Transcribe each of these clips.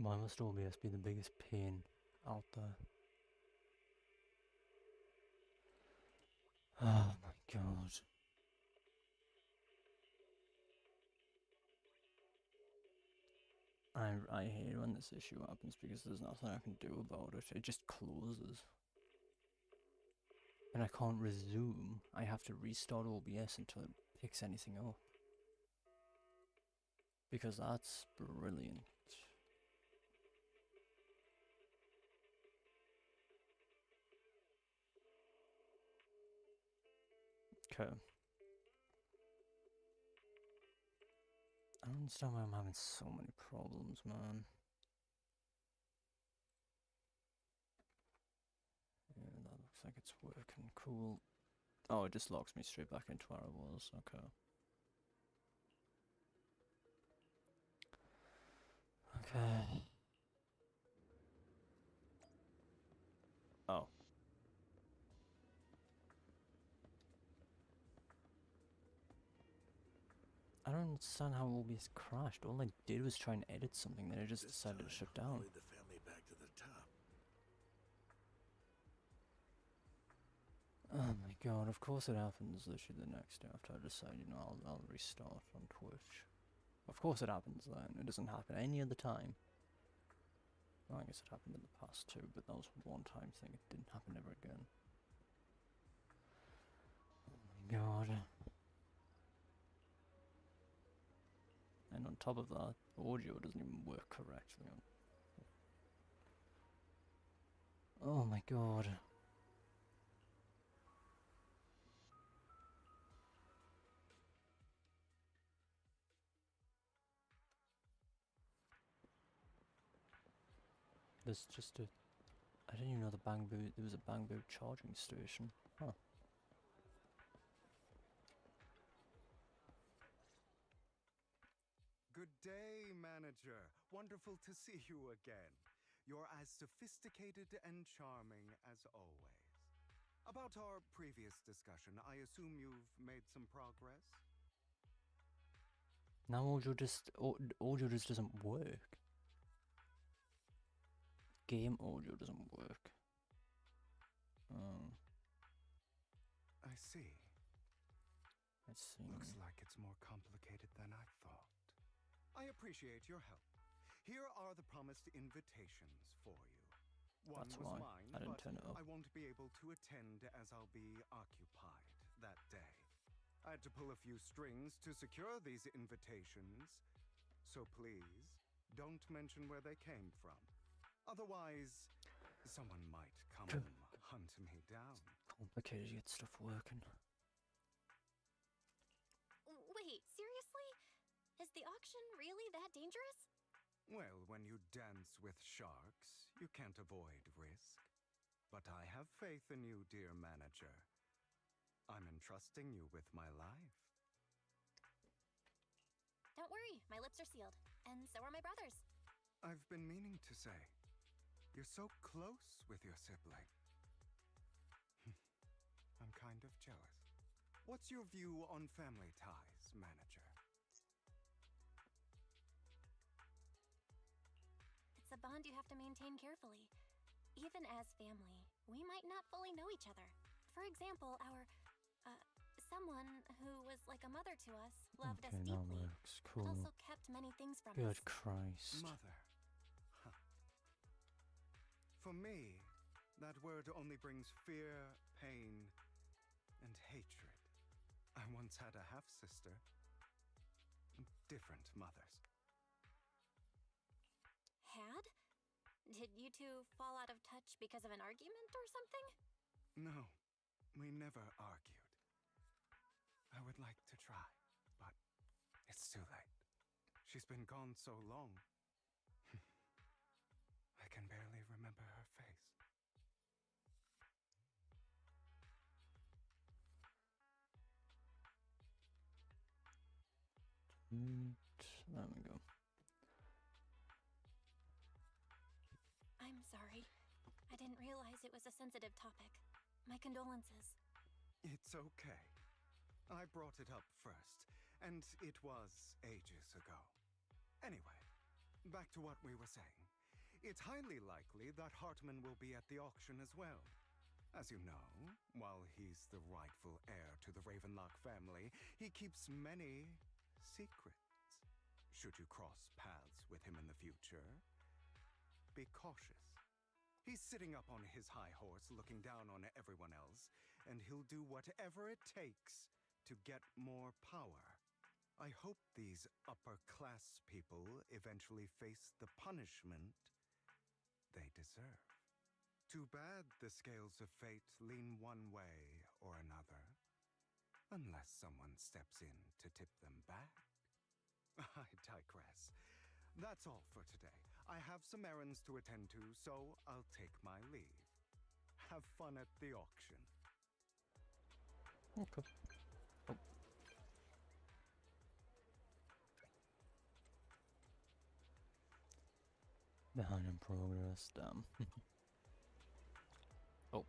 Why must OBS be the biggest pain out there? Oh my god. I hate when this issue happens because there's nothing I can do about it. It just closes. And I can't resume. I have to restart OBS until it picks anything up. Because that's brilliant. Okay. I don't understand why I'm having so many problems, man. Yeah, that looks like it's working. Cool. Oh, it just locks me straight back into where I was. Okay. Okay. Oh. I don't understand how OBS crashed. All I did was try and edit something, then it just decided to shut down. Lead the family back to the top. Oh my god, of course it happens literally the next day after I decide, you know, I'll restart on Twitch. Of course it happens then. It doesn't happen any other time. Well, I guess it happened in the past too, but that was a one-time thing. It didn't happen ever again. Oh my god. And on top of that, audio doesn't even work correctly. Oh my god. There's just a... I didn't even know there was a Bangbo charging station. Huh. Good day, manager. Wonderful to see you again. You're as sophisticated and charming as always. About our previous discussion, I assume you've made some progress? Now audio just doesn't work. Game audio doesn't work. Oh. I see. I see. Looks like it's more complicated than I thought. I appreciate your help. Here are the promised invitations for you. One That's was why mine, I didn't but turn it up. I won't be able to attend as I'll be occupied that day. I had to pull a few strings to secure these invitations, so please don't mention where they came from. Otherwise, someone might come hunt me down. Complicated to get stuff working. Wait, seriously? Is the auction really that dangerous? Well, when you dance with sharks, you can't avoid risk. But I have faith in you, dear manager. I'm entrusting you with my life. Don't worry, my lips are sealed. And so are my brothers. I've been meaning to say, you're so close with your sibling. I'm kind of jealous. What's your view on family ties, manager? It's a bond you have to maintain carefully. Even as family, we might not fully know each other. For example, someone who was like a mother to us loved us Okay, that deeply, works. but Cool. also kept many things from us. Good Christ. Mother. Huh. For me, that word only brings fear, pain, and hatred. I once had a half-sister. Different mothers. Had? Did you two fall out of touch because of an argument or something? No, we never argued. I would like to try, but it's too late. She's been gone so long. I can barely remember her face. There we go. I'm sorry. I didn't realize it was a sensitive topic. My condolences. It's okay. I brought it up first, and it was ages ago. Anyway, back to what we were saying. It's highly likely that Hartman will be at the auction as well. As you know, while he's the rightful heir to the Ravenlock family, he keeps many secrets. Should you cross paths with him in the future, be cautious. He's sitting up on his high horse looking down on everyone else, and he'll do whatever it takes to get more power. I hope these upper-class people eventually face the punishment they deserve. Too bad the scales of fate lean one way or another, unless someone steps in to tip them back. I digress. That's all for today. I have some errands to attend to, so I'll take my leave. Have fun at the auction. Okay. Oh. Behind in progress, damn. Oh.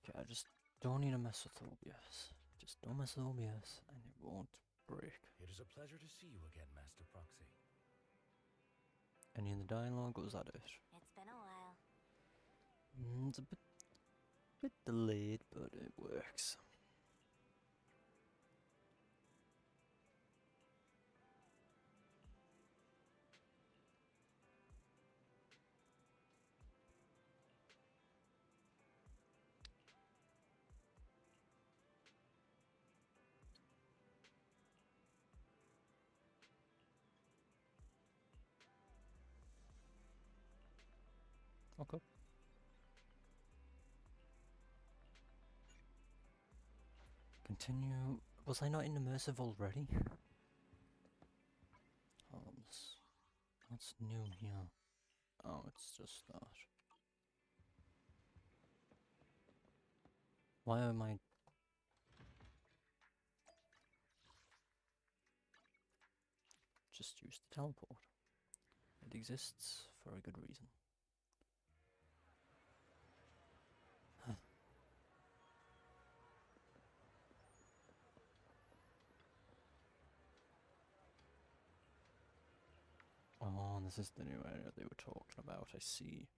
Okay, I just don't need to mess with OBS. Just don't mess with OBS and it won't break. It is a pleasure to see you again, Master Proxy. Any of the dialogue, or was that it? It's been a while. It's a bit delayed, but it works. Okay. Continue. Was I not in immersive already? What's new here? Oh, it's just that. Why am I... Just use the teleport. It exists for a good reason. Oh, this is the new area they were talking about, I see.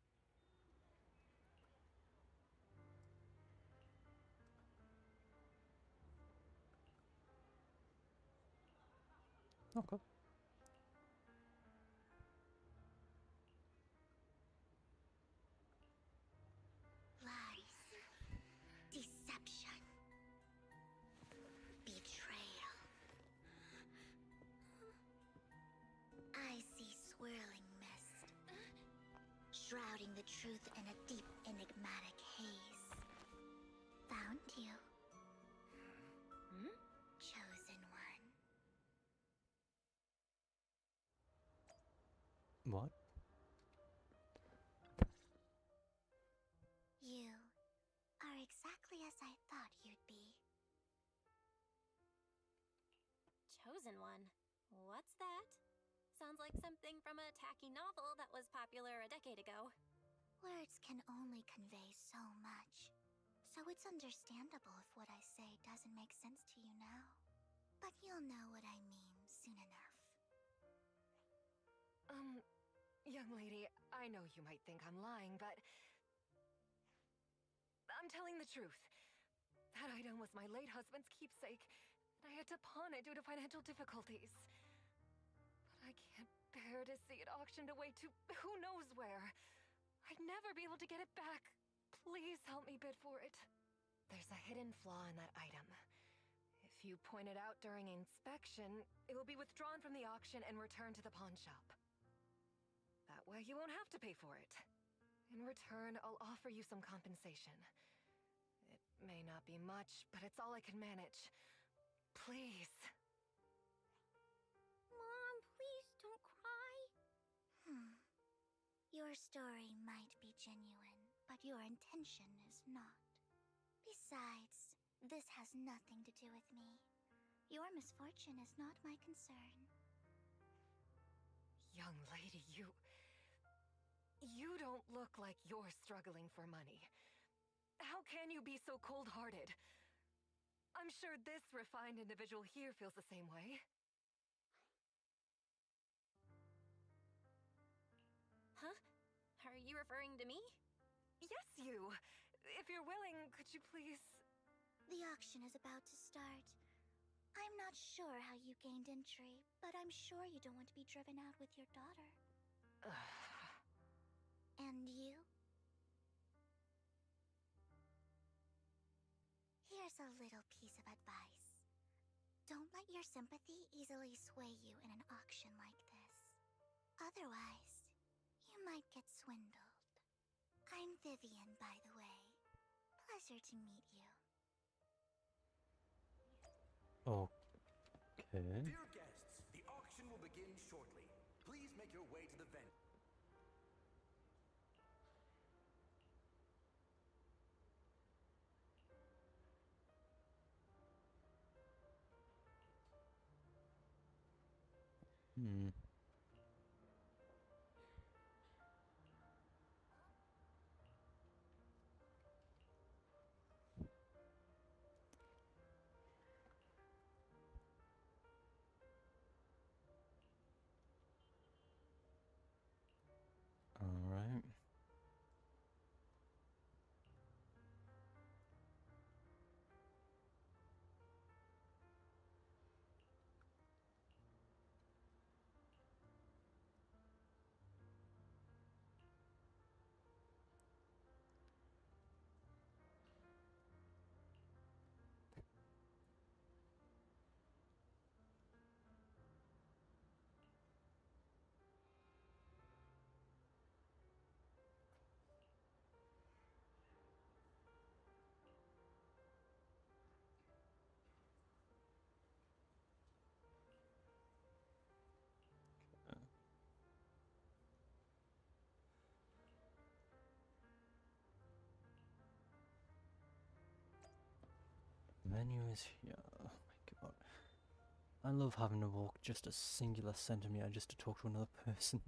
Okay. Lies, deception, betrayal. I see swirling mist, shrouding the truth in a deep, enigmatic haze. Found you. Chosen one. What? You are exactly as I thought you'd be. Chosen one. What's that? Sounds like something from a tacky novel that was popular a decade ago. Words can only convey so much, so it's understandable if what I say doesn't make sense to you now. But you'll know what I mean soon enough. Young lady, I know you might think I'm lying, but I'm telling the truth. That item was my late husband's keepsake, and I had to pawn it due to financial difficulties. But I can't bear to see it auctioned away to who knows where. I'd never be able to get it back. Please help me bid for it. There's a hidden flaw in that item. If you point it out during inspection, it will be withdrawn from the auction and returned to the pawn shop. That way you won't have to pay for it. In return, I'll offer you some compensation. It may not be much, but it's all I can manage. Please. Mom, please don't cry. Your story might be genuine, but your intention is not. Besides, this has nothing to do with me. Your misfortune is not my concern. Young lady, you don't look like you're struggling for money. How can you be so cold-hearted? I'm sure this refined individual here feels the same way. referring to me? Yes, you. If you're willing, could you please... The auction is about to start. I'm not sure how you gained entry, but I'm sure you don't want to be driven out with your daughter. And you? Here's a little piece of advice. Don't let your sympathy easily sway you in an auction like this. Otherwise, you might get swindled. I'm Vivian, by the way. Pleasure to meet you. Okay. Dear guests, the auction will begin shortly. Please make your way to the venue. Hmm. All right. Menu is here. Oh my god. I love having to walk just a singular centimeter just to talk to another person.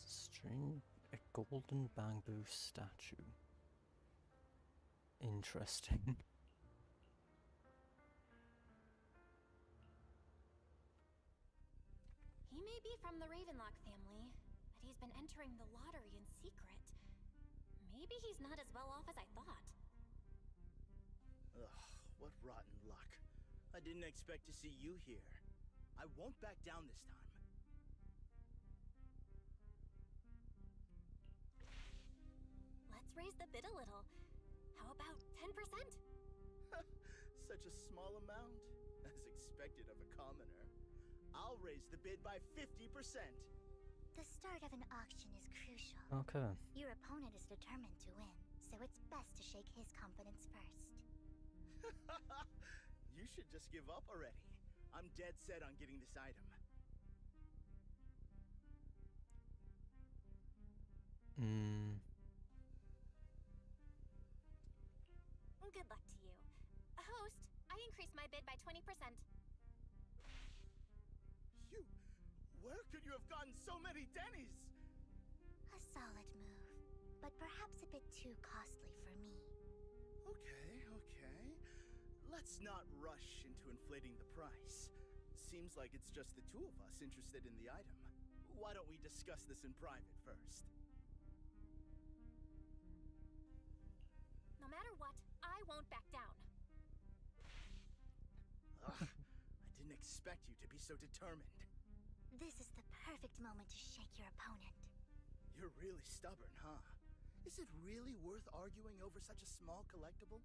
String a golden bamboo statue. Interesting. He may be from the Ravenlock family, but he's been entering the lottery in secret. Maybe he's not as well off as I thought. Ugh, what rotten luck. I didn't expect to see you here. I won't back down this time. Let's raise the bid a little. How about 10%? Such a small amount, as expected of a commoner. I'll raise the bid by 50%. The start of an auction is crucial. Okay. Your opponent is determined to win, so it's best to shake his confidence first. You should just give up already. I'm dead set on getting this item. Good luck to you. Host, I increased my bid by 20%. Where could you have gotten so many Denny's? A solid move, but perhaps a bit too costly for me. Okay. Let's not rush into inflating the price. Seems like it's just the two of us interested in the item. Why don't we discuss this in private first? No matter what, I won't back down. Ugh, I didn't expect you to be so determined. This is the perfect moment to shake your opponent. You're really stubborn, huh? Is it really worth arguing over such a small collectible?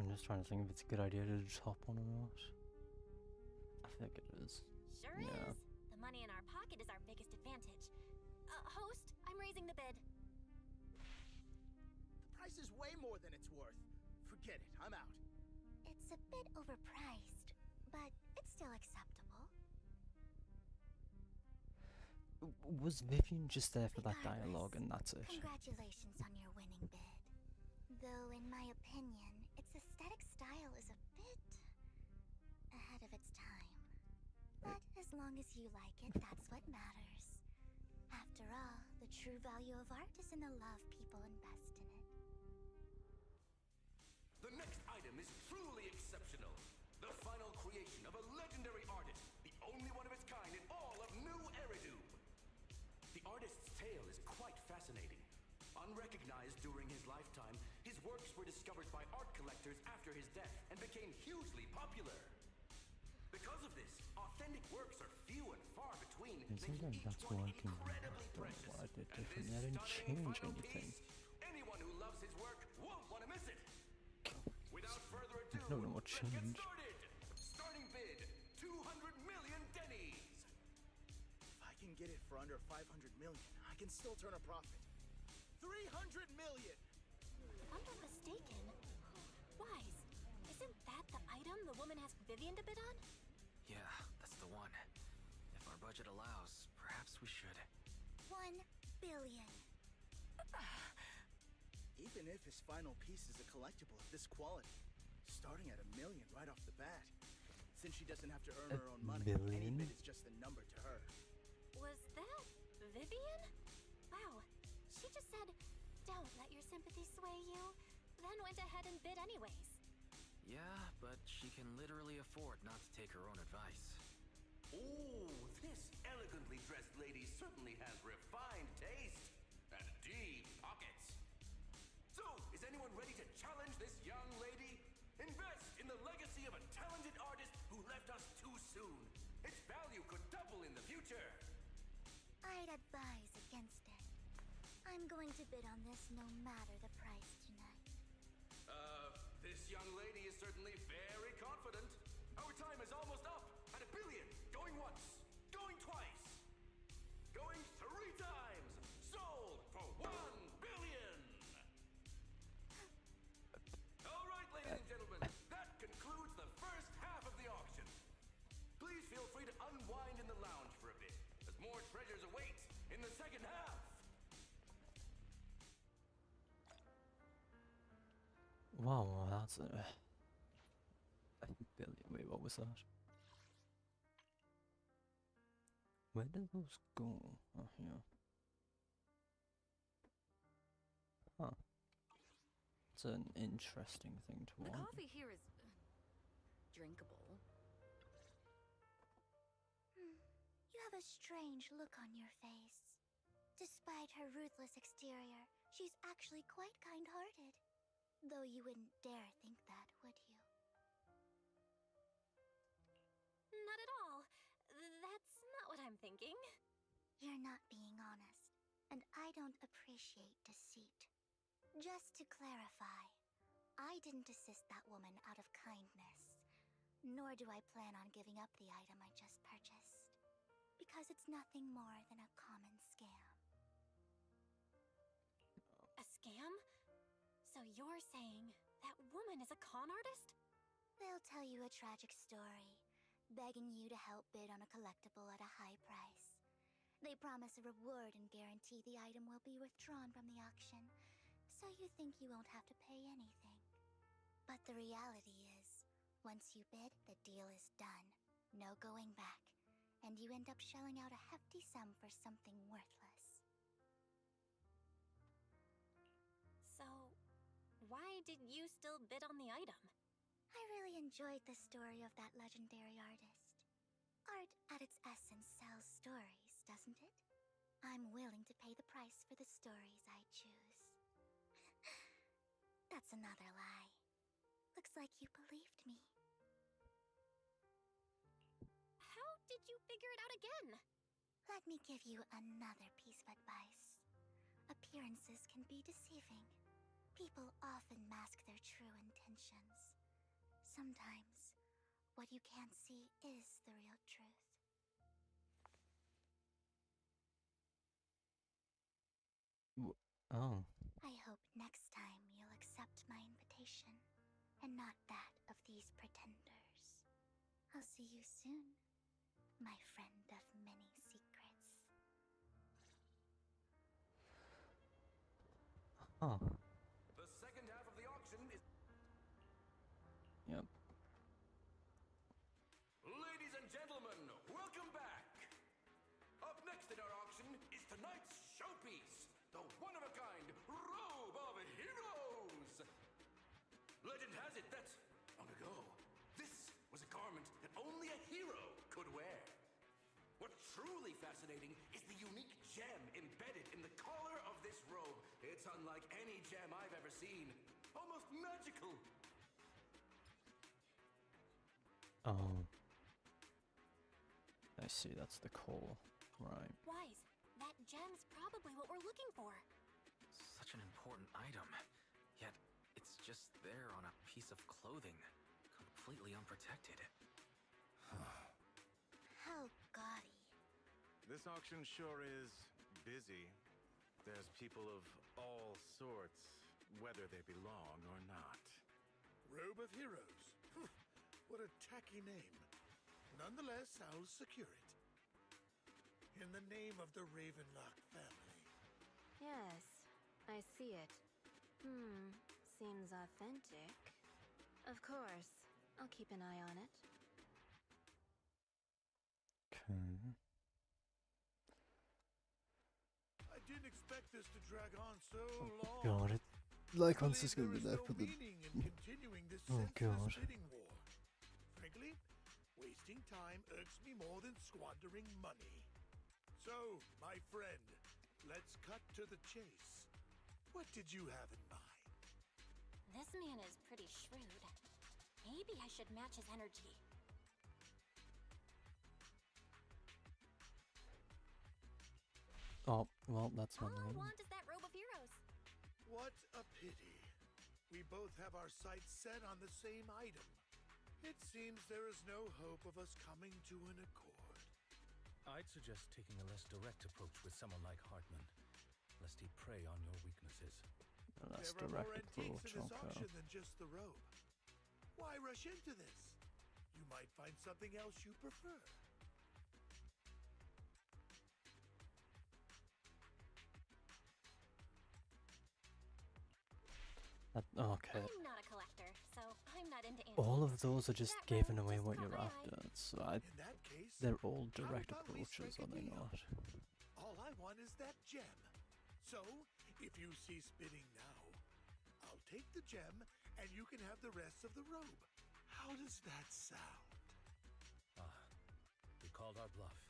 I'm just trying to think if it's a good idea to just hop on or not. I think it is. Sure Yeah. is. The money in our pocket is our biggest advantage. Host, I'm raising the bid. The price is way more than it's worth. Forget it, I'm out. It's a bit overpriced, but it's still acceptable. Was Vivian just there for that Regardless, dialogue and that's it? Congratulations on your winning bid. Though, in my opinion, its aesthetic style is a bit ahead of its time. But as long as you like it, that's what matters. After all, the true value of art is in the love people invest in it. item is truly exceptional. The final creation of a legendary artist, the only one of its kind in all of New Eridu. The artist's tale is quite fascinating. Unrecognized during his lifetime, his works were discovered by art collectors after his death and became hugely popular. Because of this, authentic works are few and far between, Isn't making that each that's one working? incredibly I don't know precious. what I did And this differently. I didn't stunning change final anything. piece, anyone who loves his work won't want to miss it. Without further I ado, don't know what let's get changed. started. Starting bid, 200 million dennies. If I can get it for under 500 million, I can still turn a profit. 300 million! If I'm not mistaken, Wise, isn't that the item the woman asked Vivian to bid on? Yeah, that's the one. If our budget allows, perhaps we should. 1 billion. Even if his final piece is a collectible of this quality, starting at 1 million right off the bat, since she doesn't have to earn her own money, any million? bid is just a number to her. Was that Vivian? Wow, she just said, "Don't let your sympathy sway you," then went ahead and bid anyways. Yeah, but she can literally afford not to take her own advice. Ooh, this elegantly dressed lady certainly has refined taste and deep pockets. So, is anyone ready to challenge this young lady? Invest in the legacy of a talented artist who left us too soon. Its value could double in the future. I'd advise against it. I'm going to bid on this no matter the price tonight. This young lady is certainly very confident. Our time is almost up at 1 billion. Going once, going twice, going 3 times. Sold for 1 billion. All right, ladies and gentlemen, that concludes the first half of the auction. Please feel free to unwind in the lounge for a bit, as more treasures await in the second half. Wow, that's a billion. Wait, what was that? Where did those go? Oh, yeah. Huh. It's an interesting thing to The want. coffee here is drinkable. You have a strange look on your face. Despite her ruthless exterior, she's actually quite kind-hearted. Though you wouldn't dare think that, would you? Not at all. That's not what I'm thinking. You're not being honest, and I don't appreciate deceit. Just to clarify, I didn't assist that woman out of kindness, nor do I plan on giving up the item I just purchased, because it's nothing more than a common scam. A scam? So you're saying that woman is a con artist? They'll tell you a tragic story, begging you to help bid on a collectible at a high price. They promise a reward and guarantee the item will be withdrawn from the auction, so you think you won't have to pay anything. But the reality is, once you bid, the deal is done. No going back. And you end up shelling out a hefty sum for something worthless. So, why did you still bid on the item? I really enjoyed the story of that legendary artist. Art, at its essence, sells stories, doesn't it? I'm willing to pay the price for the stories I choose. That's another lie. Looks like you believed me. How did you figure it out again? Let me give you another piece of advice. Appearances can be deceiving. People often mask their true intentions. Sometimes, what you can't see is the real truth. Oh. I hope next time you'll accept my invitation, and not that of these pretenders. I'll see you soon, my friend of many secrets. Oh. The second half of the auction is... Yep. Ladies and gentlemen, welcome back! Up next in our auction is tonight's showpiece, the one-of-a-kind Robe of Heroes! Legend has it that truly fascinating is the unique gem embedded in the collar of this robe. It's unlike any gem I've ever seen. Almost magical. Oh. I see, that's the core. Right. Wise, that gem's probably what we're looking for. Such an important item. Yet, it's just there on a piece of clothing, completely unprotected. How gaudy. This auction sure is busy. There's people of all sorts, whether they belong or not. Robe of Heroes. What a tacky name. Nonetheless, I'll secure it. In the name of the Ravenlock family. Yes, I see it. Seems authentic. Of course, I'll keep an eye on it. Okay. I didn't expect this to drag on so long. God, it. Like, I once it's believe gonna be there there is for no the. meaning in continuing this Oh, senseless God. bidding war. Frankly, wasting time irks me more than squandering money. So, my friend, let's cut to the chase. What did you have in mind? This man is pretty shrewd. Maybe I should match his energy. Oh, well, that's All one I thing. want is that robe of heroes. What a pity. We both have our sights set on the same item. It seems there is no hope of us coming to an accord. I'd suggest taking a less direct approach with someone like Hartman, lest he prey on your weaknesses. That's There are more direct antiques approach, in this okay. auction than just the robe. Why rush into this? You might find something else you prefer. Okay. I'm not a collector, so I'm not into antiques. All of those are just That giving robe away just what caught you're my after. eye. So In that case, they're all how direct about we approaches, strike are a they deal? not? All I want is that gem. So, if you cease bidding now, I'll take the gem and you can have the rest of the robe. How does that sound? We called our bluff.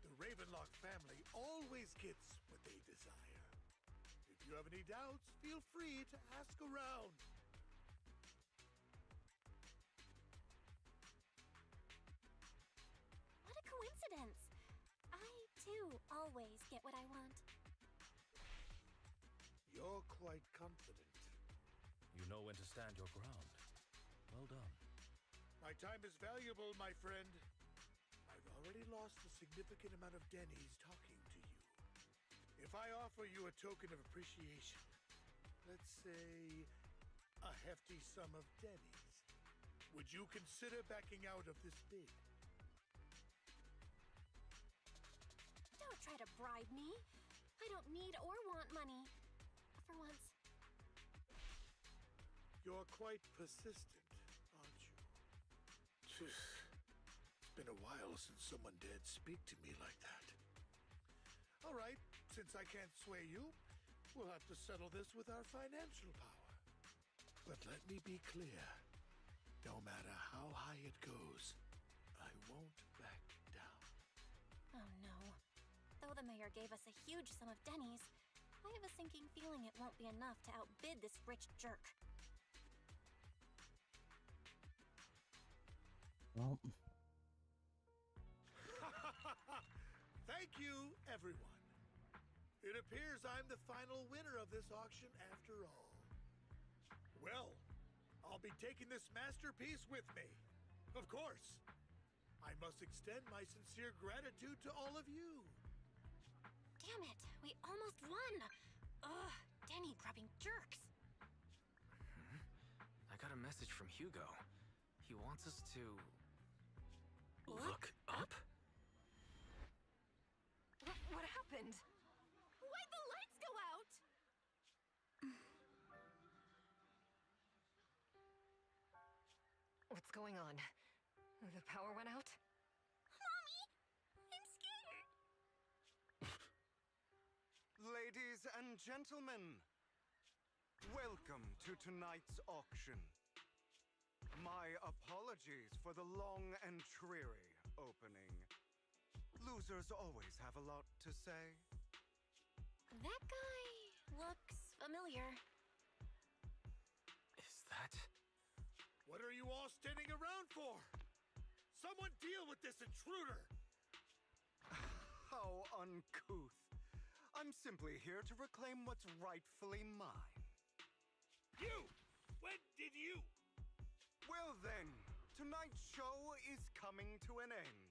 The Ravenlock family always gets what they desire. If you have any doubts, feel free to ask around. What a coincidence. I, too, always get what I want. You're quite confident. You know when to stand your ground. Well done. My time is valuable, my friend. I've already lost a significant amount of dennies talking to you. If I offer you a token of appreciation, let's say a hefty sum of dennies, would you consider backing out of this bid? Don't try to bribe me. I don't need or want money. For once. You're quite persistent, aren't you? It's been a while since someone dared speak to me like that. All right, since I can't sway you, we'll have to settle this with our financial power. But let me be clear. No matter how high it goes, I won't back down. Oh no. Though the mayor gave us a huge sum of dennies, I have a sinking feeling it won't be enough to outbid this rich jerk. Well, Thank you, everyone. It appears I'm the final winner of this auction after all. Well, I'll be taking this masterpiece with me. Of course. I must extend my sincere gratitude to all of you. Damn it, we almost won! Ugh, denny-grubbing jerks. I got a message from Hugo. He wants us to... Look up? What happened? Why'd the lights go out? What's going on? The power went out? Mommy, I'm scared. Ladies and gentlemen, welcome to tonight's auction. My apologies for the long and dreary opening. Losers always have a lot to say. That guy looks familiar. Is that... What are you all standing around for? Someone deal with this intruder! How uncouth. I'm simply here to reclaim what's rightfully mine. You! When did you? Well then, tonight's show is coming to an end.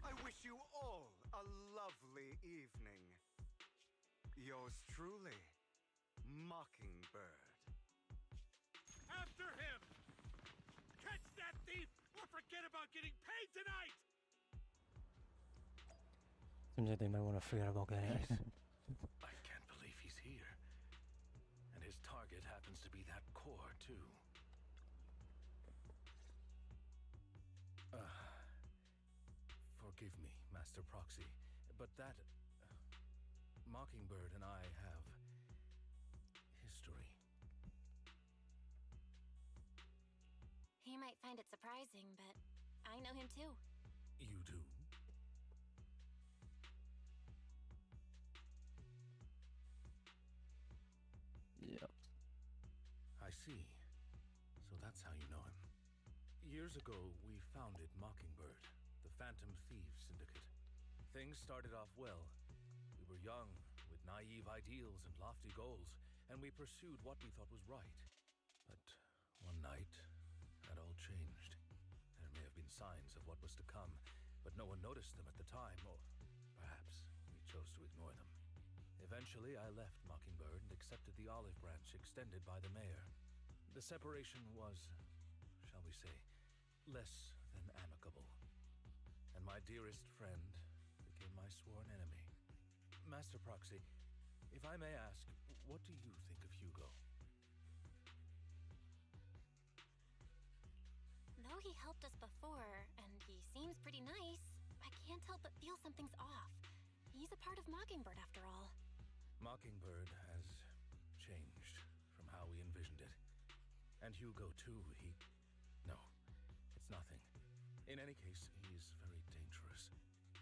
I wish you all a lovely evening. Yours truly, Mockingbird. After him! Catch that thief or forget about getting paid tonight! Seems like they might want to forget about getting anything. I can't believe he's here. And his target happens to be that core, too. Forgive me, Master Proxy, but that... Mockingbird and I have... history. He might find it surprising, but I know him too. You do? Yep. I see. So that's how you know him. Years ago, we founded Mockingbird, the Phantom Thieves Syndicate. Things started off well. We were young, with naive ideals and lofty goals, and we pursued what we thought was right. But one night, that all changed. There may have been signs of what was to come, but no one noticed them at the time, or perhaps we chose to ignore them. Eventually, I left Mockingbird and accepted the olive branch extended by the mayor. The separation was, shall we say, less than amicable. And my dearest friend became my sworn enemy. Master Proxy, if I may ask, what do you think of Hugo? Though he helped us before, and he seems pretty nice, I can't help but feel something's off. He's a part of Mockingbird after all. Mockingbird has changed from how we envisioned it. And Hugo, too, No, it's nothing. In any case, he is very dangerous.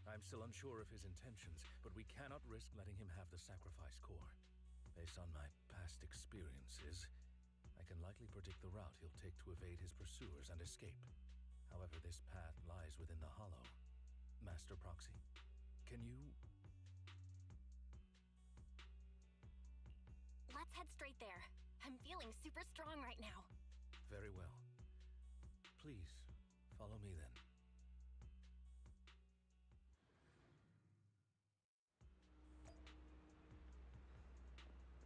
I'm still unsure of his intentions, but we cannot risk letting him have the sacrifice core. Based on my past experiences, I can likely predict the route he'll take to evade his pursuers and escape. However, this path lies within the Hollow. Master Proxy, can you... Let's head straight there. I'm feeling super strong right now. Very well. Please, follow me then.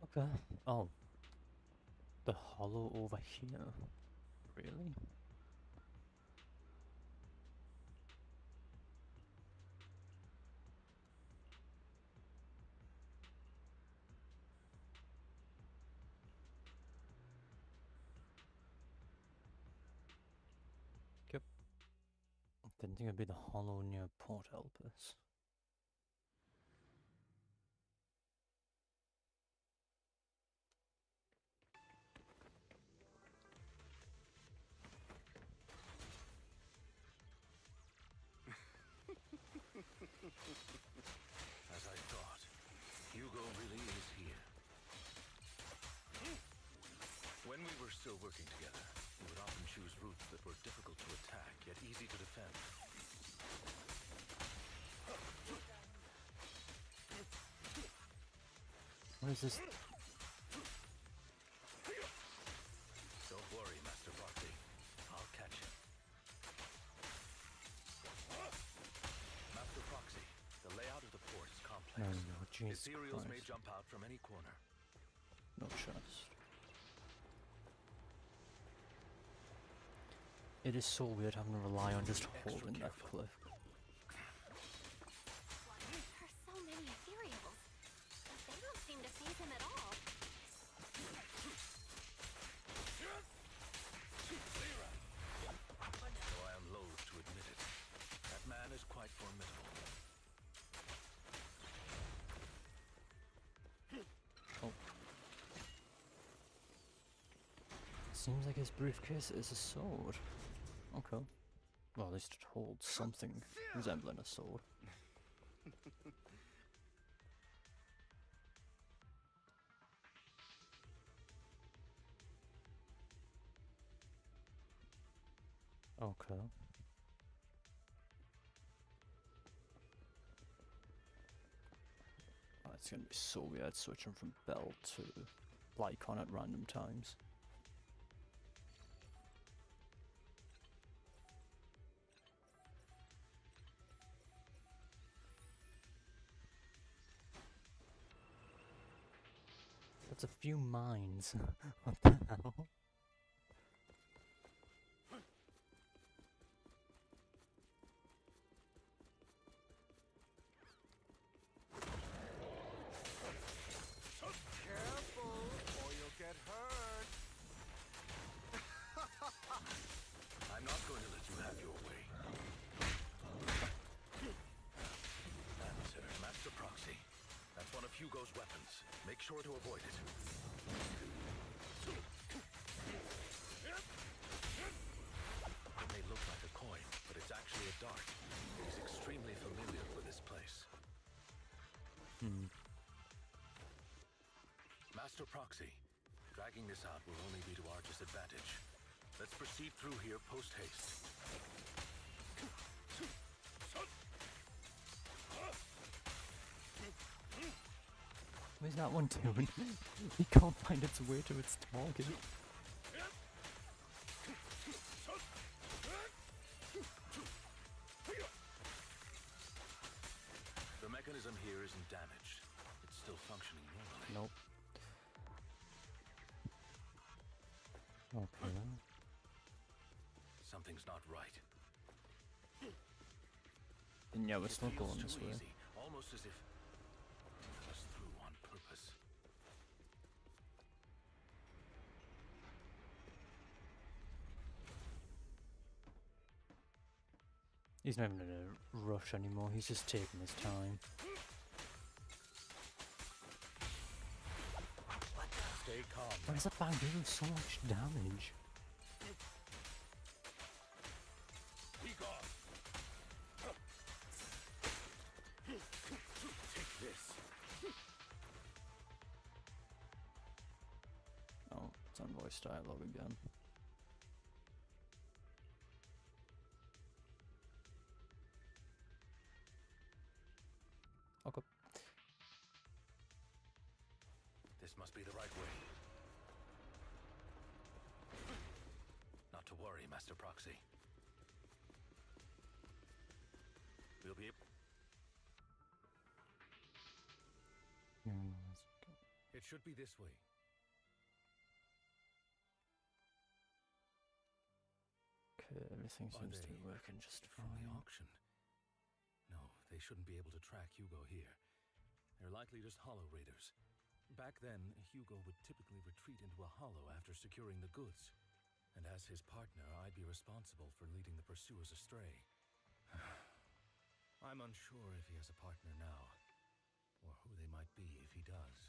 Okay. Oh. The hollow over here. Really? Yep. Didn't think it'd be the hollow near Port Elpis. As I thought, Hugo really is here. When we were still working together, we would often choose routes that were difficult to attack, yet easy to defend. What is this? Don't worry, Master Proxy. I'll catch him. Master Proxy, the layout of the port is complex. No, Jesus Ethereals may Christ. jump out from any corner. No trust. It is so weird having to rely on just holding that cliff. There are so many ethereals. They don't seem to faze him at all. Though I am loath to admit it, that man is quite formidable. Oh. Seems like his briefcase is a sword. Okay. Well, at least it holds something resembling a sword. Okay. Oh, it's gonna be so weird switching from bell to Lycon at random times. That's a few mines. What the hell? Careful, or you'll get hurt. I'm not going to let you have your way. And Master Proxy. That's one of Hugo's weapons. Make sure to avoid it. It may look like a coin, but it's actually a dart. He's extremely familiar with this place. Master Proxy, dragging this out will only be to our disadvantage. Let's proceed through here post-haste. What is that one doing? He can't find its way to its target. The mechanism here isn't damaged. It's still functioning normally. Nope. Okay. Something's not right. And yeah, we're It still feels going this too way. easy, almost as if it was through on purpose. He's not even in a rush anymore, he's just taking his time. Stay calm. Why is that bag doing so much damage? Be gone. Take this. Oh, it's on voice dialogue again. Okay. This must be the right way. Not to worry, Master Proxy. We'll be able... It should be this way. Okay, everything Are seems to be they working just from the fine. auction? No, they shouldn't be able to track Hugo here. They're likely just hollow raiders. Back then, Hugo would typically retreat into a hollow after securing the goods. And as his partner, I'd be responsible for leading the pursuers astray. I'm unsure if he has a partner now, or who they might be if he does.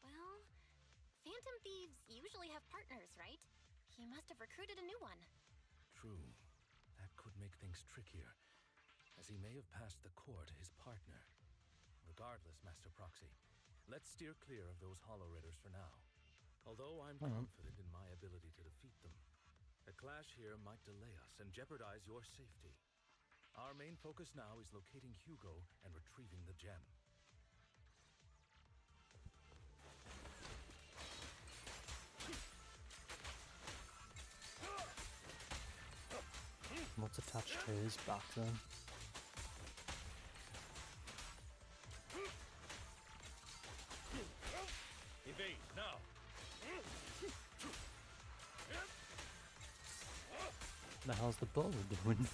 Well, Phantom Thieves usually have partners, right? He must have recruited a new one. True. That could make things trickier, as he may have passed the court his partner. Regardless, Master Proxy, let's steer clear of those hollow raiders for now. Although I'm confident in my ability to defeat them, a clash here might delay us and jeopardize your safety. Our main focus now is locating Hugo and retrieving the gem. What's attached to his back then? Evade, now! The hell's the bow doing?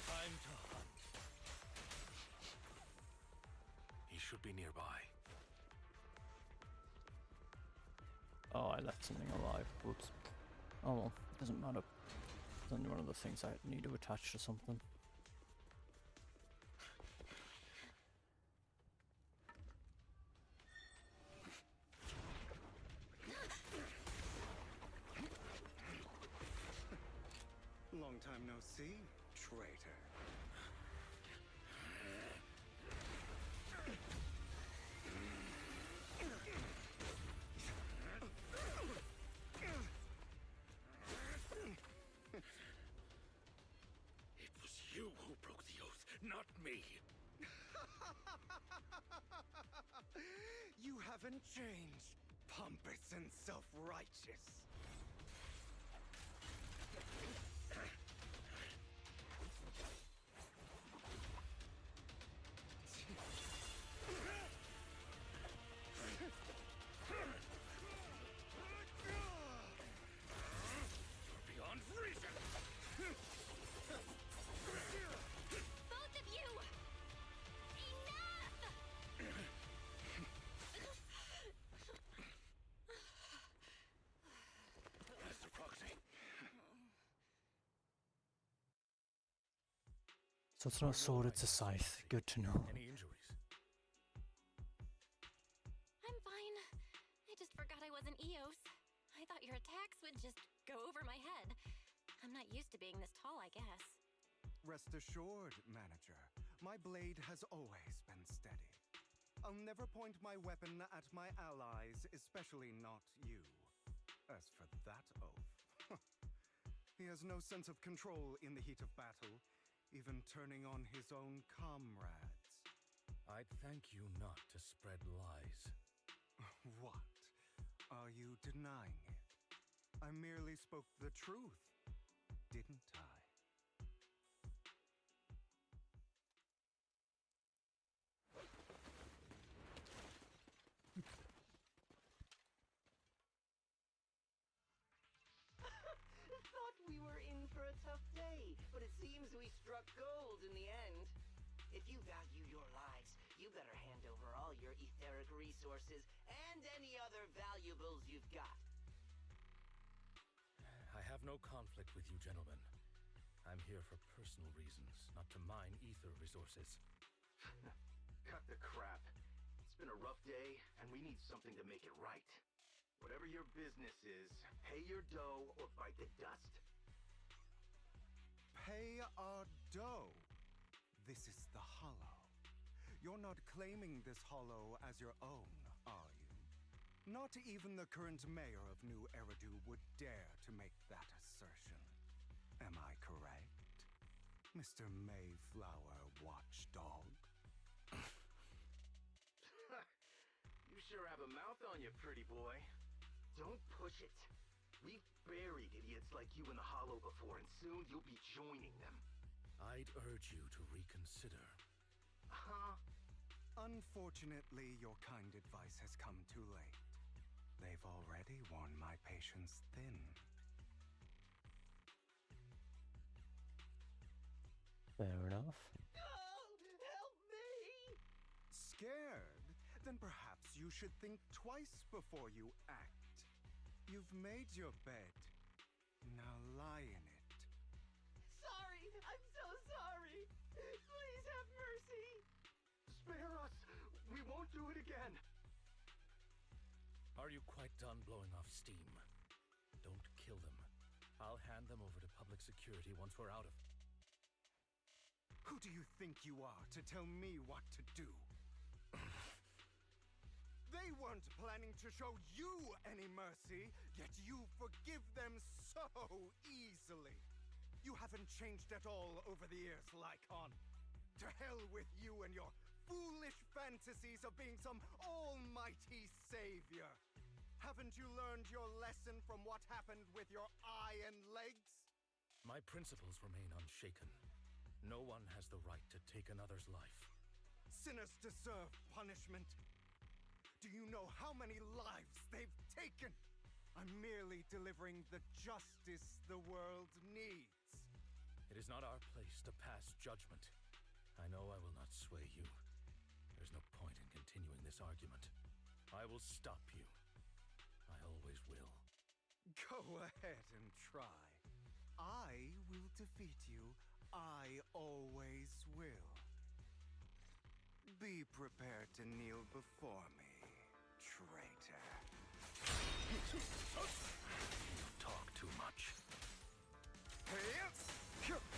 Time to hunt. He should be nearby. Oh, I left something alive. Whoops. Oh well, doesn't matter. It's only one of the things I need to attach to something. NOC, traitor. It was you who broke the oath, not me. You haven't changed, pompous and self-righteous. Beyond reason. Both of you! Enough! Master Proxy. So it's not a sword, it's a scythe. Good to know. Any injuries? I'm fine. I just forgot I wasn't Eos. I thought your attacks would just go over my head. I'm not used to being this tall, I guess. Rest assured, manager, my blade has always been steady. I'll never point my weapon at my allies, especially not you. As for that oath, he has no sense of control in the heat of battle, even turning on his own comrades. I'd thank you not to spread lies. What? Are you denying it? I merely spoke the truth, didn't I? Thought we were in for a tough day, but it seems we struck gold in the end. If you value your lives, you better hand over all your etheric resources and any other valuables you've got. I have no conflict with you, gentlemen. I'm here for personal reasons, not to mine ether resources. Cut the crap. It's been a rough day, and we need something to make it right. Whatever your business is, pay your dough or bite the dust. Pay our dough. This is the Hollow. You're not claiming this Hollow as your own, are you? Not even the current mayor of New Eridu would dare to make that assertion. Am I correct, Mr. Mayflower Watchdog? You sure have a mouth on you, pretty boy. Don't push it. We've buried idiots like you in the Hollow before, and soon you'll be joining them. I'd urge you to reconsider. Huh? Unfortunately, your kind advice has come too late. They've already worn my patience thin. Fair enough. Oh, help me! Scared? Then perhaps you should think twice before you act. You've made your bed. Now lie in it. Sorry, I'm so sorry. Please have mercy. Spare us! We won't do it again! Are you quite done blowing off steam? Don't kill them. I'll hand them over to public security once we're out of... Who do you think you are to tell me what to do? They weren't planning to show you any mercy, yet you forgive them so easily. You haven't changed at all over the years, Lycon. To hell with you and your foolish fantasies of being some almighty savior. Haven't you learned your lesson from what happened with your eye and legs? My principles remain unshaken. No one has the right to take another's life. Sinners deserve punishment. Do you know how many lives they've taken? I'm merely delivering the justice the world needs. It is not our place to pass judgment. I know I will not sway you. There's no point in continuing this argument. I will stop you. I always will. Go ahead and try. I will defeat you. I always will. Be prepared to kneel before me, traitor. You talk too much. Hey!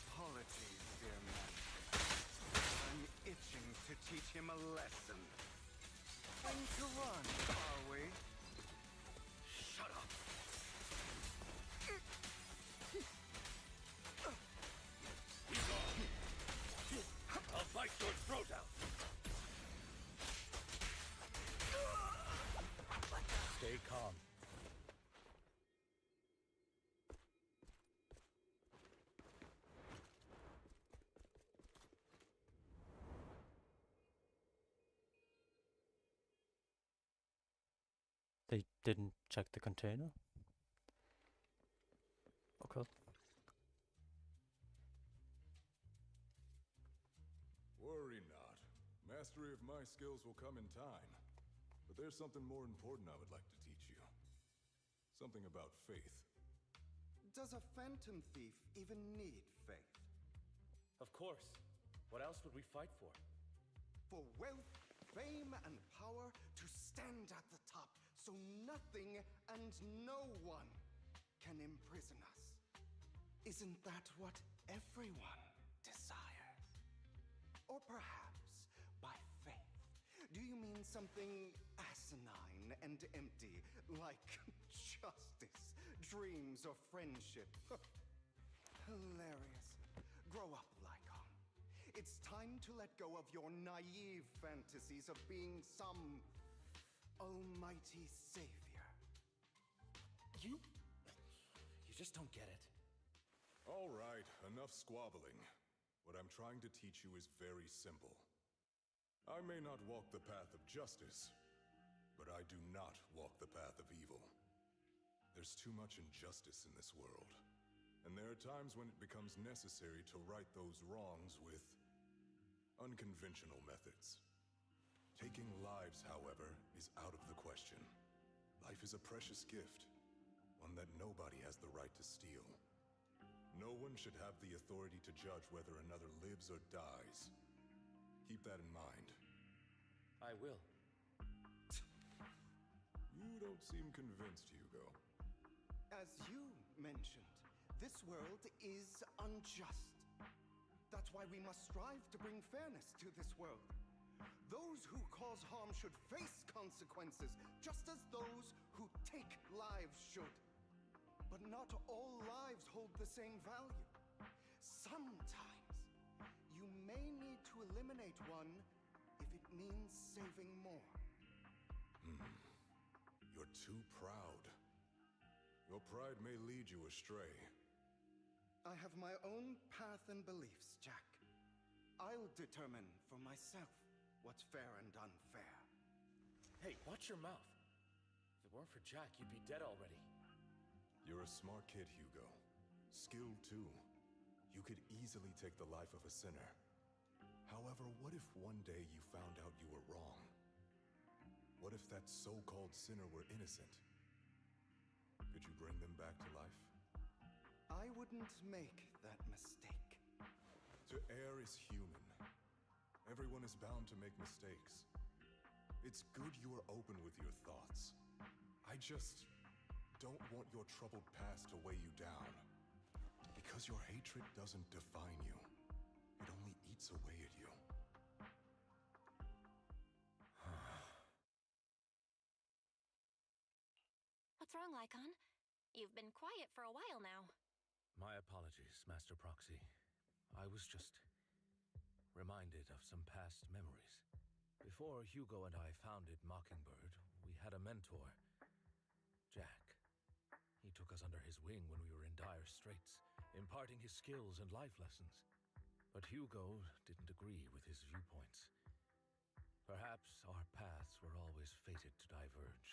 apologies, dear man. I'm itching to teach him a lesson. When to run, are we? Shut up! He's on! I'll bite your throat out! Stay calm. They didn't check the container? Okay. Worry not. Mastery of my skills will come in time. But there's something more important I would like to teach you. Something about faith. Does a phantom thief even need faith? Of course. What else would we fight for? For wealth, fame, and power to stand at the top so nothing and no one can imprison us. Isn't that what everyone desires? Or perhaps, by faith, do you mean something asinine and empty, like justice, dreams, or friendship? Hilarious. Grow up, Lycon. It's time to let go of your naive fantasies of being some almighty savior. You just don't get it. All right, enough squabbling. What I'm trying to teach you is very simple. I may not walk the path of justice, but I do not walk the path of evil. There's too much injustice in this world, and there are times when it becomes necessary to right those wrongs with unconventional methods. Taking lives, however, is out of the question. Life is a precious gift, one that nobody has the right to steal. No one should have the authority to judge whether another lives or dies. Keep that in mind. I will. You don't seem convinced, Hugo. As you mentioned, this world is unjust. That's why we must strive to bring fairness to this world. Those who cause harm should face consequences, just as those who take lives should. But not all lives hold the same value. Sometimes, you may need to eliminate one if it means saving more. You're too proud. Your pride may lead you astray. I have my own path and beliefs, Jack. I'll determine for myself what's fair and unfair. Hey, watch your mouth. If it weren't for Jack, you'd be dead already. You're a smart kid, Hugo. Skilled, too. You could easily take the life of a sinner. However, what if one day you found out you were wrong? What if that so-called sinner were innocent? Could you bring them back to life? I wouldn't make that mistake. To err is human. Everyone is bound to make mistakes. It's good you are open with your thoughts. I just don't want your troubled past to weigh you down. Because your hatred doesn't define you. It only eats away at you. What's wrong, Lycon? You've been quiet for a while now. My apologies, Master Proxy. I was just reminded of some past memories. Before Hugo and I founded Mockingbird, we had a mentor, Jack. He took us under his wing when we were in dire straits, imparting his skills and life lessons. But Hugo didn't agree with his viewpoints. Perhaps our paths were always fated to diverge.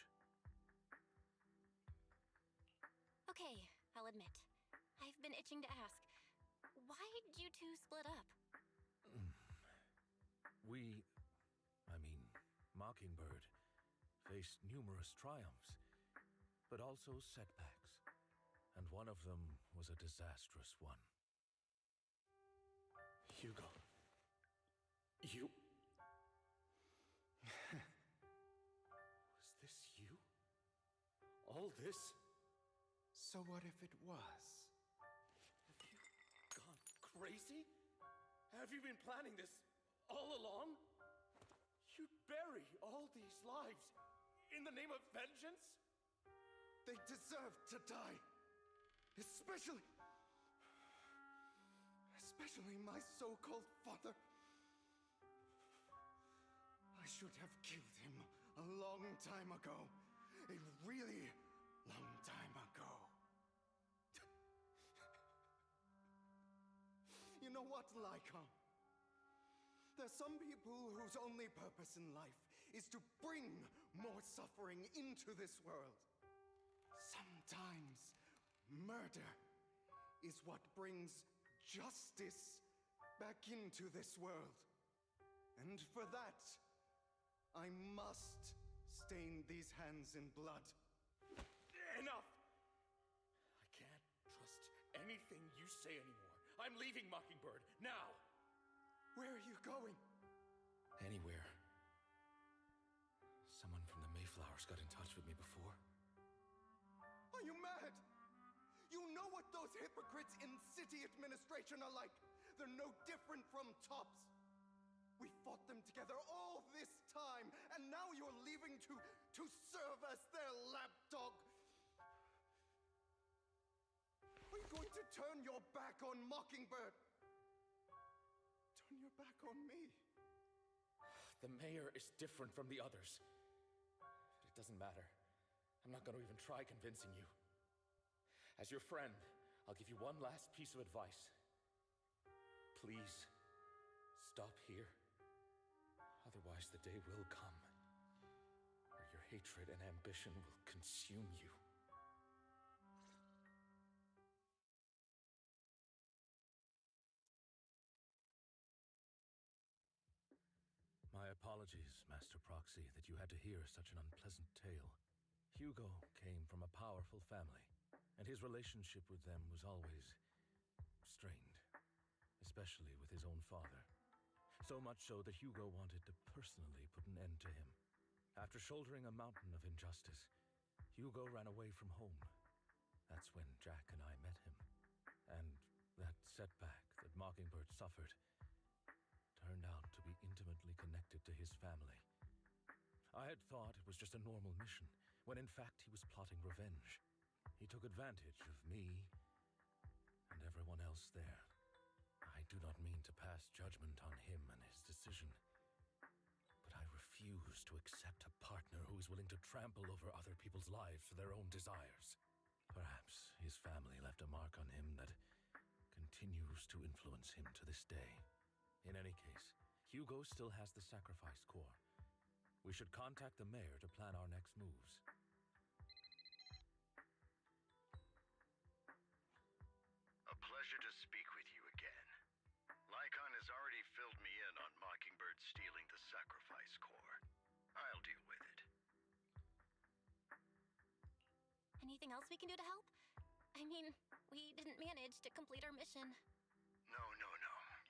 Okay, I'll admit. I've been itching to ask. Why did you two split up? Mockingbird faced numerous triumphs, but also setbacks. And one of them was a disastrous one. Hugo. You... Was this you? All this? So what if it was? Have you gone crazy? Have you been planning this all along? You'd bury all these lives in the name of vengeance? They deserve to die. Especially my so-called father. I should have killed him a long time ago. A really long time ago. You know what, Lycon? There's some people whose only purpose in life is to bring more suffering into this world. Sometimes murder is what brings justice back into this world. And for that, I must stain these hands in blood. Enough! I can't trust anything you say anymore. I'm leaving Mockingbird, now! Where are you going? Anywhere. Someone from the Mayflowers got in touch with me before. Are you mad? You know what those hypocrites in city administration are like. They're no different from tops. We fought them together all this time, and now you're leaving to serve as their lapdog. Are you going to turn your back on Mockingbird? Turn your back on me? The mayor is different from the others. But it doesn't matter. I'm not going to even try convincing you. As your friend, I'll give you one last piece of advice. Please, stop here. Otherwise, the day will come where your hatred and ambition will consume you. My apologies, Master Proxy, that you had to hear such an unpleasant tale. Hugo came from a powerful family, and his relationship with them was always strained, especially with his own father. So much so that Hugo wanted to personally put an end to him. After shouldering a mountain of injustice, Hugo ran away from home. That's when Jack and I met him. And that setback that Mockingbird suffered turned out to be intimately connected to his family. I had thought it was just a normal mission, when in fact he was plotting revenge. He took advantage of me and everyone else there. I do not mean to pass judgment on him and his decision, but I refuse to accept a partner who is willing to trample over other people's lives for their own desires. Perhaps his family left a mark on him that continues to influence him to this day. In any case, Hugo still has the sacrifice core. We should contact the mayor to plan our next moves. A pleasure to speak with you again. Lycon has already filled me in on Mockingbird stealing the sacrifice core. I'll deal with it. Anything else we can do to help? I mean, we didn't manage to complete our mission. No.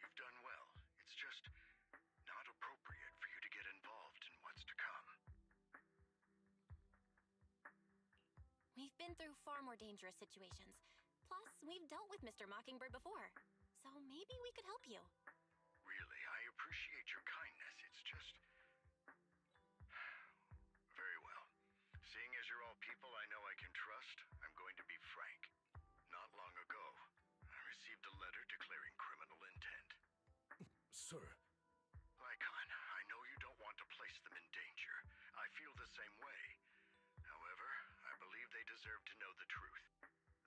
You've done well. It's just not appropriate for you to get involved in what's to come. We've been through far more dangerous situations. Plus, we've dealt with Mr. Mockingbird before. So maybe we could help you. Really, I appreciate your kindness. It's just... Very well. Seeing as you're all people I know I can trust, I'm going to be frank. Not long ago, I received a letter declaring criminal intent. Sir. Lycon, I know you don't want to place them in danger. I feel the same way. However, I believe they deserve to know the truth.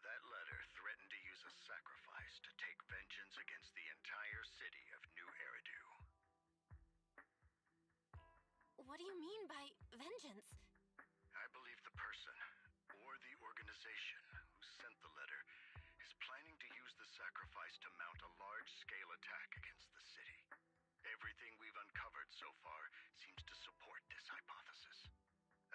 That letter threatened to use a sacrifice to take vengeance against the entire city of New Eridu. What do you mean by vengeance? I believe the person, or the organization, who sent the letter is planning to use the sacrifice to mount a large-scale attack against the city. Everything we've uncovered so far seems to support this hypothesis.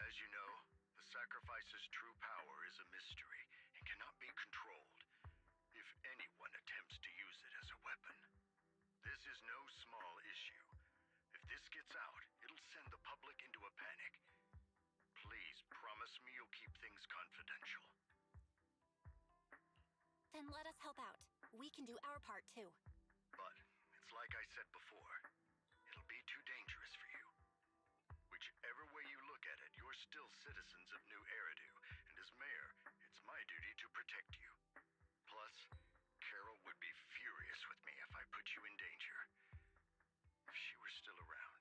As you know, the sacrifice's true power is a mystery and cannot be controlled if anyone attempts to use it as a weapon. This is no small issue. If this gets out, it'll send the public into a panic. Please promise me you'll keep things confidential. Then let us help out. We can do our part too. like I said before, it'll be too dangerous for you. Whichever way you look at it, you're still citizens of New Eridu, and as mayor, it's my duty to protect you. Plus, Carol would be furious with me if I put you in danger. If she were still around.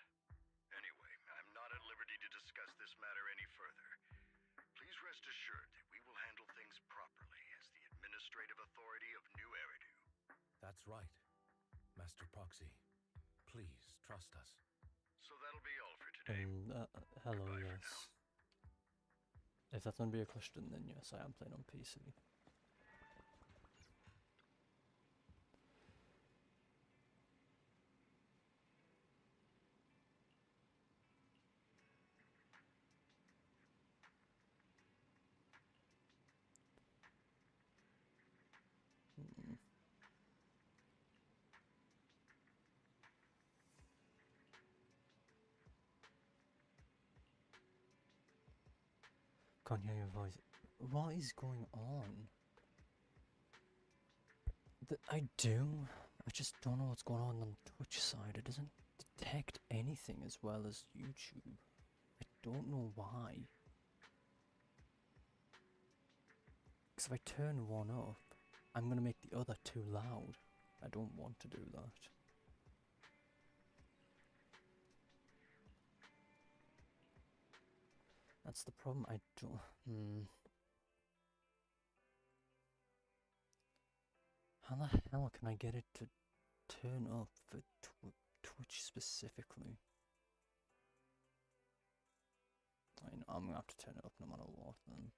Anyway, I'm not at liberty to discuss this matter any further. Please rest assured that we will handle things properly as the administrative authority of New Eridu. That's right. Master Proxy, please trust us. So that'll be all for today. Hello, yes. If that's going to be a question, then yes, I am playing on PC. Can't hear your voice. What is going on? I do. I just don't know what's going on the Twitch side. It doesn't detect anything as well as YouTube. I don't know why. Because if I turn one up, I'm going to make the other too loud. I don't want to do that. That's the problem. I don't. How the hell can I get it to turn up for Twitch specifically? I know, I'm gonna have to turn it up no matter what then.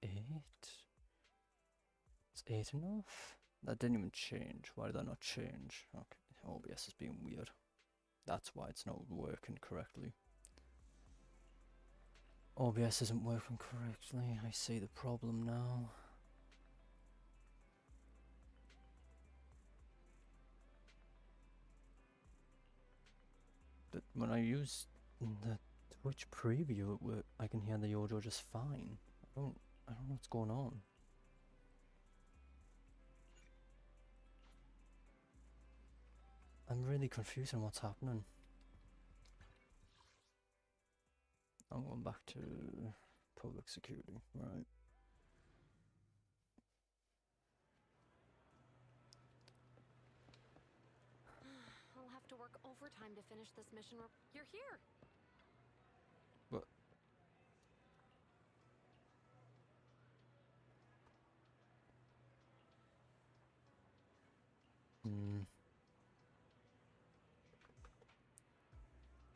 Eight? Is 8 enough? That didn't even change. Why did that not change? Okay, OBS is being weird. That's why it's not working correctly. OBS isn't working correctly. I see the problem now. But when I use the Twitch preview, I can hear the audio just fine. I don't know what's going on. I'm really confused on what's happening. I'm going back to public security, right? I'll have to work overtime to finish this mission. You're here. What?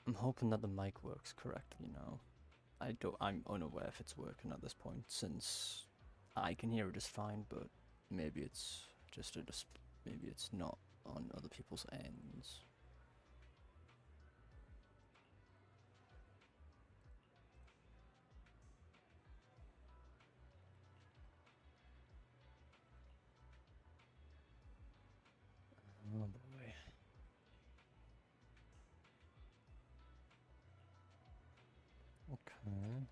I'm hoping that the mic works correctly now. I'm unaware if it's working at this point, since I can hear it just fine, but maybe it's maybe it's not on other people's ends. Oh boy. Okay.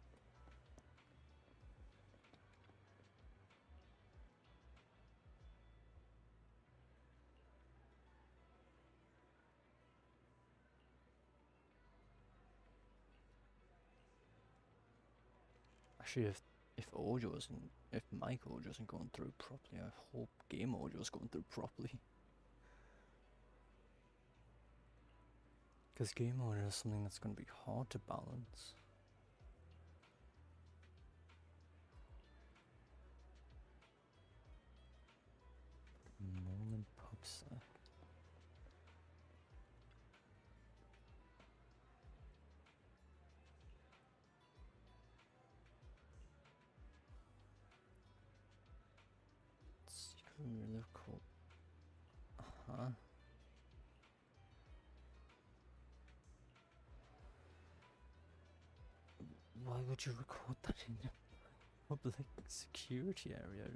Actually, if mic audio isn't going through properly, I hope game audio is going through properly. Because game audio is something that's going to be hard to balance. Moment PubSec. Secret cool. Uh-huh. Why would you record that in a public security area?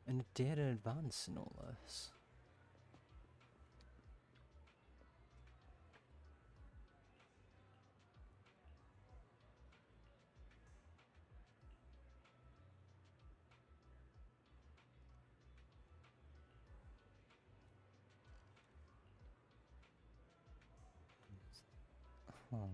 In a day in advance, no less. Huh.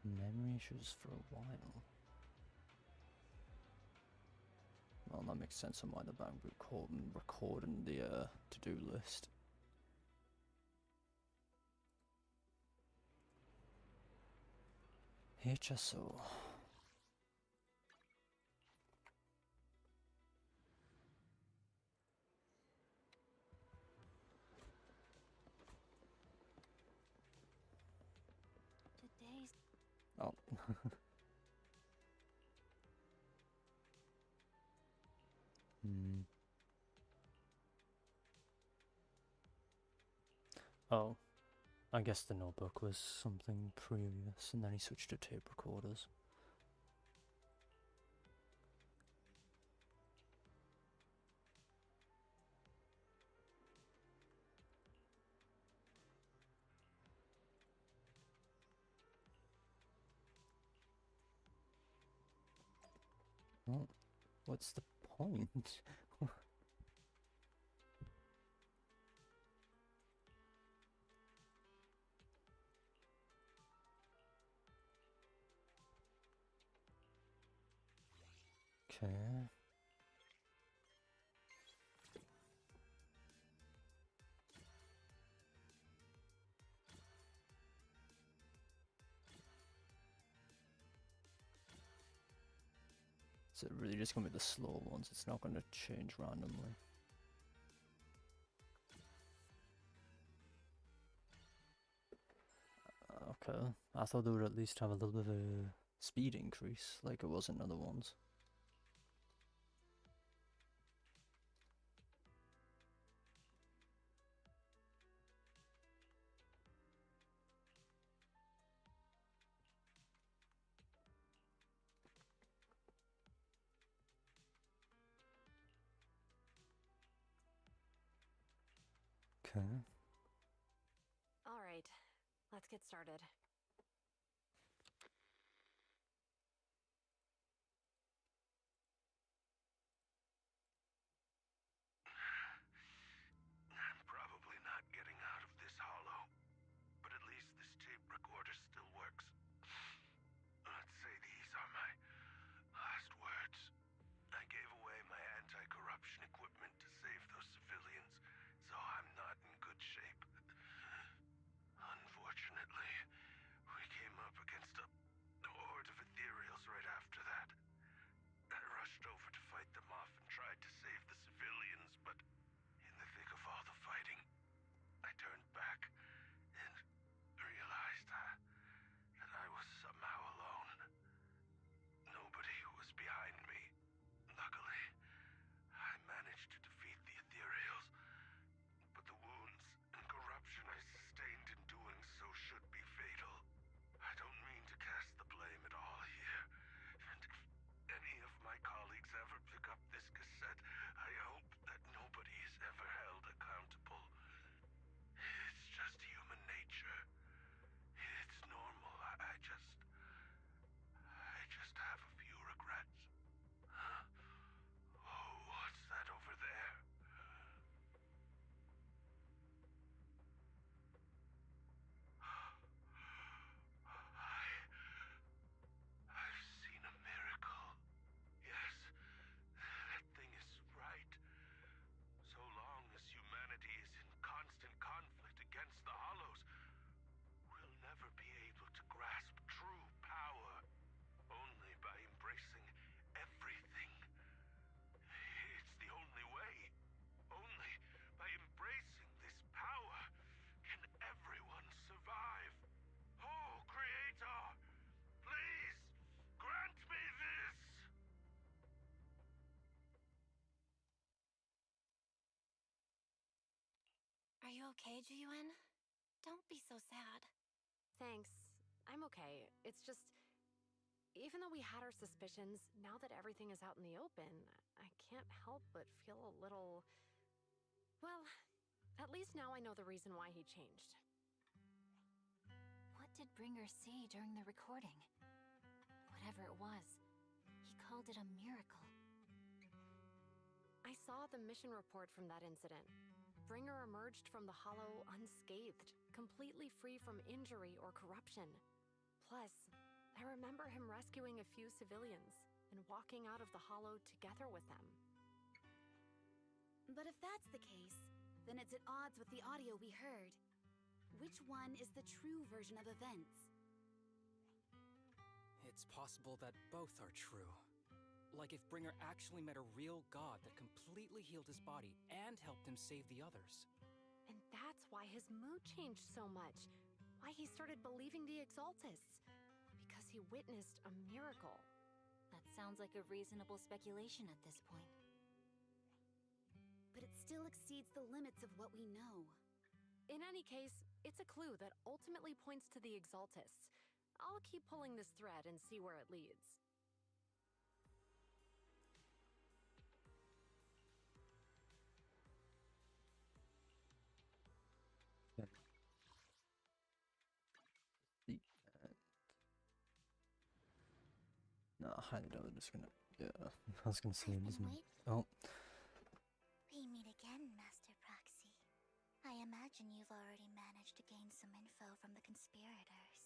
Memory issues for a while. Well, that makes sense on why the bank recording the to-do list. HSO. Today's. Oh. Oh. I guess the notebook was something previous, and then he switched to tape recorders. Well, what's the point? Okay. Is it really just going to be the slow ones? It's not going to change randomly. Okay. I thought they would at least have a little bit of a speed increase, like it was in other ones. Okay. All right, let's get started. I'm probably not getting out of this hollow, but at least this tape recorder still works. Let's say these are my last words. I gave away my anti-corruption equipment to save those civilians, so I'm not in good shape. Unfortunately, we came up against a horde of ethereals right after that. I rushed over to fight them off and tried to save the civilians, but in the thick of all the fighting, I turned back and realized that I was somehow alone. Nobody was behind me. Luckily, I managed to defeat the ethereals, but the wounds and corruption I sustained in doing so should be fatal. I don't mean to cast the blame at all here, and if any of my colleagues ever pick up this cassette, I hope that nobody is ever held accountable. It's just human nature. It's normal. I just have a few regrets. Huh? Oh, what's that over there? I've seen a miracle. Yes, that thing is right. So long as humanity is in constant conflict against the Hollows, we'll never be able to grasp true power. Only by embracing everything. It's the only way. Only by embracing this power can everyone survive. Oh, Creator, please grant me this! Are you okay, Jiyuan? Don't be so sad. Thanks. I'm okay. It's just, even though we had our suspicions, now that everything is out in the open, I can't help but feel a little... Well, at least now I know the reason why he changed. What did Bringer say during the recording? Whatever it was, he called it a miracle. got the mission report from that incident. Bringer emerged from the Hollow unscathed, completely free from injury or corruption. Plus, I remember him rescuing a few civilians and walking out of the Hollow together with them. But if that's the case, then it's at odds with the audio we heard. Which one is the true version of events? It's possible that both are true. Like if Bringer actually met a real god that completely healed his body and helped him save the others. And that's why his mood changed so much. Why he started believing the Exaltists. Because he witnessed a miracle. That sounds like a reasonable speculation at this point. But it still exceeds the limits of what we know. In any case, it's a clue that ultimately points to the Exaltists. I'll keep pulling this thread and see where it leads. The end. No, I highly doubt they're just gonna. Yeah, I was gonna say, oh. We meet again, Master Proxy. I imagine you've already managed to gain some info from the conspirators.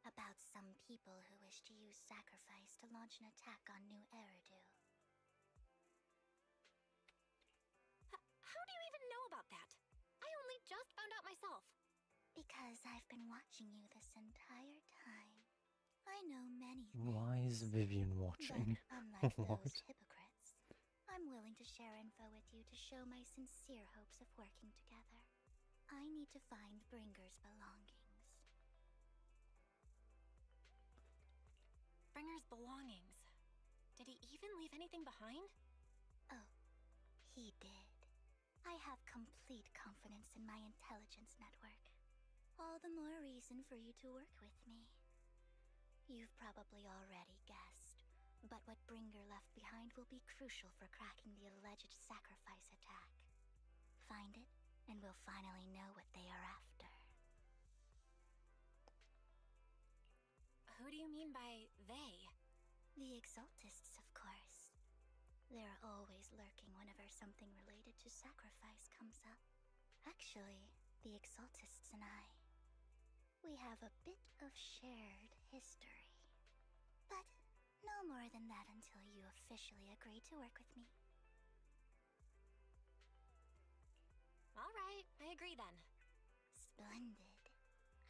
About some people who wish to use sacrifice to launch an attack on New Eridu. How do you even know about that? I only just found out myself. Because I've been watching you this entire time. I know many things. Why is Vivian watching? But unlike What? those hypocrites, I'm willing to share info with you to show my sincere hopes of working together. I need to find Bringer's belongings. Bringer's belongings. Did he even leave anything behind? Oh, he did. I have complete confidence in my intelligence network. All the more reason for you to work with me. You've probably already guessed, but what Bringer left behind will be crucial for cracking the alleged sacrifice attack. Find it, and we'll finally know what they are after. Who do you mean by they? The Exaltists, of course. They're always lurking whenever something related to sacrifice comes up. Actually, the Exaltists and I, we have a bit of shared history. But no more than that until you officially agree to work with me. Alright, I agree then. Splendid.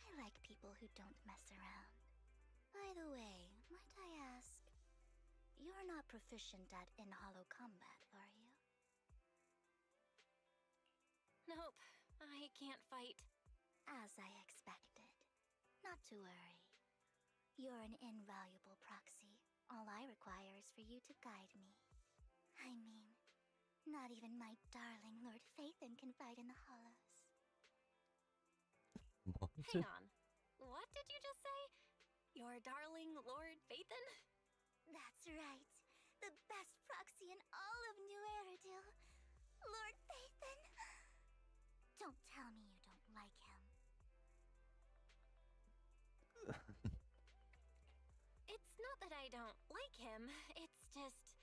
I like people who don't mess around. By the way, might I ask, you're not proficient at in-hollow combat, are you? Nope, I can't fight. As I expected. Not to worry. You're an invaluable proxy. All I require is for you to guide me. I mean, not even my darling Lord Phaethon can fight in the hollows. What? Hang on. What did you just say? Your darling Lord Phaethon? That's right. The best proxy in all of New Eridu. Lord Phaethon. Don't tell me you don't like him. It's not that I don't like him. It's just,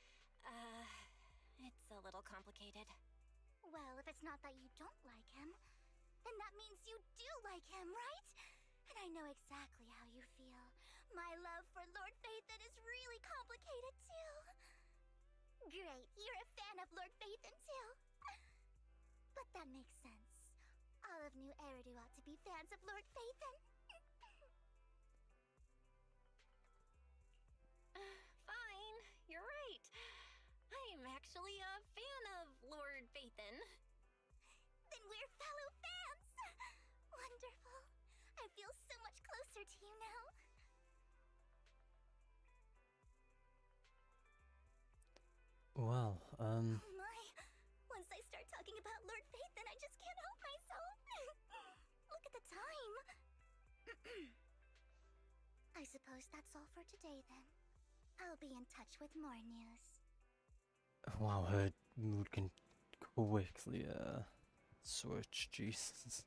it's a little complicated. Well, if it's not that you don't like him, then that means you do like him, right? And I know exactly how you feel. My love for Lord Phaethon is really complicated, too. Great, you're a fan of Lord Phaethon, too. But that makes sense. All of New Eridu ought to be fans of Lord Phaethon. Fine, you're right. I'm actually a fan of Lord Phaethon. Then we're fellow fans! Wonderful. I feel so much closer to you now. Well, Oh my. Once I start talking about Lord Phaethon, I just can't help myself. Look at the time. I suppose that's all for today then. I'll be in touch with more news. wow, her mood can quickly, switch, Jesus.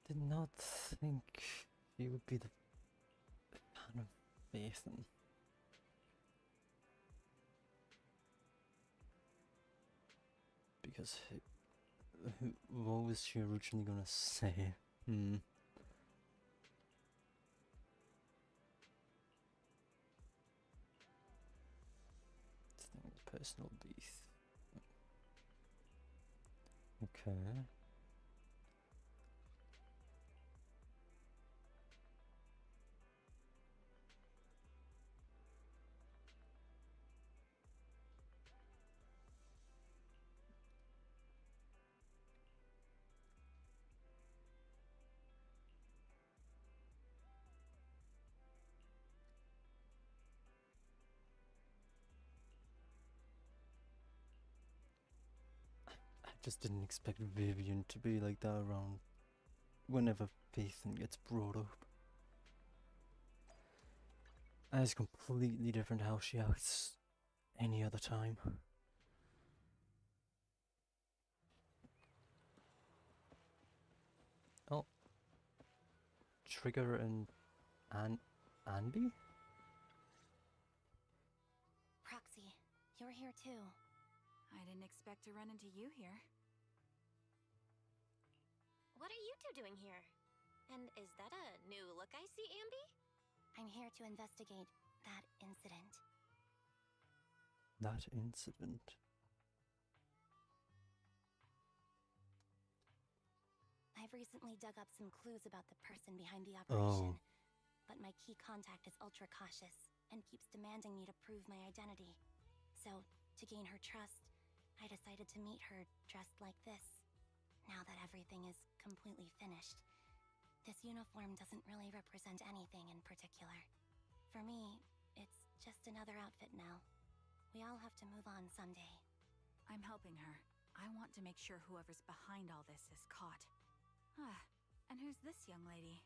Did not think he would be the fan of Phaethon. Because what was she originally gonna say? Personal beef. Okay. I just didn't expect Vivian to be like that around whenever Ethan gets brought up. That is completely different how she acts any other time. Oh. Trigger and Anby? Proxy, you're here too. I didn't expect to run into you here. What are you two doing here? And is that a new look I see, Anby? I'm here to investigate that incident. That incident? I've recently dug up some clues about the person behind the operation, Oh. but my key contact is ultra cautious and keeps demanding me to prove my identity. So, to gain her trust, I decided to meet her dressed like this. Now that everything is completely finished, this uniform doesn't really represent anything in particular. For me, it's just another outfit now. We all have to move on someday. I'm helping her. I want to make sure whoever's behind all this is caught. And who's this young lady?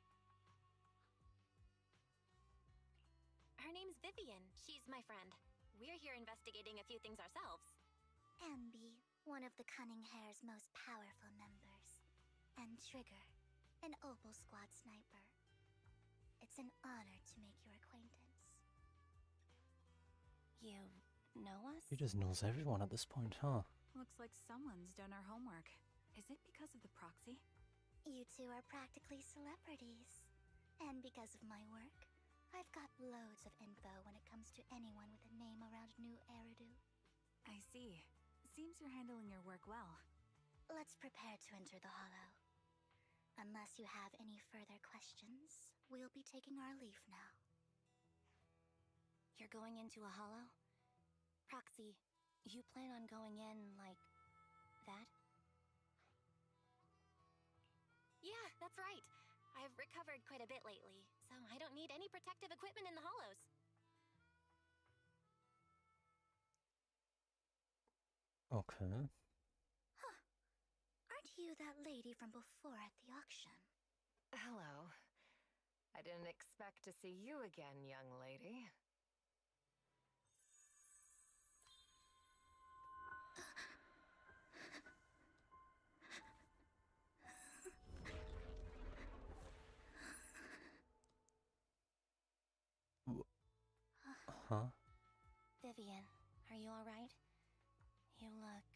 Her name's Vivian. She's my friend. We're here investigating a few things ourselves. Anby, one of the Cunning Hair's most powerful members. And Trigger, an Opal Squad sniper. It's an honor to make your acquaintance. You know us? He just knows everyone at this point, huh? Looks like someone's done our homework. Is it because of the proxy? You two are practically celebrities. And because of my work, I've got loads of info when it comes to anyone with a name around New Eridu. I see. Seems you're handling your work well. Let's prepare to enter the Hollow. Unless you have any further questions, we'll be taking our leave now. You're going into a hollow? Proxy, you plan on going in like that? Yeah, that's right. I've recovered quite a bit lately, so I don't need any protective equipment in the hollows. Okay. Huh. Aren't you that lady from before at the auction? Hello. I didn't expect to see you again, young lady. Huh? Vivian, are you alright? You look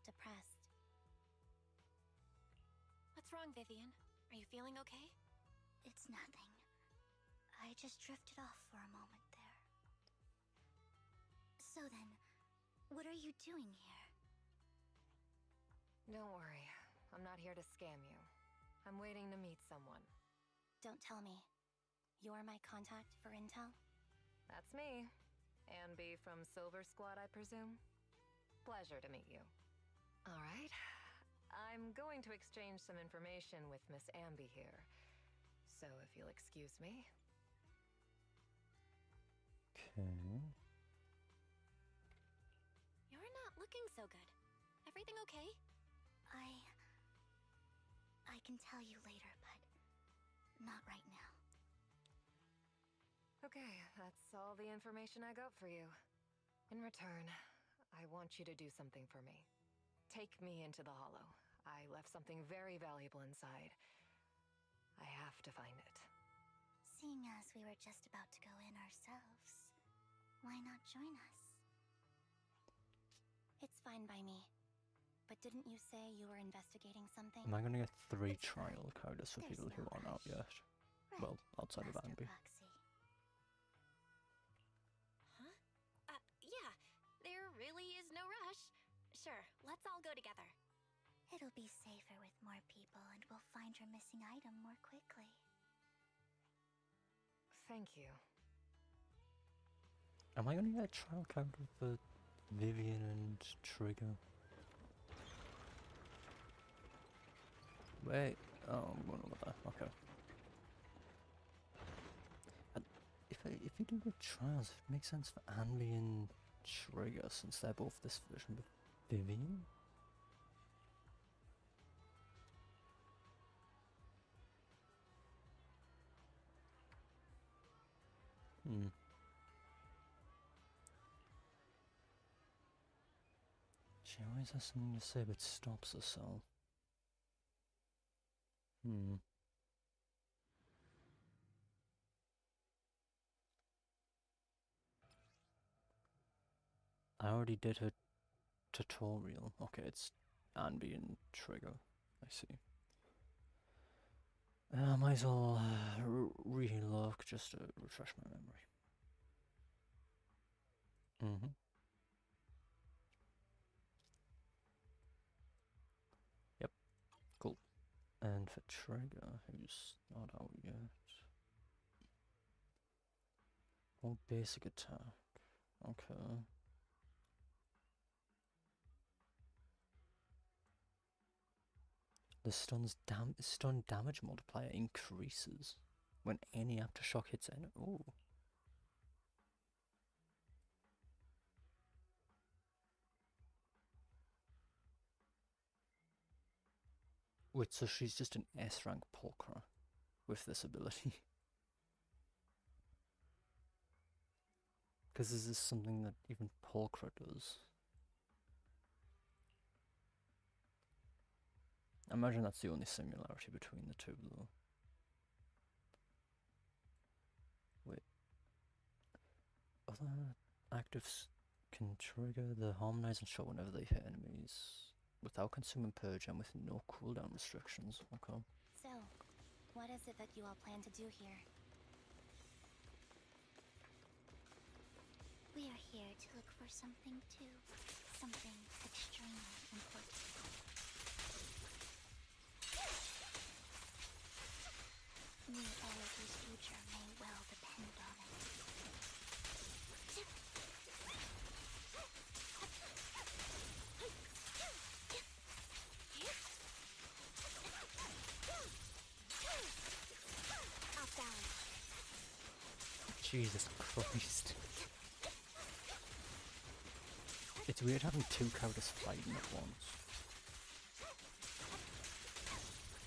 depressed. What's wrong, Vivian? Are you feeling okay? It's nothing. I just drifted off for a moment there. So then, what are you doing here? Don't worry. I'm not here to scam you. I'm waiting to meet someone. Don't tell me. You're my contact for intel? That's me. Anby from Silver Squad, I presume? Pleasure to meet you. All right. I'm going to exchange some information with Miss Anby here. So if you'll excuse me. Okay. You're not looking so good. Everything okay? I can tell you later, but not right now. Okay, that's all the information I got for you. In return, I want you to do something for me. Take me into the Hollow. I left something very valuable inside. I have to find it. Seeing as we were just about to go in ourselves, why not join us? It's fine by me. but didn't you say you were investigating something? Am I gonna get 3 trial characters for people who aren't out yet? Well, outside of Anby. Huh? Yeah. There really is no rush. Sure, let's all go together. It'll be safer with more people, and we'll find her missing item more quickly. Thank you. Am I gonna get a trial character for Vivian and Trigger? Wait, oh, I'm going over there. Okay. And if you do get trials, it makes sense for Anby and Trigger since they're both this version of Vivian. She always has something to say but stops herself. I already did her tutorial. Okay, it's Anby and Trigger. I see. I might as well relook just to refresh my memory. Yep, cool. And for Trigger, who's not out yet. Oh, basic attack. Okay. The stun damage multiplier increases when any aftershock hits enemy. Oh. Wait, so she's just an S rank Pulchra with this ability? Because this is something that even Pulchra does. I imagine that's the only similarity between the two, though. Wait. Other actives can trigger the harmonize and shot whenever they hit enemies without consuming purge and with no cooldown restrictions. Okay. So, what is it that you all plan to do here? We are here to look for something too. Something extremely important. New Elody's future may well depend on it. Off balance. Jesus Christ. It's weird having 2 characters fighting at once.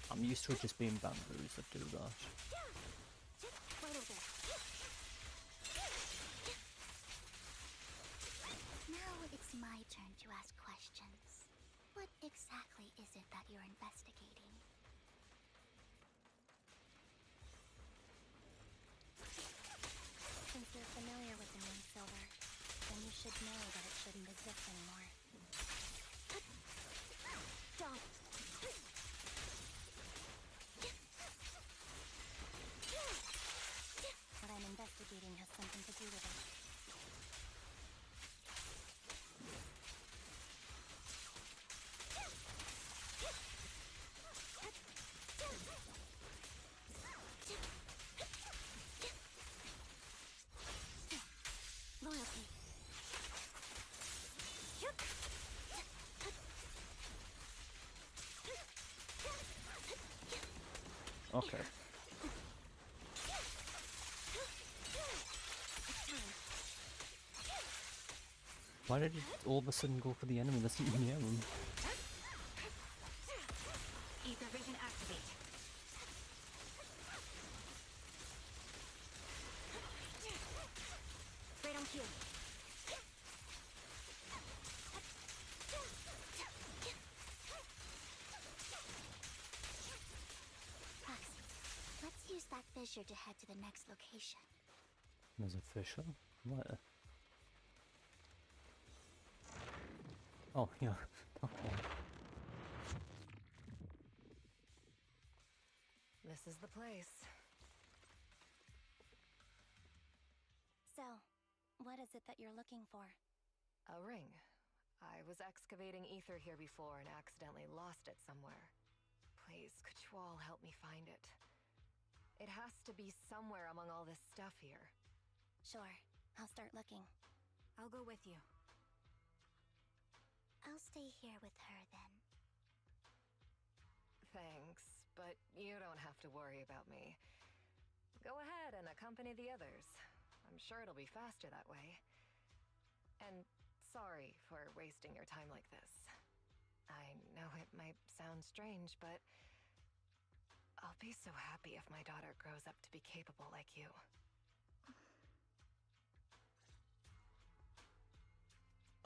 I'm used to it just being bamboos that do that. Now it's my turn to ask questions. What exactly is it that you're investigating? Since you're familiar with the name Silver, then you should know that it shouldn't exist anymore. Stop! What I'm investigating has something to do with it. Loyalty. Okay. Why did it all of a sudden go for the enemy that's not near them? Ether vision activate. Right on cue. Proxy, let's use that fissure to head to the next location. There's a fissure? Where? Oh, yeah. Okay. This is the place. So, what is it that you're looking for? A ring. I was excavating ether here before and accidentally lost it somewhere. Please, could you all help me find it? It has to be somewhere among all this stuff here. Sure, I'll start looking. I'll go with you. I'll stay here with her then. Thanks, but you don't have to worry about me. Go ahead and accompany the others. I'm sure it'll be faster that way. And sorry for wasting your time like this. I know it might sound strange, but I'll be so happy if my daughter grows up to be capable like you.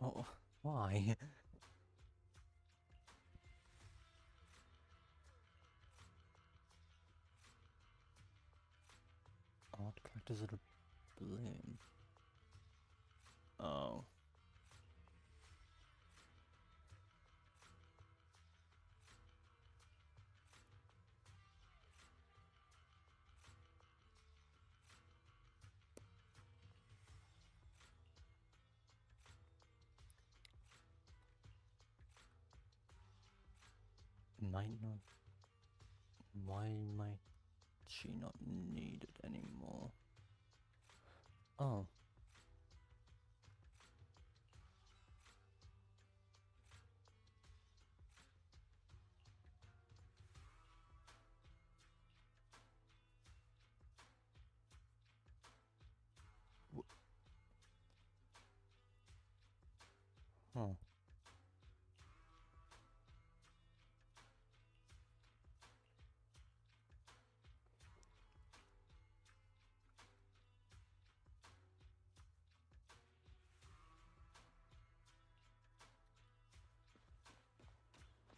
Oh, why? Odd characters that are blame. Oh. Might not. Why might she not need it anymore? Oh. Huh.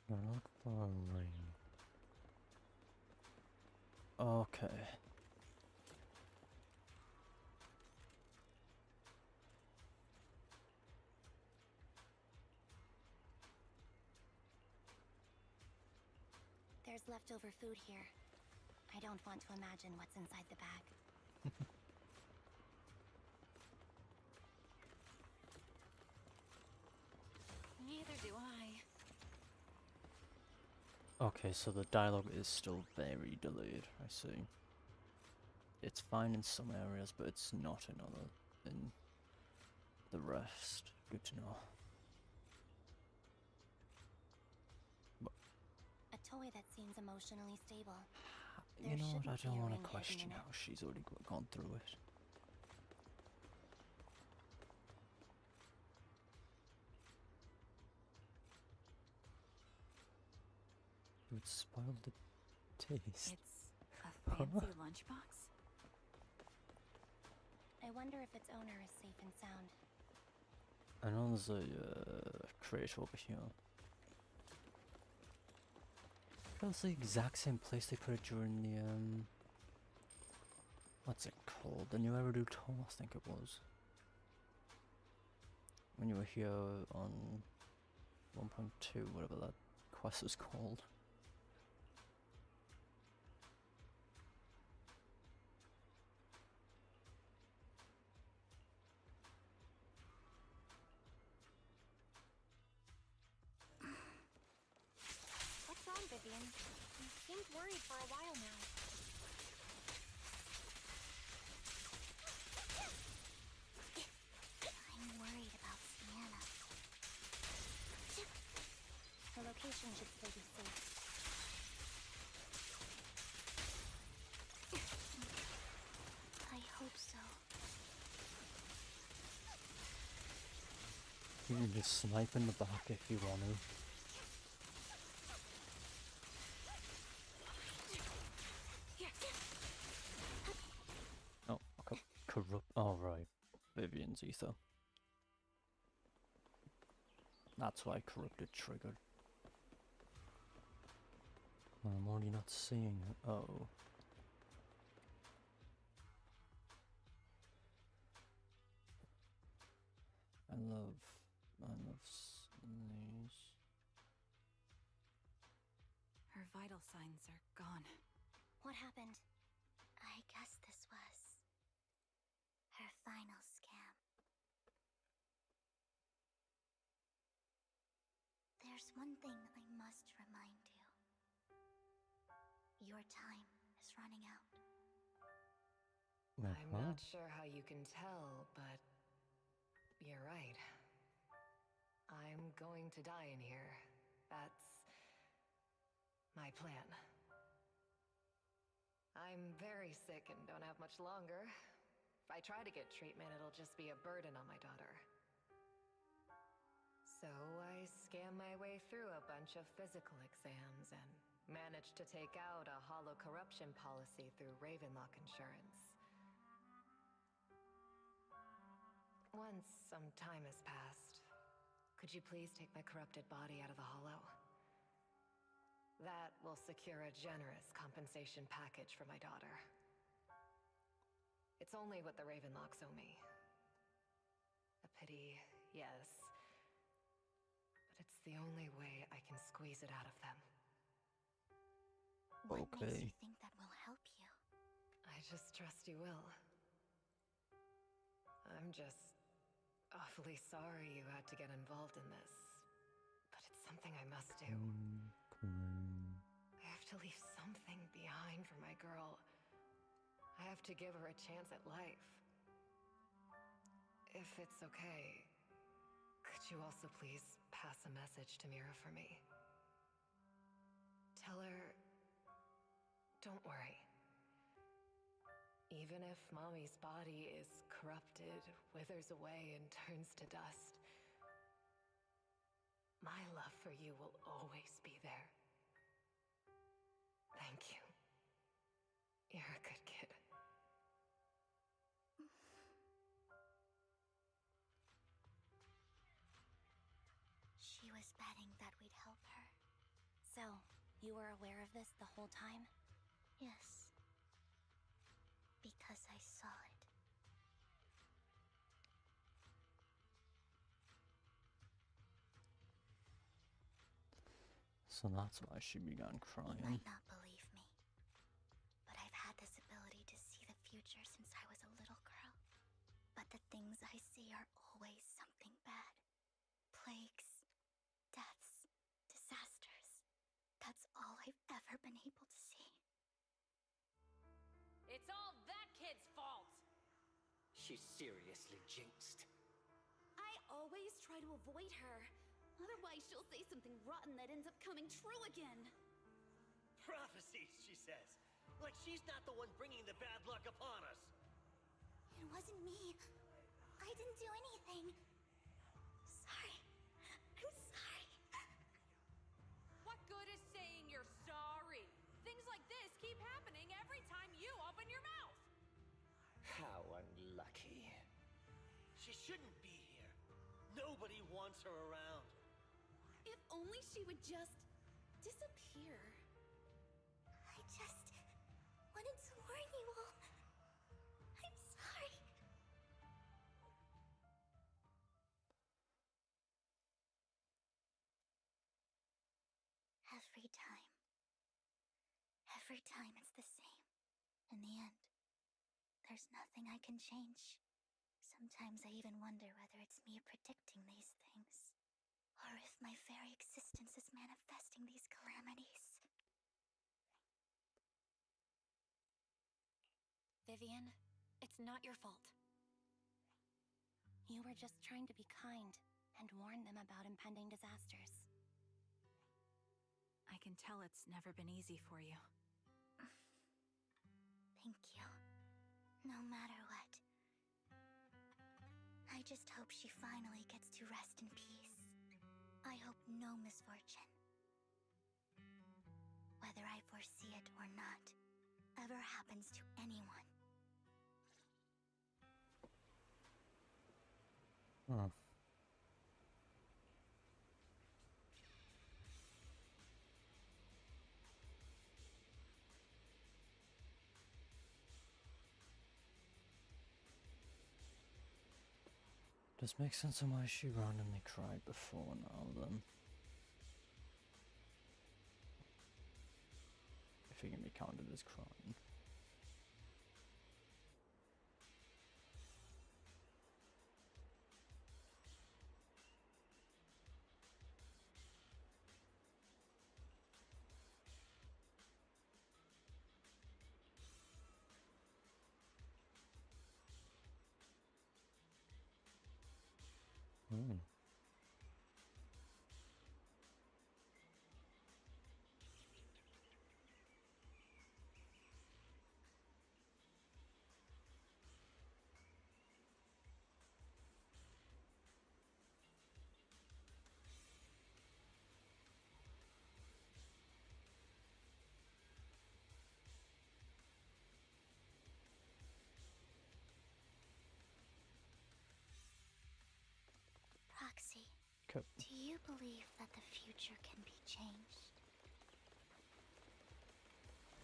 Look for a ring. Okay. There's leftover food here. I don't want to imagine what's inside the bag. Neither do I. Okay, so the dialogue is still very delayed, I see. It's fine in some areas, but it's not in the rest. Good to know. A toy that seems emotionally stable. You know what, I don't want to ring hidden question in how she's already gone through it. It would spoil the taste. It's a fancy lunchbox? I wonder if its owner is safe and sound. I know there's a crate over here. That's the exact same place they put it during the what's it called? The new Eridu tour, I think it was. When you were here on 1.2, whatever that quest is called. What's wrong, Vivian? You seemed worried for a while now. I'm worried about Sienna. Her location should still be safe. I hope so. You can just snipe in the back if you want to. Oh, okay. Corrupt. Oh, right. Vivian's ether. That's why corrupted triggered. I'm already not seeing it. Oh. I love these. Her vital signs are gone. What happened? I guess this was her final scam. There's one thing I must remind you. Your time is running out. I'm not sure how you can tell, but you're right. I'm going to die in here. That's my plan. I'm very sick and don't have much longer. If I try to get treatment, it'll just be a burden on my daughter. So I scam my way through a bunch of physical exams and managed to take out a hollow corruption policy through Ravenlock Insurance. Once some time has passed, could you please take my corrupted body out of the hollow? That will secure a generous compensation package for my daughter. It's only what the Ravenlocks owe me. A pity, yes. But it's the only way I can squeeze it out of them. What makes you think that will help you? I just trust you will. I'm just awfully sorry you had to get involved in this. But it's something I must do. I have to leave something behind for my girl. I have to give her a chance at life. If it's okay, could you also please pass a message to Mira for me? Tell her, don't worry. Even if Mommy's body is corrupted, withers away, and turns to dust, my love for you will always be there. Thank you. You're a good kid. She was betting that we'd help her. So, you were aware of this the whole time? Yes. Because I saw it. So that's why she began crying. You might not believe me, but I've had this ability to see the future since I was a little girl. But the things I see are always something bad. Plagues, deaths, disasters. That's all I've ever been able to see. It's all that kid's fault! She's seriously jinxed. I always try to avoid her. Otherwise, she'll say something rotten that ends up coming true again. Prophecies, she says. Like she's not the one bringing the bad luck upon us. It wasn't me. I didn't do anything. Sorry. I'm sorry. What good is saying you're sorry? Things like this keep happening every time you open your mouth. How unlucky. She shouldn't be here. Nobody wants her around. If only she would just disappear. I just wanted to warn you all. I'm sorry. Every time it's the same. In the end, there's nothing I can change. Sometimes I even wonder whether it's me predicting these things, or if my very existence is manifesting these calamities. Vivian, it's not your fault. You were just trying to be kind and warn them about impending disasters. I can tell it's never been easy for you. Thank you. No matter what. I just hope she finally gets to rest in peace. I hope no misfortune, whether I foresee it or not, ever happens to anyone. Huh. Does make sense on why she randomly cried before now then. If anything can be counted as crime. Hmm. Proxy, Cool. do you believe that the future can be changed?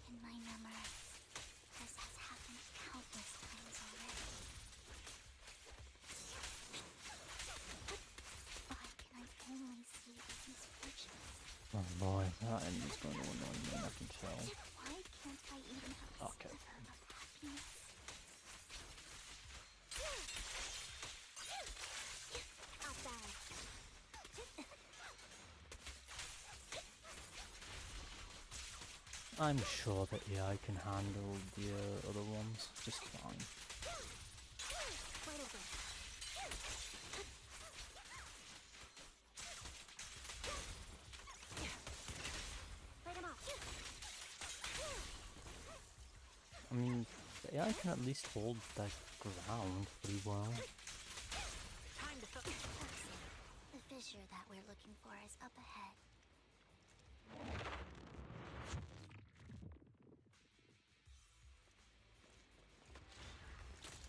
In my memories, this has happened countless times already. Why can I only see the misfortunes? Oh boy, that end is going to annoy me, I can tell. Why can't I even have a Okay. sliver of happiness? I'm sure that AI can handle the other ones just fine. I mean, the AI can at least hold their ground pretty well. The fissure that we're looking for is up ahead.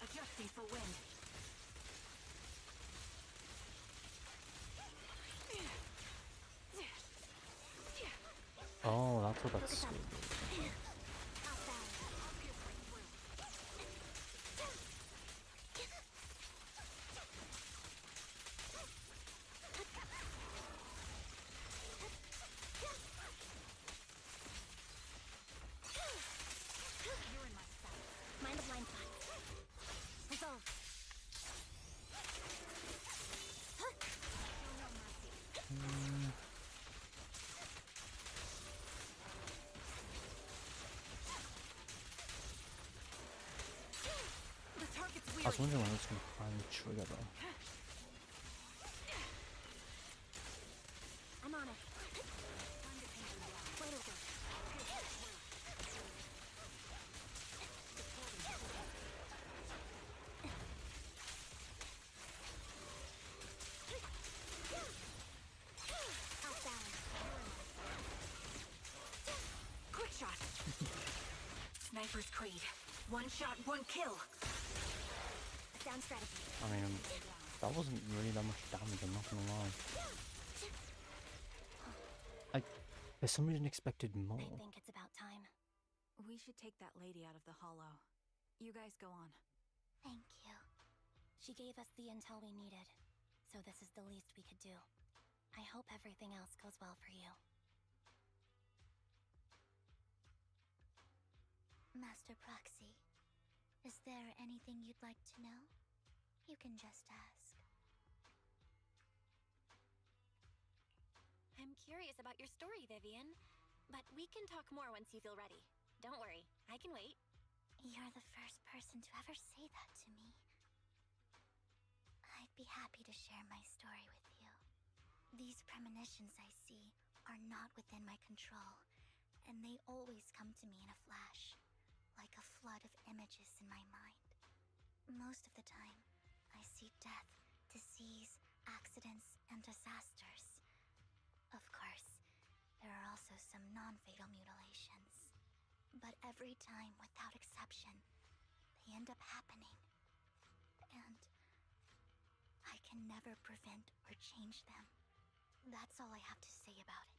Adjusting for wind. Oh, that's what that's skill is. Mind the blind spot. Resolve. I was wondering when I was going to find the trigger though. I'm on it. Wait over. Quick shot. Sniper's Creed. One shot, one kill. Sound strategy. I mean, that wasn't really that much damage, I'm not gonna lie. For some reason expected more. I think it's about time. We should take that lady out of the hollow. You guys go on. Thank you. She gave us the intel we needed, so this is the least we could do. I hope everything else goes well for you. Master Proxy, is there anything you'd like to know? You can just ask. I'm curious about your story, Vivian. But we can talk more once you feel ready. Don't worry, I can wait. You're the first person to ever say that to me. I'd be happy to share my story with you. These premonitions I see are not within my control, and they always come to me in a flash, like a flood of images in my mind. Most of the time, I see death, disease, accidents, and disasters. Of course, there are also some non-fatal mutilations. But every time, without exception, they end up happening. And I can never prevent or change them. That's all I have to say about it.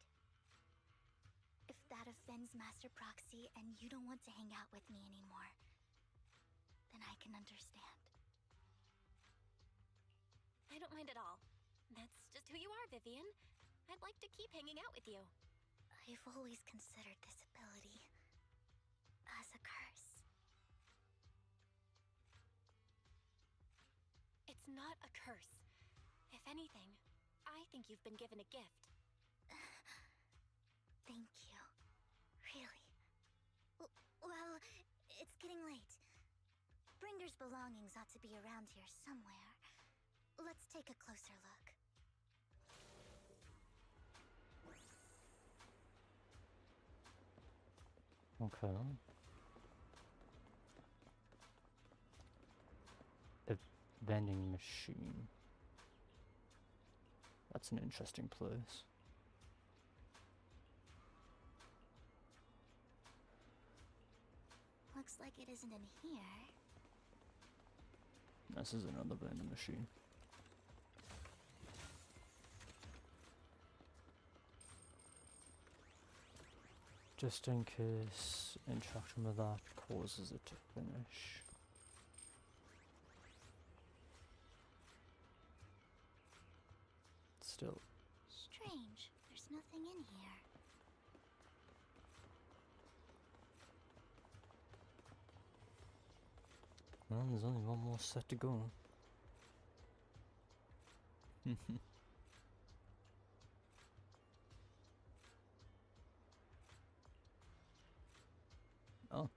If that offends Master Proxy and you don't want to hang out with me anymore, then I can understand. I don't mind at all. That's just who you are, Vivian. I'd like to keep hanging out with you. I've always considered this ability not a curse. If anything, I think you've been given a gift. Thank you. Really. Well, it's getting late. Bringer's belongings ought to be around here somewhere. Let's take a closer look. Okay. A vending machine. That's an interesting place. Looks like it isn't in here. This is another vending machine. Just in case interaction with that causes it to finish. Still. Strange. There's nothing in here. Well, there's only one more set to go. Oh.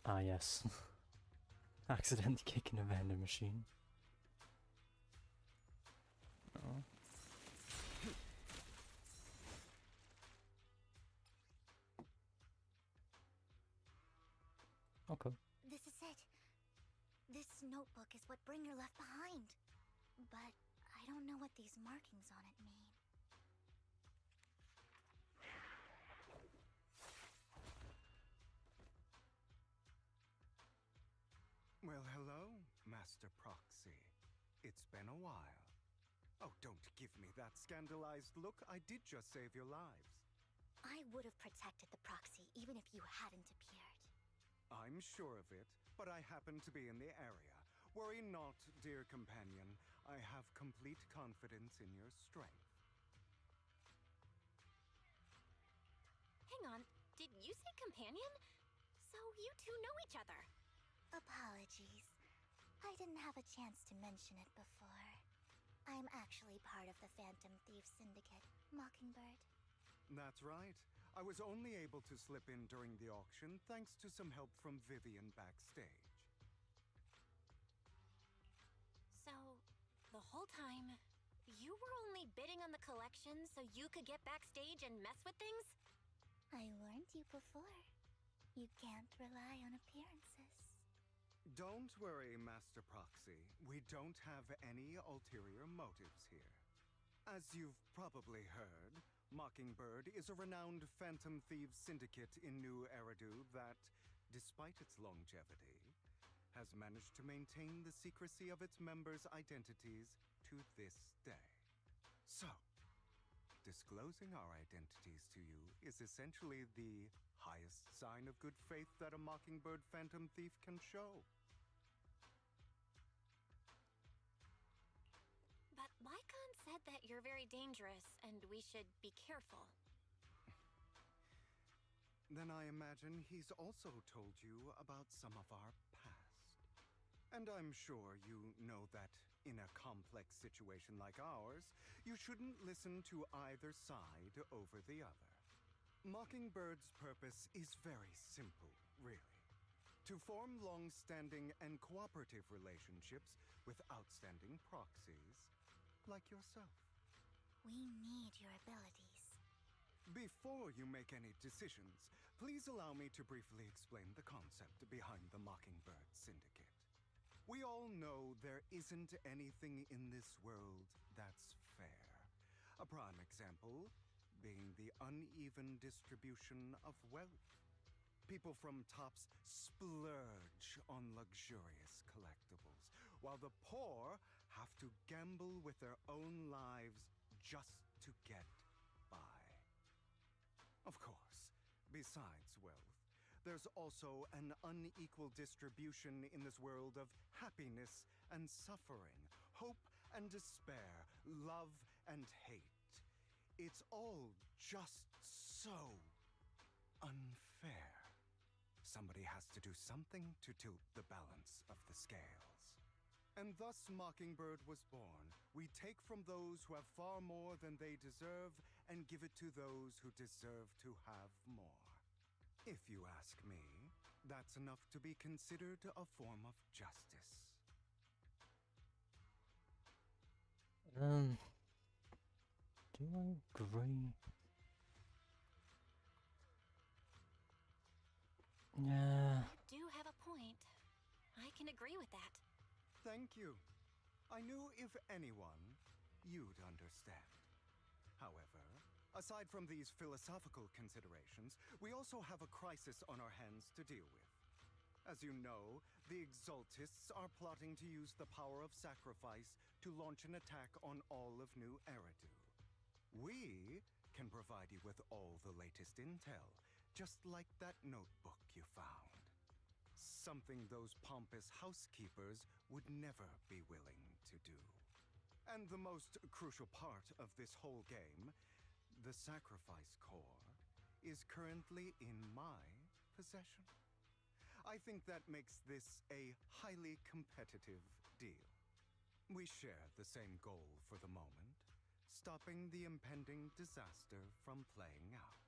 Ah, yes. Accidentally kicking a vending machine. Oh. Okay. This is it. This notebook is what Bringer left behind. But I don't know what these markings on it mean. Well, hello, Master Proxy. It's been a while. Oh, don't give me that scandalized look. I did just save your lives. I would have protected the proxy even if you hadn't appeared. I'm sure of it, but I happen to be in the area. Worry not, dear companion. I have complete confidence in your strength. Hang on, did you say companion? So you two know each other? Apologies. I didn't have a chance to mention it before. I'm actually part of the Phantom Thief Syndicate, Mockingbird. That's right. I was only able to slip in during the auction thanks to some help from Vivian backstage. So, the whole time, you were only bidding on the collection so you could get backstage and mess with things? I warned you before. You can't rely on appearances. Don't worry, Master Proxy. We don't have any ulterior motives here. As you've probably heard, Mockingbird is a renowned Phantom Thieves syndicate in New Eridu that, despite its longevity, has managed to maintain the secrecy of its members' identities to this day. So, disclosing our identities to you is essentially the highest sign of good faith that a Mockingbird Phantom Thief can show. But Lycon said that you're very dangerous and we should be careful. Then I imagine he's also told you about some of our past. And I'm sure you know that in a complex situation like ours, you shouldn't listen to either side over the other. Mockingbird's purpose is very simple, really. To form long-standing and cooperative relationships with outstanding proxies like yourself. We need your abilities. Before you make any decisions, please allow me to briefly explain the concept behind the Mockingbird Syndicate. We all know there isn't anything in this world that's fair. A prime example being the uneven distribution of wealth. People from tops splurge on luxurious collectibles, while the poor have to gamble with their own lives just to get by. Of course, besides wealth, there's also an unequal distribution in this world of happiness and suffering, hope and despair, love and hate. It's all just so unfair. fair. Somebody has to do something to tilt the balance of the scales. And thus Mockingbird was born. We take from those who have far more than they deserve and give it to those who deserve to have more. If you ask me, that's enough to be considered a form of justice. Do I agree? Yeah. You do have a point. I can agree with that. Thank you. I knew if anyone, you'd understand. However, aside from these philosophical considerations, we also have a crisis on our hands to deal with. As you know, the Exaltists are plotting to use the power of sacrifice to launch an attack on all of New Eridu. We can provide you with all the latest intel, just like that notebook you found. Something those pompous housekeepers would never be willing to do. And the most crucial part of this whole game, the sacrifice core, is currently in my possession. I think that makes this a highly competitive deal. We share the same goal for the moment, stopping the impending disaster from playing out.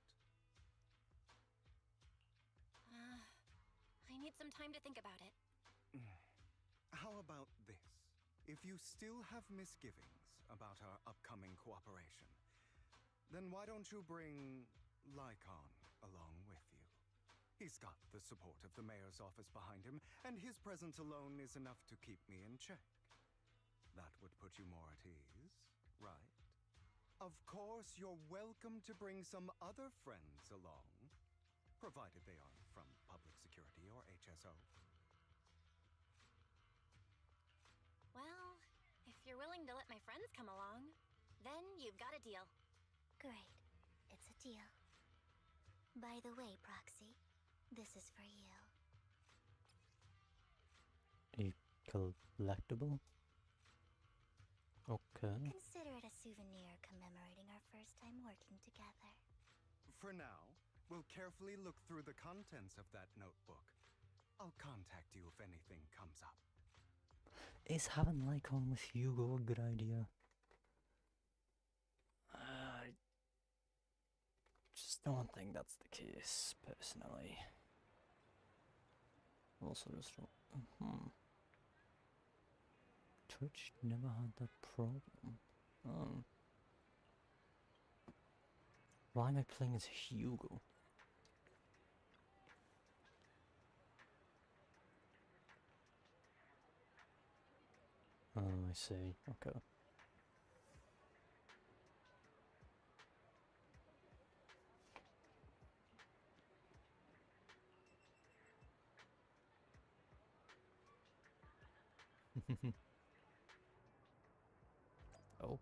I need some time to think about it. How about this? If you still have misgivings about our upcoming cooperation, then why don't you bring Lycon along with you? He's got the support of the mayor's office behind him, and his presence alone is enough to keep me in check. That would put you more at ease, right? Of course, you're welcome to bring some other friends along, provided they aren't from public security or HSO. Well, if you're willing to let my friends come along, then you've got a deal. Great. It's a deal. By the way, Proxy, this is for you. A collectible? Okay. Consider it a souvenir commemorating our first time working together. For now, we'll carefully look through the contents of that notebook. I'll contact you if anything comes up. Is having Lycon with Hugo a good idea? I just don't think that's the case, personally. Also, just Twitch never had that problem. Oh. Why am I playing as Hugo? Oh, I see. Okay. Oh.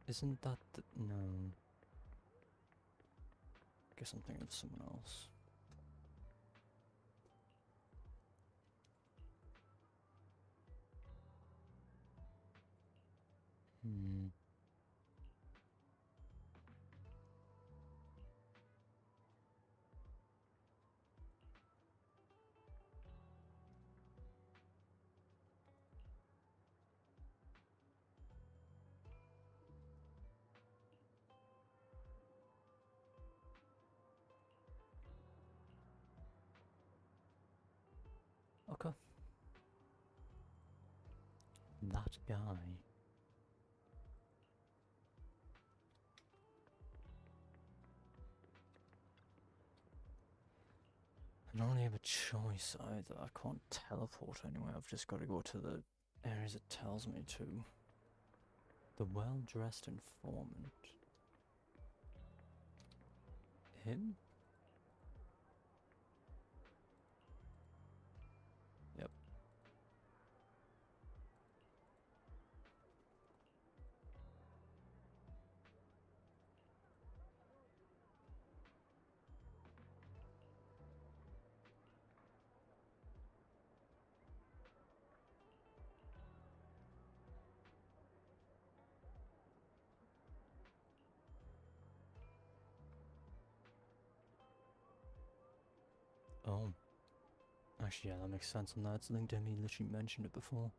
Isn't that the... No. Guess I'm thinking of someone else. Hmm. Okay. That guy. I don't really have a choice either. I can't teleport anywhere. I've just got to go to the areas it tells me to. The well-dressed informant. Him? Yep. Actually, yeah, that makes sense on that. It's linked to him, he literally mentioned it before.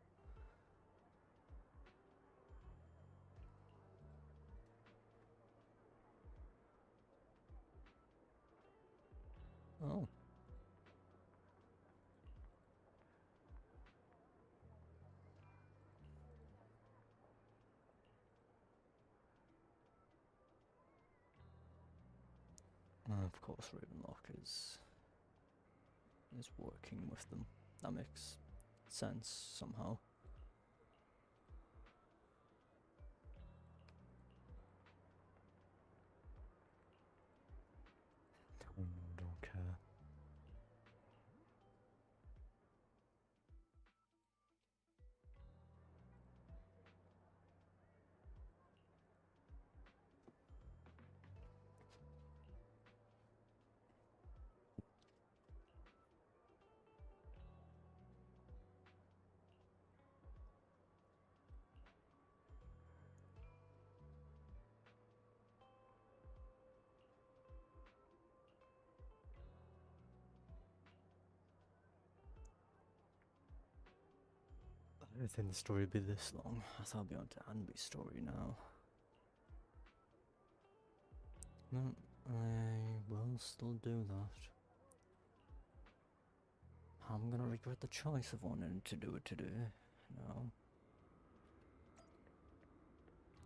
Oh. Of course, Ravenlock is working with them. That makes sense somehow. Don't care. I didn't think the story would be this long. I thought I'd be on to Anby's story now. No, I will still do that. I'm gonna regret the choice of wanting to do it today. No.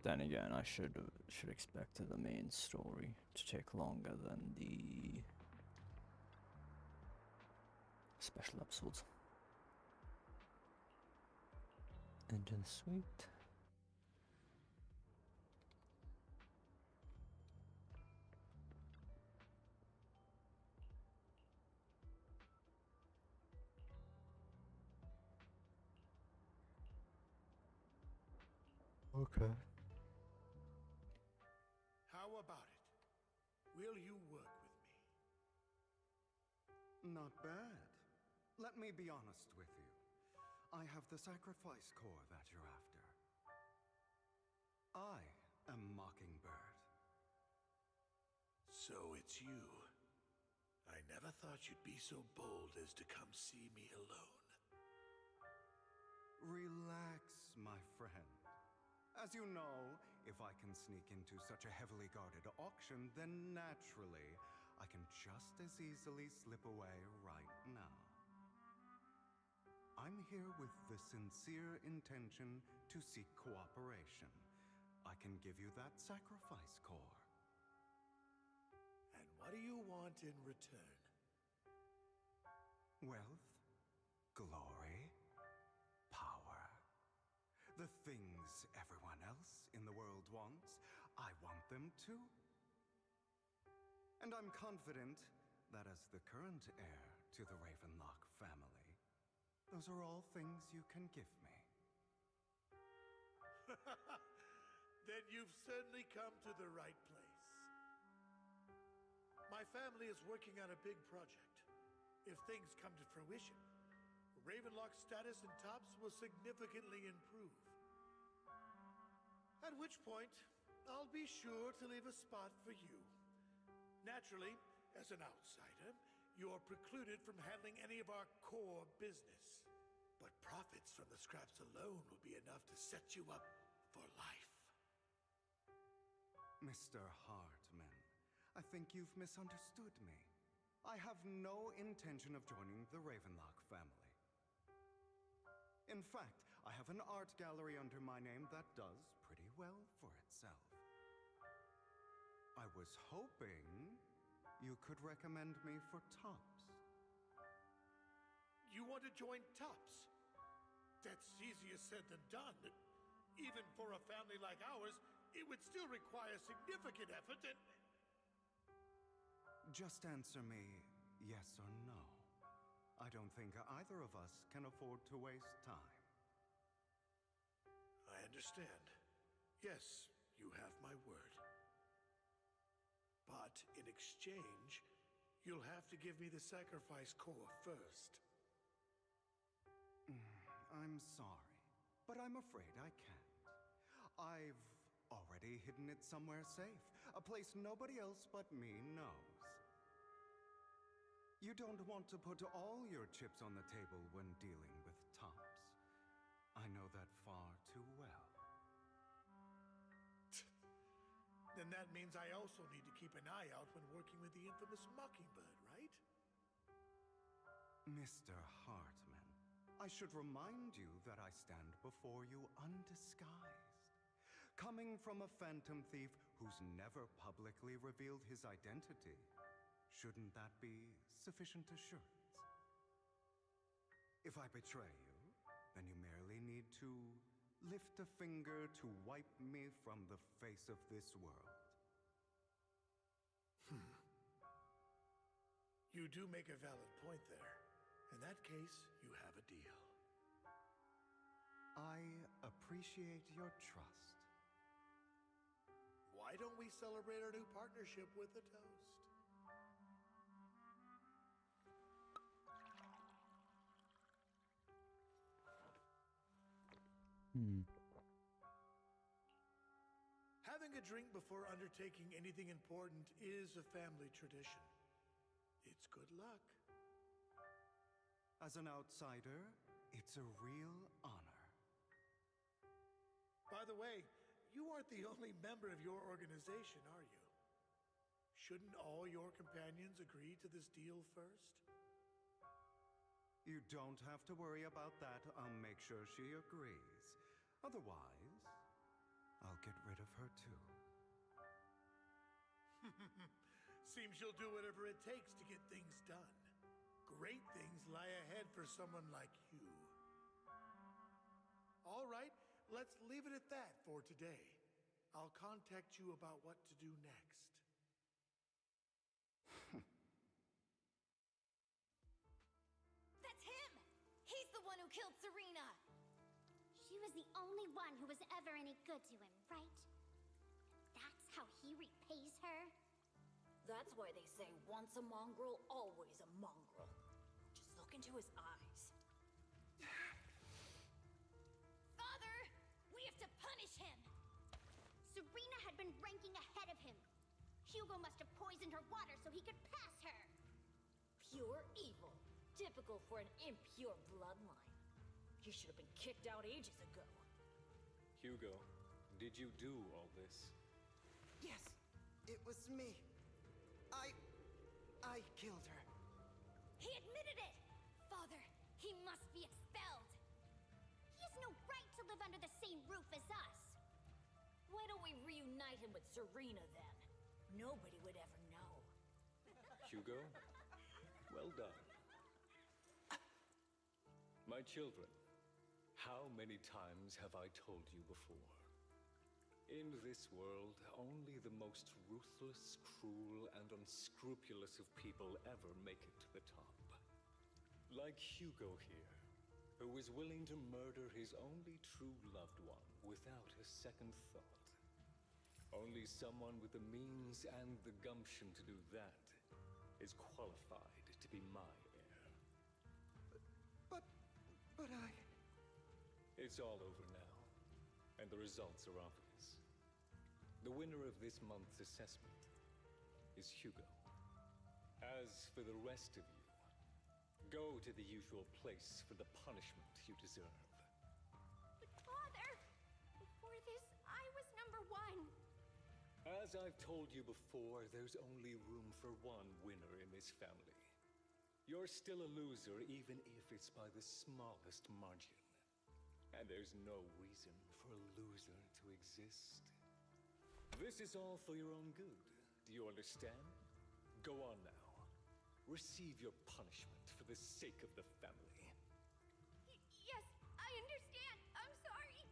Then again, I should expect the main story to take longer than the special episodes. Into the suite. Okay. How about it? Will you work with me? Not bad. Let me be honest with you. I have the sacrifice core that you're after. I am Mockingbird. So it's you. I never thought you'd be so bold as to come see me alone. Relax, my friend. As you know, if I can sneak into such a heavily guarded auction, then naturally, I can just as easily slip away right now. I'm here with the sincere intention to seek cooperation. I can give you that sacrifice core. And what do you want in return? Wealth, glory, power. The things everyone else in the world wants, I want them too. And I'm confident that as the current heir to the Ravenlock family, those are all things you can give me. Then you've certainly come to the right place. My family is working on a big project. If things come to fruition, Ravenlock's status in Tops will significantly improve. At which point, I'll be sure to leave a spot for you. Naturally, as an outsider, you're precluded from handling any of our core business. But profits from the scraps alone will be enough to set you up for life. Mr. Hartman, I think you've misunderstood me. I have no intention of joining the Ravenlock family. In fact, I have an art gallery under my name that does pretty well for itself. I was hoping you could recommend me for Tops. You want to join Tops? That's easier said than done. Even for a family like ours, it would still require significant effort and... Just answer me yes or no. I don't think either of us can afford to waste time. I understand. Yes, you have my word. But in exchange, you'll have to give me the sacrifice core first. I'm sorry, but I'm afraid I can't. I've already hidden it somewhere safe, a place nobody else but me knows. You don't want to put all your chips on the table when dealing with tops. I know that far too well. Then that means I also need to keep an eye out when working with the infamous Mockingbird, right? Mr. Hartman, I should remind you that I stand before you undisguised. Coming from a phantom thief who's never publicly revealed his identity, shouldn't that be sufficient assurance? If I betray you, then you merely need to lift a finger to wipe me from the face of this world. You do make a valid point there. In that case, you have a deal. I appreciate your trust. Why don't we celebrate our new partnership with a toast? Having a drink before undertaking anything important is a family tradition. It's good luck. As an outsider, it's a real honor. By the way, you aren't the only member of your organization, are you? Shouldn't all your companions agree to this deal first? You don't have to worry about that. I'll make sure she agrees. Otherwise, I'll get rid of her too. Seems you'll do whatever it takes to get things done. Great things lie ahead for someone like you. All right, let's leave it at that for today. I'll contact you about what to do next. That's him! He's the one who killed Serena! She was the only one who was ever any good to him, right? That's how he repays her? That's why they say once a mongrel, always a mongrel. Just look into his eyes. Father! We have to punish him! Serena had been ranking ahead of him. Hugo must have poisoned her water so he could pass her. Pure evil. Typical for an impure bloodline. He should have been kicked out ages ago. Hugo, did you do all this? Yes, it was me. I killed her. He admitted it! Father, he must be expelled! He has no right to live under the same roof as us. Why don't we reunite him with Serena then? Nobody would ever know. Hugo, well done. My children, how many times have I told you before? In this world, only the most ruthless, cruel, and unscrupulous of people ever make it to the top. Like Hugo here, who is willing to murder his only true loved one without a second thought. Only someone with the means and the gumption to do that is qualified to be my heir. But I... It's all over now, and the results are obvious. The winner of this month's assessment is Hugo. As for the rest of you, go to the usual place for the punishment you deserve. But Father, before this, I was number one. As I've told you before, there's only room for one winner in this family. You're still a loser, even if it's by the smallest margin. And there's no reason for a loser to exist. This is all for your own good. Do you understand? Go on now. Receive your punishment for the sake of the family. Yes, I understand. I'm sorry.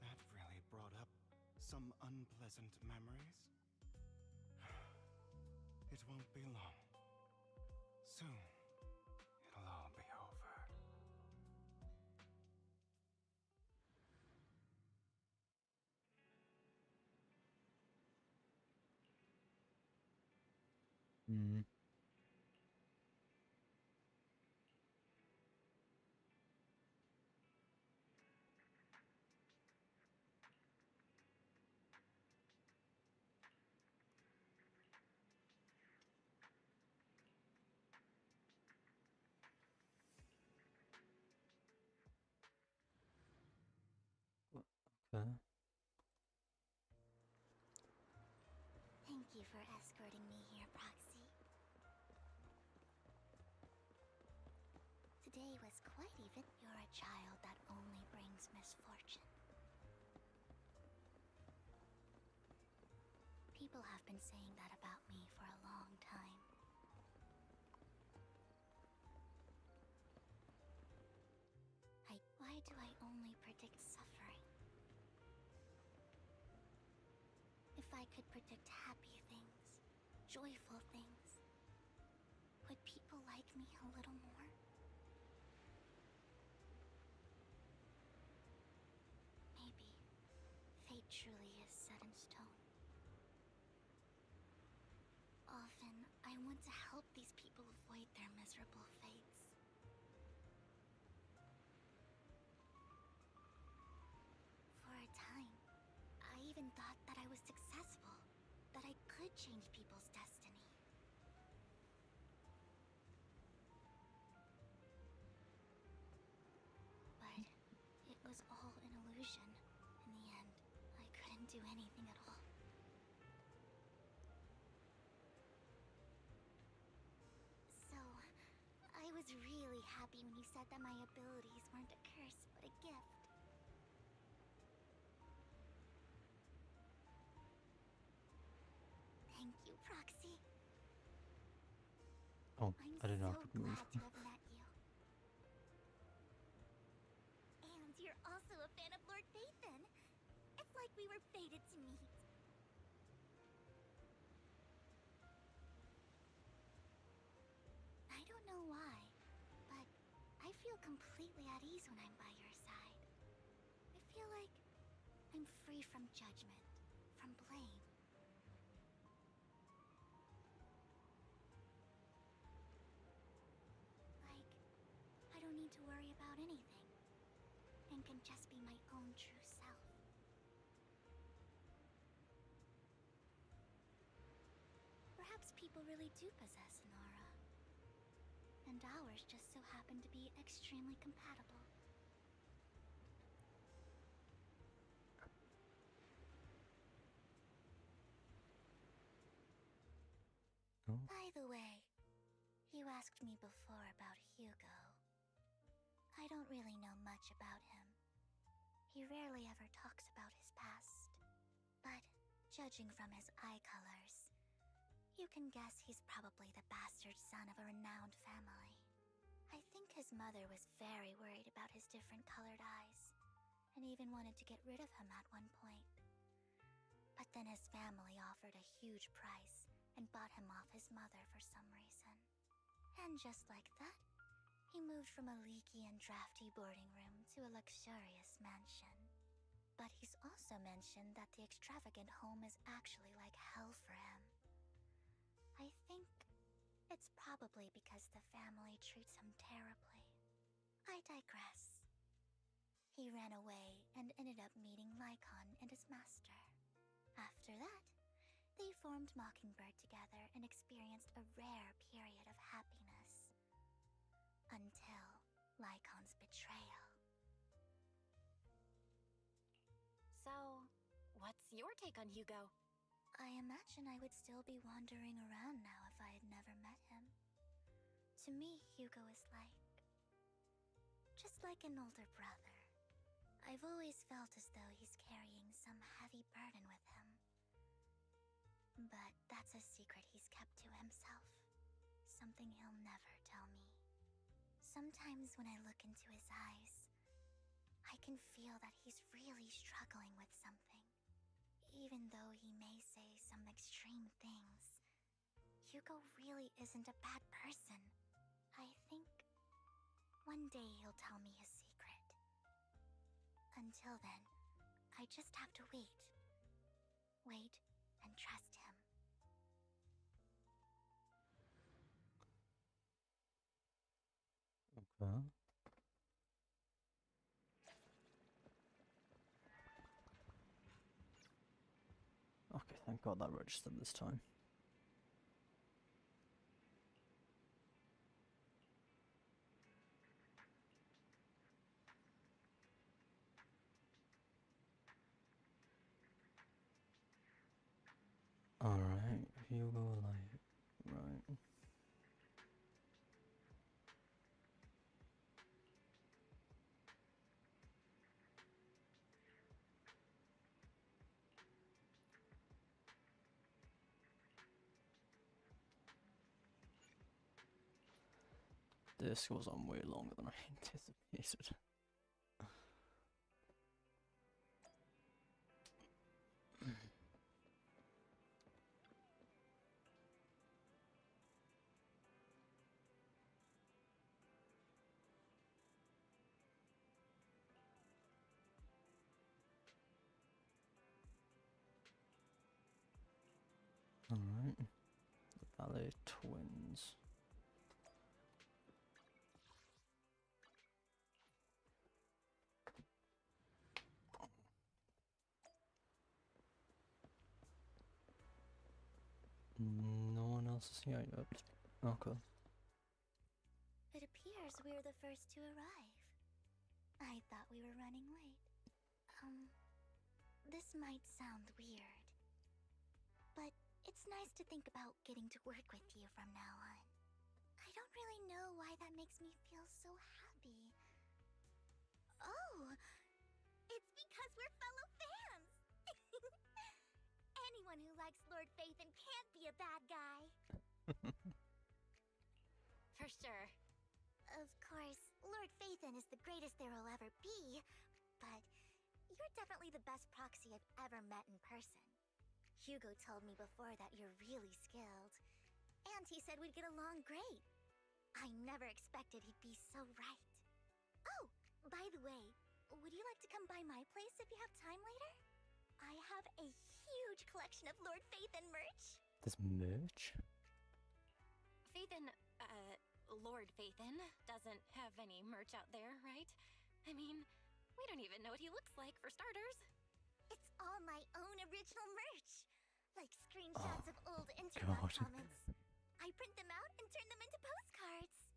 That really brought up some unpleasant memories. It won't be long. Soon, it'll all be over. Okay. Thank you for escorting me here, Proxy. Today was quite even. You're a child that only brings misfortune. People have been saying that about me for a long time. Why do I only predict suffering? If I could predict happy things, joyful things, would people like me a little more? Maybe fate truly is set in stone. Often, I want to help these people avoid their miserable fates. For a time, I even thought that I was successful, that I could change people's destiny. But it was all an illusion. In the end, I couldn't do anything at all. So, I was really happy when you said that my abilities weren't a curse, but a gift. Thank you, Proxy. Oh, I'm I didn't so have to move. glad to have met you. And you're also a fan of Lord Phaethon. It's like we were fated to meet. I don't know why, but I feel completely at ease when I'm by your side. I feel like I'm free from judgment, from blame. Like, I don't need to worry about anything, and can just be my own true self. Perhaps people really do possess an aura, and ours just so happen to be extremely compatible. Oh. By the way, you asked me before about Hugo. I don't really know much about him. He rarely ever talks about his past. But judging from his eye colors, you can guess he's probably the bastard son of a renowned family. I think his mother was very worried about his different colored eyes, and even wanted to get rid of him at one point. But then his family offered a huge price and bought him off his mother for some reason. And just like that, he moved from a leaky and drafty boarding room to a luxurious mansion. But he's also mentioned that the extravagant home is actually like hell for him. I think it's probably because the family treats him terribly. I digress. He ran away and ended up meeting Lycon and his master. After that, they formed Mockingbird together and experienced a rare period of happiness. Until Lycon's betrayal. So, what's your take on Hugo? I imagine I would still be wandering around now if I had never met him. To me, Hugo is just like an older brother. I've always felt as though he's carrying some heavy burden with him. But that's a secret he's kept to himself. Something he'll never tell me. Sometimes when I look into his eyes, I can feel that he's really struggling with something. Even though he may say some extreme things, Hugo really isn't a bad person. I think one day he'll tell me his secret. Until then, I just have to wait. Wait and trust him. Okay. Okay, thank God that registered this time. Alright, Hugo Light. Right. This goes on way longer than I anticipated. Alright. The Ballet Twins. No one else is here yet. Okay. It appears we're the first to arrive. I thought we were running late. This might sound weird, but it's nice to think about getting to work with you from now on. I don't really know why that makes me feel so happy. Oh, it's because we're fellow fans! Anyone who likes Lord Phaethon can't be a bad guy. For sure. Of course, Lord Phaethon is the greatest there will ever be, but you're definitely the best proxy I've ever met in person. Hugo told me before that you're really skilled, and he said we'd get along great. I never expected he'd be so right. Oh, by the way, would you like to come by my place if you have time later? I have a huge collection of Lord Phaethon merch. There's merch? Phaethon, Lord Phaethon doesn't have any merch out there, right? I mean, we don't even know what he looks like, for starters. It's all my own original merch. Like screenshots of old internet comments. I print them out and turn them into postcards.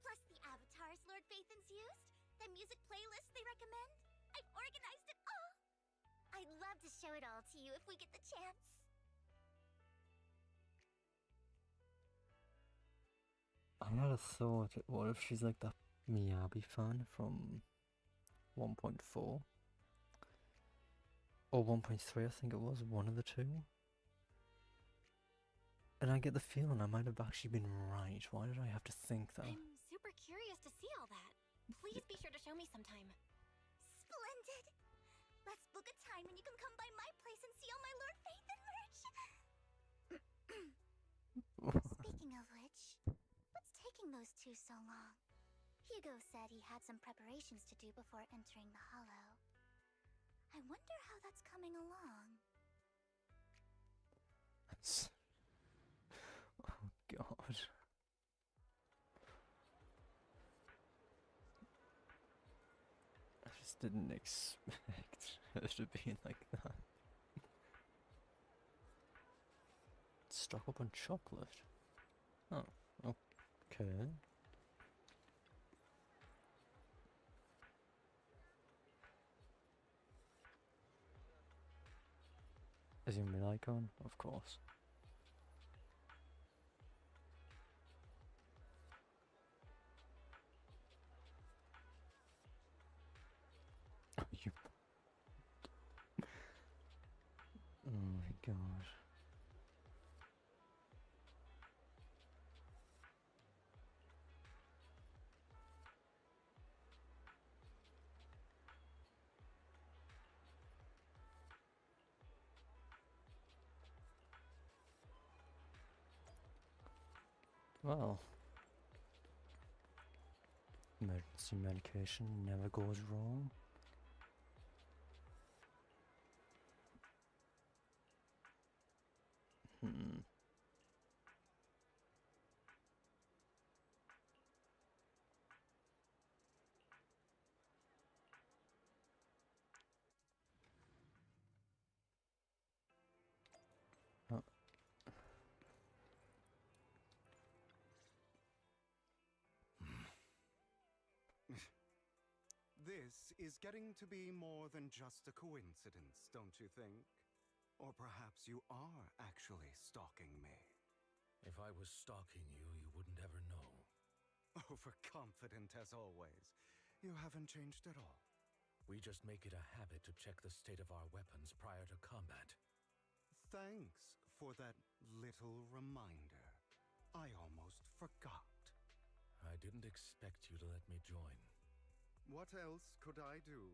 Plus the avatars Lord Phaethon's used, the music playlists they recommend. I've organized it all. I'd love to show it all to you if we get the chance. I had a thought, what if she's like that Miyabi fan from 1.4? Or 1.3, I think it was, one of the two? And I get the feeling I might have actually been right. Why did I have to think that? I'm super curious to see all that. Please be sure to show me sometime. Splendid! Let's book a time and you can come by my place and see all my Lord Phaethon merch! Speaking of which, what's taking those two so long? Hugo said he had some preparations to do before entering the Hollow. I wonder how that's coming along. Oh god. I just didn't expect her to be like that. Stock up on chocolate. Oh, okay. Is he an icon? Of course. You. Oh my god. Well, emergency medication never goes wrong. Oh. This is getting to be more than just a coincidence, don't you think? Or perhaps you are actually stalking me. If I was stalking you, you wouldn't ever know. Overconfident as always. You haven't changed at all. We just make it a habit to check the state of our weapons prior to combat. Thanks for that little reminder. I almost forgot. I didn't expect you to let me join. What else could I do?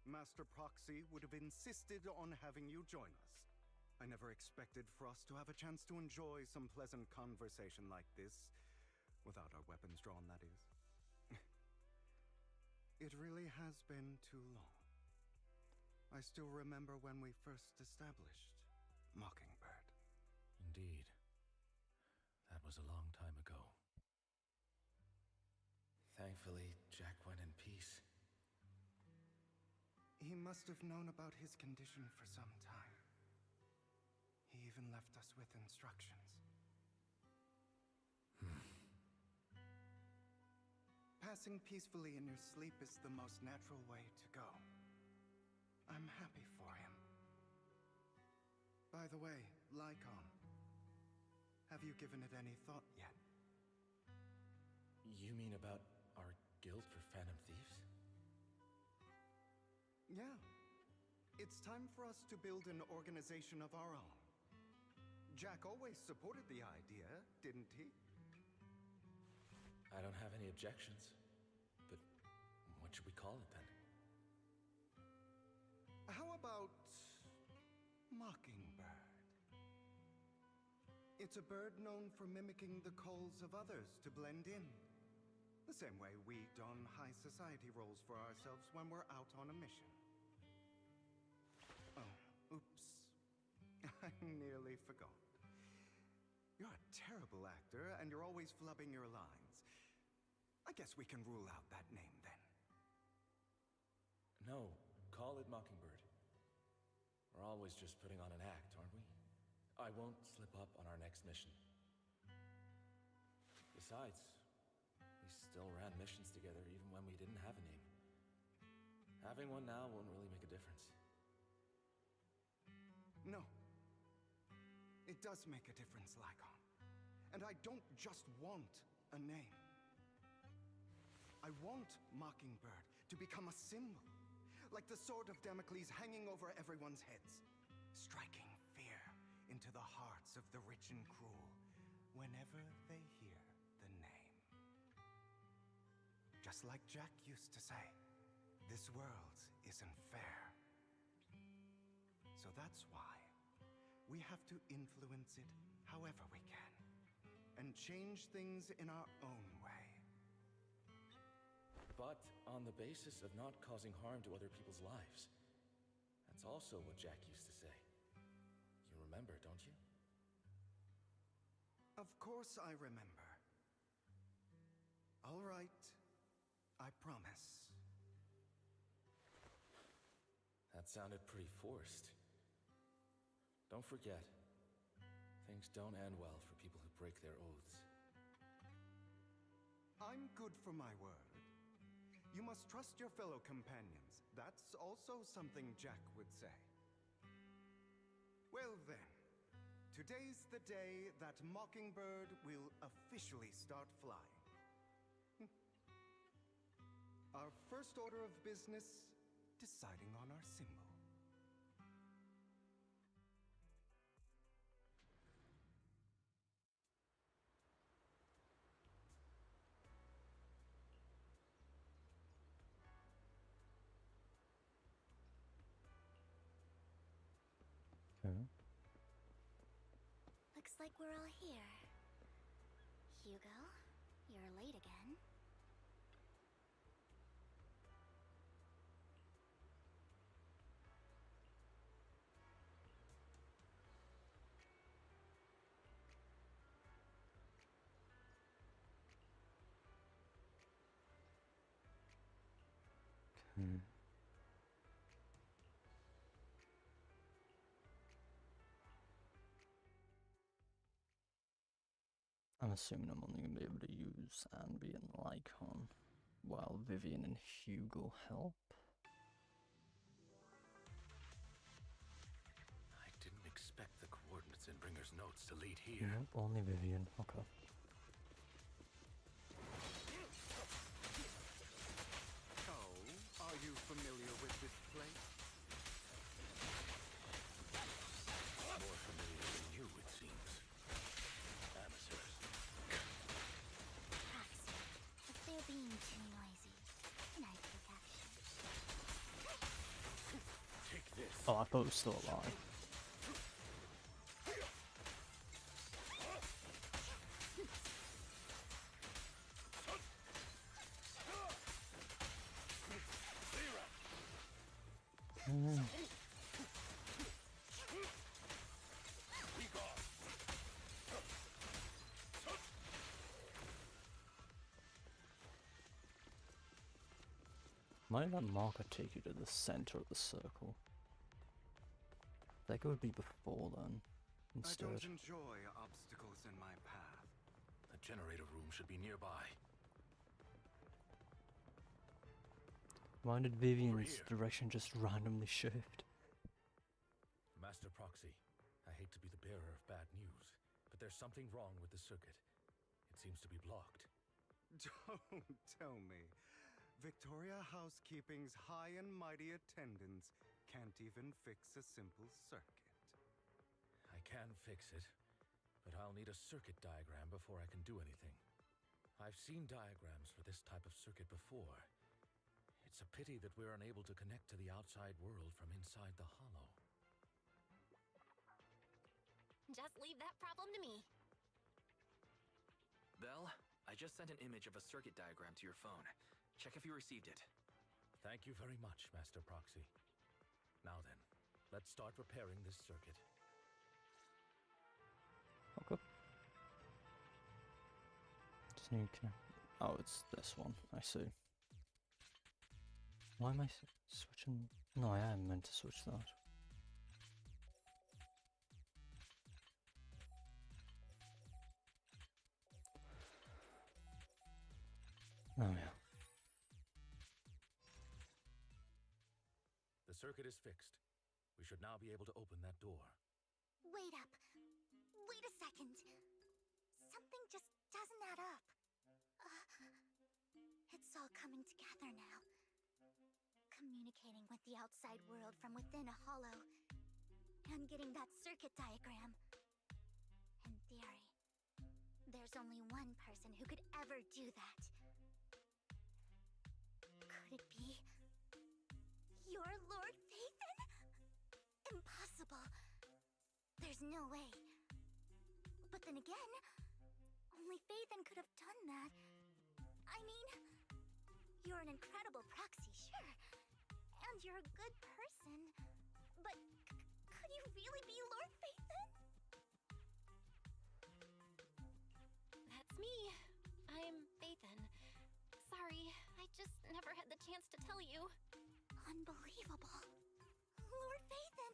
Master Proxy would have insisted on having you join us. I never expected for us to have a chance to enjoy some pleasant conversation like this. Without our weapons drawn, that is. It really has been too long. I still remember when we first established Mockingbird. Indeed. That was a long time ago. Thankfully, Jack went in peace. He must have known about his condition for some time. He even left us with instructions. Passing peacefully in your sleep is the most natural way to go. I'm happy for him. By the way, Lycon, have you given it any thought yet? You mean about our guild for Phantom Thieves? Yeah. It's time for us to build an organization of our own. Jack always supported the idea, didn't he? I don't have any objections. But what should we call it then? How about Mockingbird? It's a bird known for mimicking the calls of others to blend in. The same way we don high society roles for ourselves when we're out on a mission. Oh, oops. I nearly forgot. You're a terrible actor, and you're always flubbing your lines. I guess we can rule out that name, then. No, call it Mockingbird. We're always just putting on an act, aren't we? I won't slip up on our next mission. Besides, we still ran missions together even when we didn't have a name. Having one now won't really make a difference. No. It does make a difference, Lycon. And I don't just want a name. I want Mockingbird to become a symbol, like the sword of Damocles hanging over everyone's heads, striking fear into the hearts of the rich and cruel whenever they hear the name. Just like Jack used to say, this world isn't fair. So that's why we have to influence it however we can, and change things in our own way. But on the basis of not causing harm to other people's lives. That's also what Jack used to say. You remember, don't you? Of course I remember. All right, I promise. That sounded pretty forced. Don't forget, things don't end well for people who break their oaths. I'm good for my word. You must trust your fellow companions. That's also something Jack would say. Well then, today's the day that Mockingbird will officially start flying. Our first order of business, deciding on our symbol. Okay. Looks like we're all here. Hugo, you're late again. Okay. I'm assuming I'm only going to be able to use Anby and Lycon while Vivian and Hugo help. I didn't There's notes to lead here. Nope, only Vivian. Okay. Oh, are you familiar with this place? More familiar than you, it seems. Amateurs. Proxy, if they're being too noisy, then I take action. Take this. Oh, I thought it was still alive. Might that marker take you to the center of the circle? Like it would be before then, instead. I don't enjoy obstacles in my path. The generator room should be nearby. Why did Vivian's direction just randomly shift? Master Proxy, I hate to be the bearer of bad news, but there's something wrong with the circuit. It seems to be blocked. Don't tell me. Victoria Housekeeping's high and mighty attendants can't even fix a simple circuit. I can fix it, but I'll need a circuit diagram before I can do anything. I've seen diagrams for this type of circuit before. It's a pity that we're unable to connect to the outside world from inside the hollow. Just leave that problem to me. Belle, I just sent an image of a circuit diagram to your phone. Check if you received it. Thank you very much, Master Proxy. Now then, let's start repairing this circuit. Okay. Just need to... Oh, it's this one. I see. Why am I switching? No, I am meant to switch that. Oh yeah. The circuit is fixed. We should now be able to open that door. Wait up. Wait a second. Something just doesn't add up. It's all coming together now. Communicating with the outside world from within a hollow. And getting that circuit diagram. In theory, there's only one person who could ever do that. Could it be your Lord Phaethon? Impossible. There's no way. But then again, only Phaethon could have done that. I mean, you're an incredible proxy, sure. And you're a good person. But could you really be Lord Phaethon? That's me. I'm Phaethon. Sorry, I just never had the chance to tell you. Unbelievable. Lord Phaethon,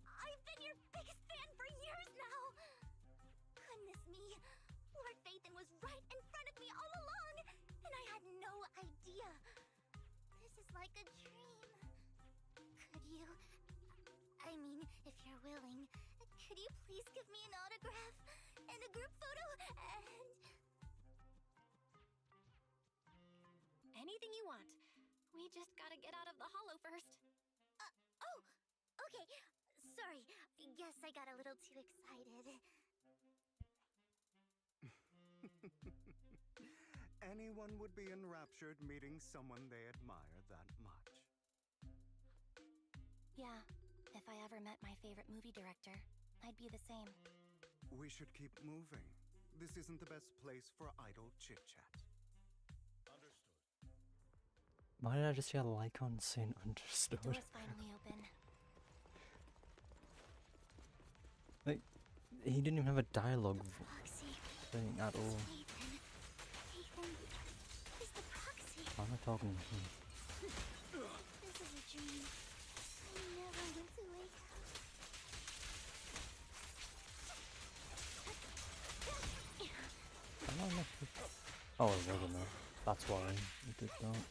I've been your biggest fan for years now. Goodness me, Lord Phaethon was right in front of me all along, and I had no idea. This is like a dream. Could you, I mean, if you're willing, could you please give me an autograph and a group photo and... Anything you want. We just gotta get out of the hollow first. Oh, okay. Sorry, guess I got a little too excited. Anyone would be enraptured meeting someone they admire that much. Yeah, if I ever met my favorite movie director, I'd be the same. We should keep moving. This isn't the best place for idle chit-chat. Why did I just hear Lycon saying understood? The door's finally open. Like, he didn't even have a dialogue thing at all. Phaethon is the proxy. Why am I talking to him? This is a dream. I never went to wake up. Am I not? Oh, it wasn't there. That's why he did that.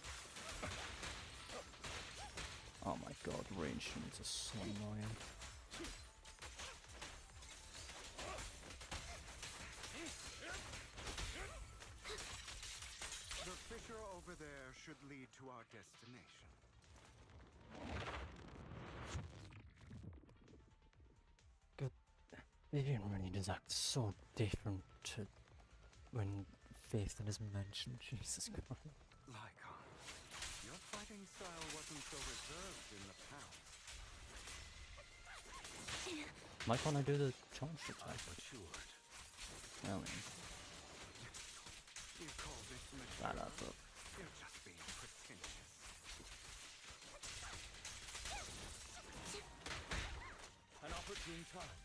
Oh my god, range units are so annoying. should lead to our destination. God, Vivian really does act so different to when Faith is mentioned. Jesus Christ. Lycon, your fighting style wasn't so reserved in the past. Why can't I do the charge attack? I mean, You call this that mature? up. You're just being pretentious. An opportune time.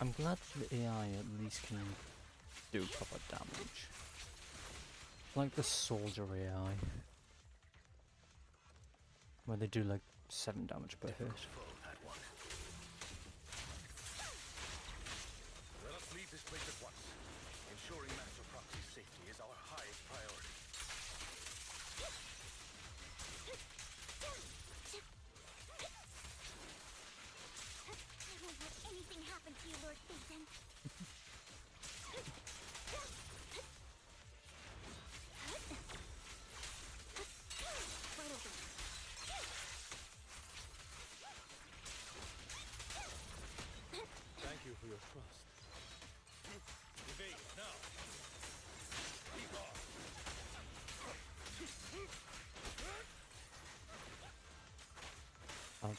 I'm glad the AI at least can do proper damage. Like the soldier AI, where they do like 7 damage per hit. Let us leave this place at once. Ensuring Master Proxy's safety is our highest priority. I won't let anything happen to you, Lord Phaeton. Right over. Thank you for your trust. Evade now. Keep off.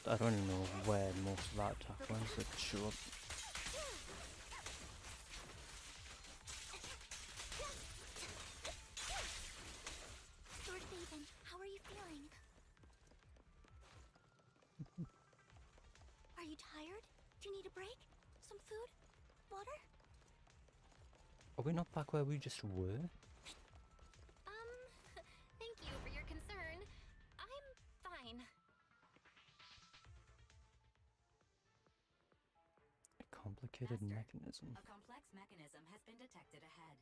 I don't even know where most of that attack went, but sure. Lord Phaeton, how are you feeling? Are you tired? Do you need a break? Some food? Water? Are we not back where we just were? Thank you for your concern. I'm fine. A complicated mechanism. A complex mechanism has been detected ahead.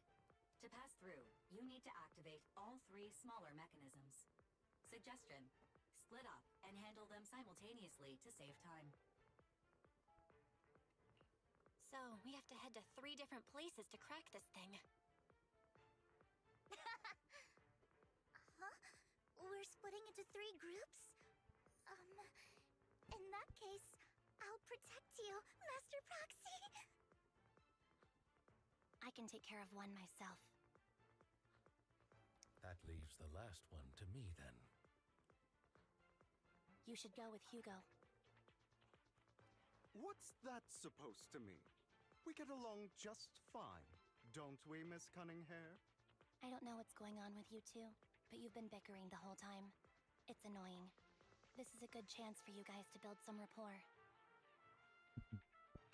To pass through, you need to activate all 3 smaller mechanisms. Suggestion: split up and handle them simultaneously to save time. So, we have to head to 3 different places to crack this thing. Huh? We're splitting into 3 groups? In that case, I'll protect you, Master Proxy. I can take care of one myself. That leaves the last one to me, then. You should go with Hugo. What's that supposed to mean? We get along just fine, don't we, Miss Cunninghair? I don't know what's going on with you two, but you've been bickering the whole time. It's annoying. This is a good chance for you guys to build some rapport.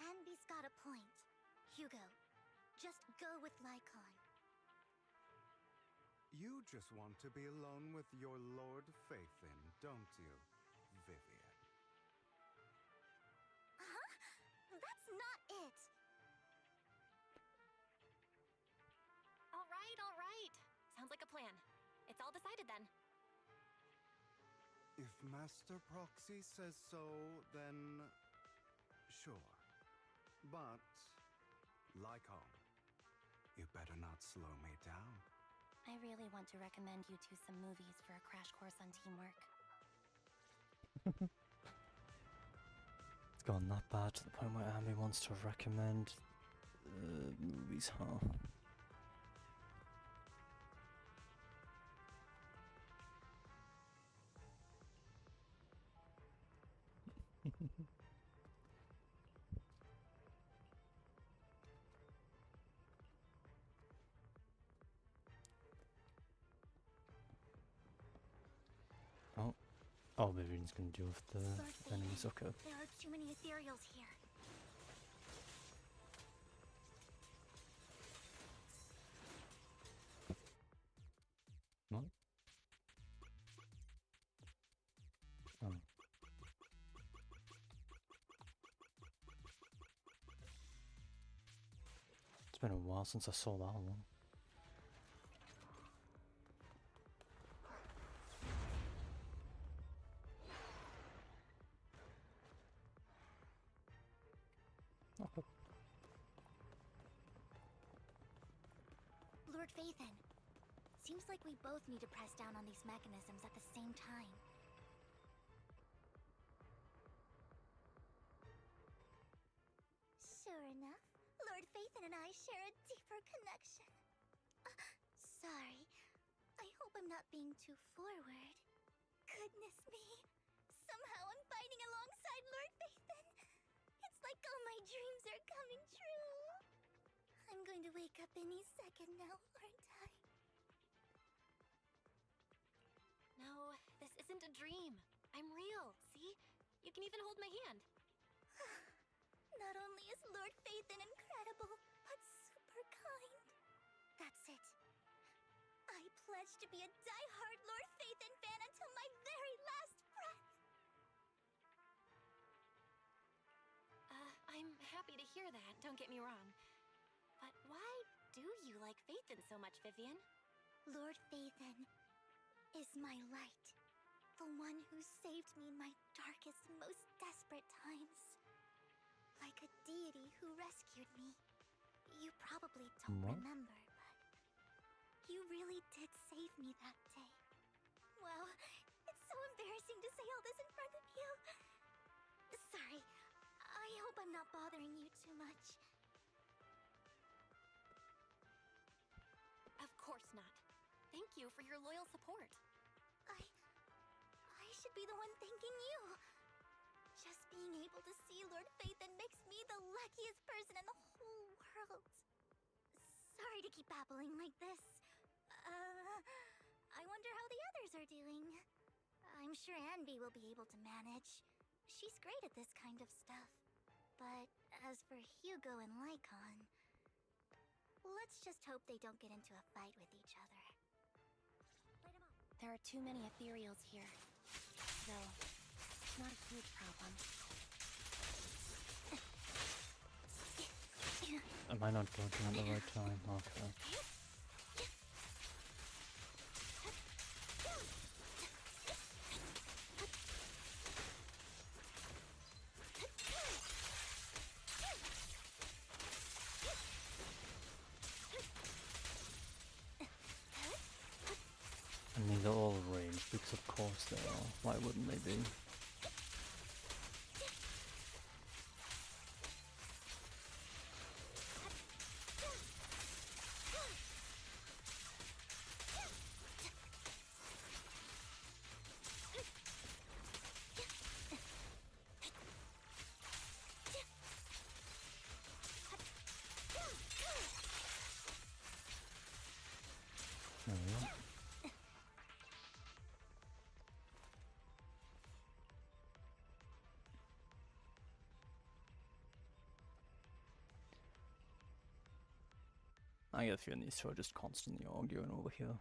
Anby's got a point. Hugo, just go with Lycon. You just want to be alone with your Lord Phaeton, don't you, Vivian? Huh? That's not it! All right. Sounds like a plan. It's all decided then. If Master Proxy says so, then sure. But, Lycon, you better not slow me down. I really want to recommend you two some movies for a crash course on teamwork. It's gone that bad to the point where Anby wants to recommend movies, huh? Oh, Vivian's gonna deal with the enemies, okay. There are too many ethereals here. What? Oh. It's been a while since I saw that one. Okay. Lord Phaethon, seems like we both need to press down on these mechanisms at the same time. Sure enough, Lord Phaethon and I share a deeper connection. Sorry. I hope I'm not being too forward. Goodness me. Somehow I'm fighting alongside Lord Phaethon. It's like all my dreams are coming true. I'm going to wake up any second now, aren't I? No, this isn't a dream. I'm real, see? You can even hold my hand. Not only is Lord Phaethon incredible, but super kind. That's it. I pledge to be a die-hard Lord Phaethon fan until my very last breath. I'm happy to hear that, don't get me wrong. But why do you like Phaethon so much, Vivian? Lord Phaethon is my light. The one who saved me in my darkest, most desperate times. Like a deity who rescued me. You probably don't remember, but you really did save me that day. Wow, it's so embarrassing to say all this in front of you. Sorry, I hope I'm not bothering you too much. Of course not. Thank you for your loyal support. I should be the one thanking you. Just being able to see Lord Phaethon makes me the luckiest person in the whole world. Sorry to keep babbling like this. I wonder how the others are doing. I'm sure Anby will be able to manage. She's great at this kind of stuff. But as for Hugo and Lycon, let's just hope they don't get into a fight with each other. There are too many ethereals here. Though, it's not a huge problem. Am I not dodging at the right time? Okay. And these are all ranged, because of course they are. Why wouldn't they be? There we go. I get a feeling these two are just constantly arguing over here.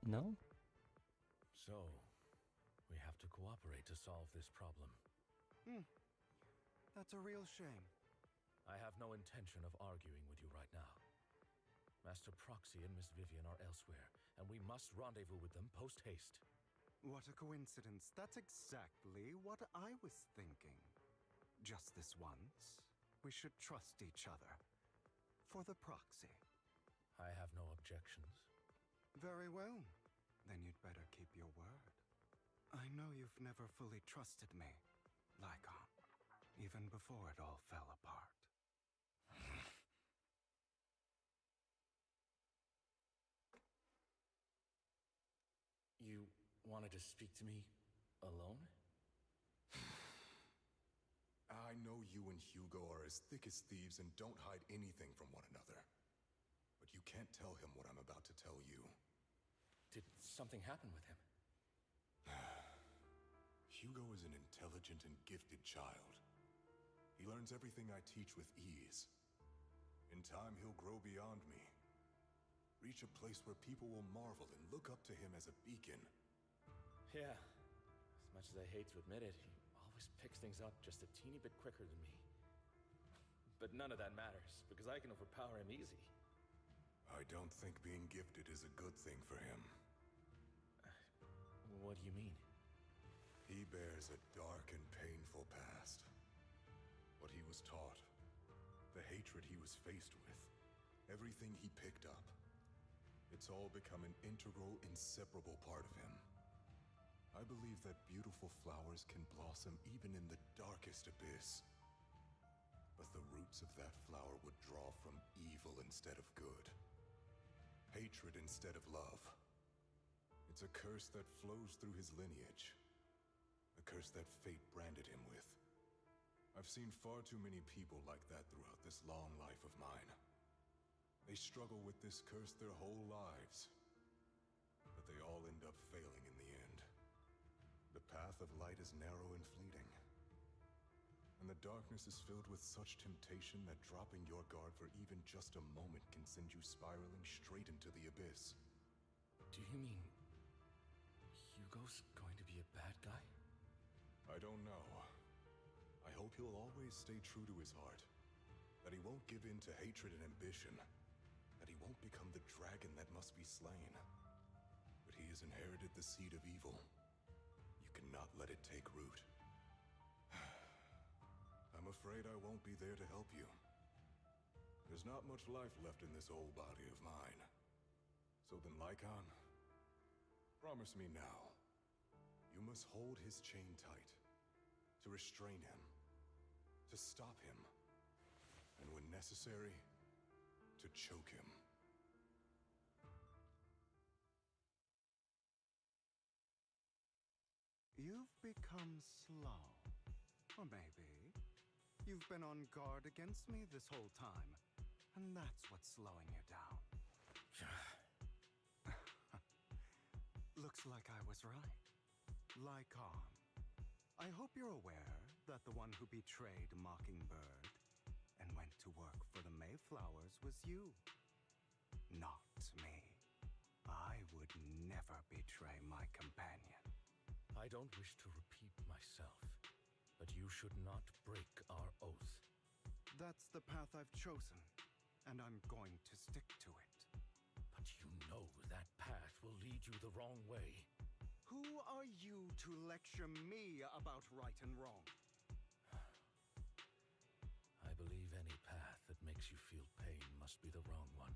No? So, we have to cooperate to solve this problem. That's a real shame. I have no intention of arguing with you right now. Master Proxy and Miss Vivian are elsewhere, and we must rendezvous with them post-haste. What a coincidence. That's exactly what I was thinking. Just this once, we should trust each other. For the Proxy. I have no objections. Very well. Then you'd better keep your word. I know you've never fully trusted me, Lycon, even before it all fell apart. You wanted to speak to me alone? I know you and Hugo are as thick as thieves and don't hide anything from one another. But you can't tell him what I'm about to tell you. Did something happen with him? Hugo is an intelligent and gifted child. He learns everything I teach with ease. In time, he'll grow beyond me. Reach a place where people will marvel and look up to him as a beacon. Yeah. As much as I hate to admit it, he always picks things up just a teeny bit quicker than me. But none of that matters, because I can overpower him easy. I don't think being gifted is a good thing for him. What do you mean? He bears a dark and painful past. What he was taught, the hatred he was faced with, everything he picked up, it's all become an integral, inseparable part of him. I believe that beautiful flowers can blossom even in the darkest abyss. But the roots of that flower would draw from evil instead of good. Hatred instead of love. It's a curse that flows through his lineage. A curse that fate branded him with. I've seen far too many people like that throughout this long life of mine. They struggle with this curse their whole lives. But they all end up failing in the end. The path of light is narrow and fleeting. And the darkness is filled with such temptation that dropping your guard for even just a moment can send you spiraling straight into the abyss. Do you mean Hugo's going to be a bad guy? I don't know. I hope he'll always stay true to his heart. That he won't give in to hatred and ambition. That he won't become the dragon that must be slain. But he has inherited the seed of evil. You cannot let it take root. I'm afraid I won't be there to help you. There's not much life left in this old body of mine. So then, Lycon, promise me now. You must hold his chain tight. To restrain him. To stop him. And when necessary, to choke him. You've become slow. Or maybe you've been on guard against me this whole time, and that's what's slowing you down. Looks like I was right. Lycon, I hope you're aware that the one who betrayed Mockingbird and went to work for the Mayflowers was you. Not me. I would never betray my companion. I don't wish to repeat myself, but you should not break our oath. That's the path I've chosen, and I'm going to stick to it. But you know that path will lead you the wrong way. Who are you to lecture me about right and wrong? I believe any path that makes you feel pain must be the wrong one.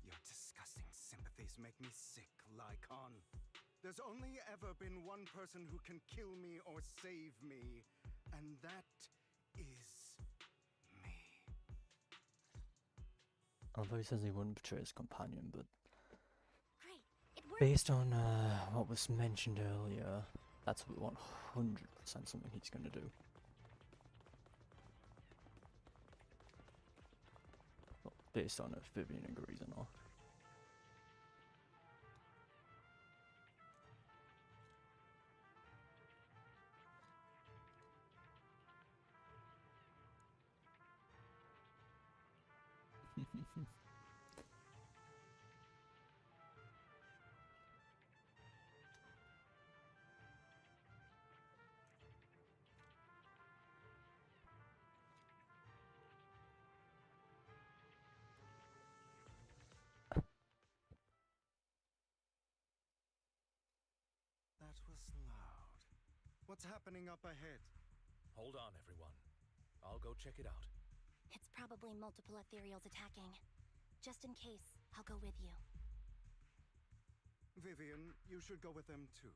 Your disgusting sympathies make me sick, Lycon. There's only ever been one person who can kill me or save me, and that is me. Although he says he wouldn't betray his companion, but Great, it worked. based on what was mentioned earlier, that's 100% something he's going to do. Well, based on if Vivian agrees or not. That was loud. What's happening up ahead? Hold on, everyone. I'll go check it out. It's probably multiple ethereals attacking. Just in case, I'll go with you. Vivian, you should go with them too.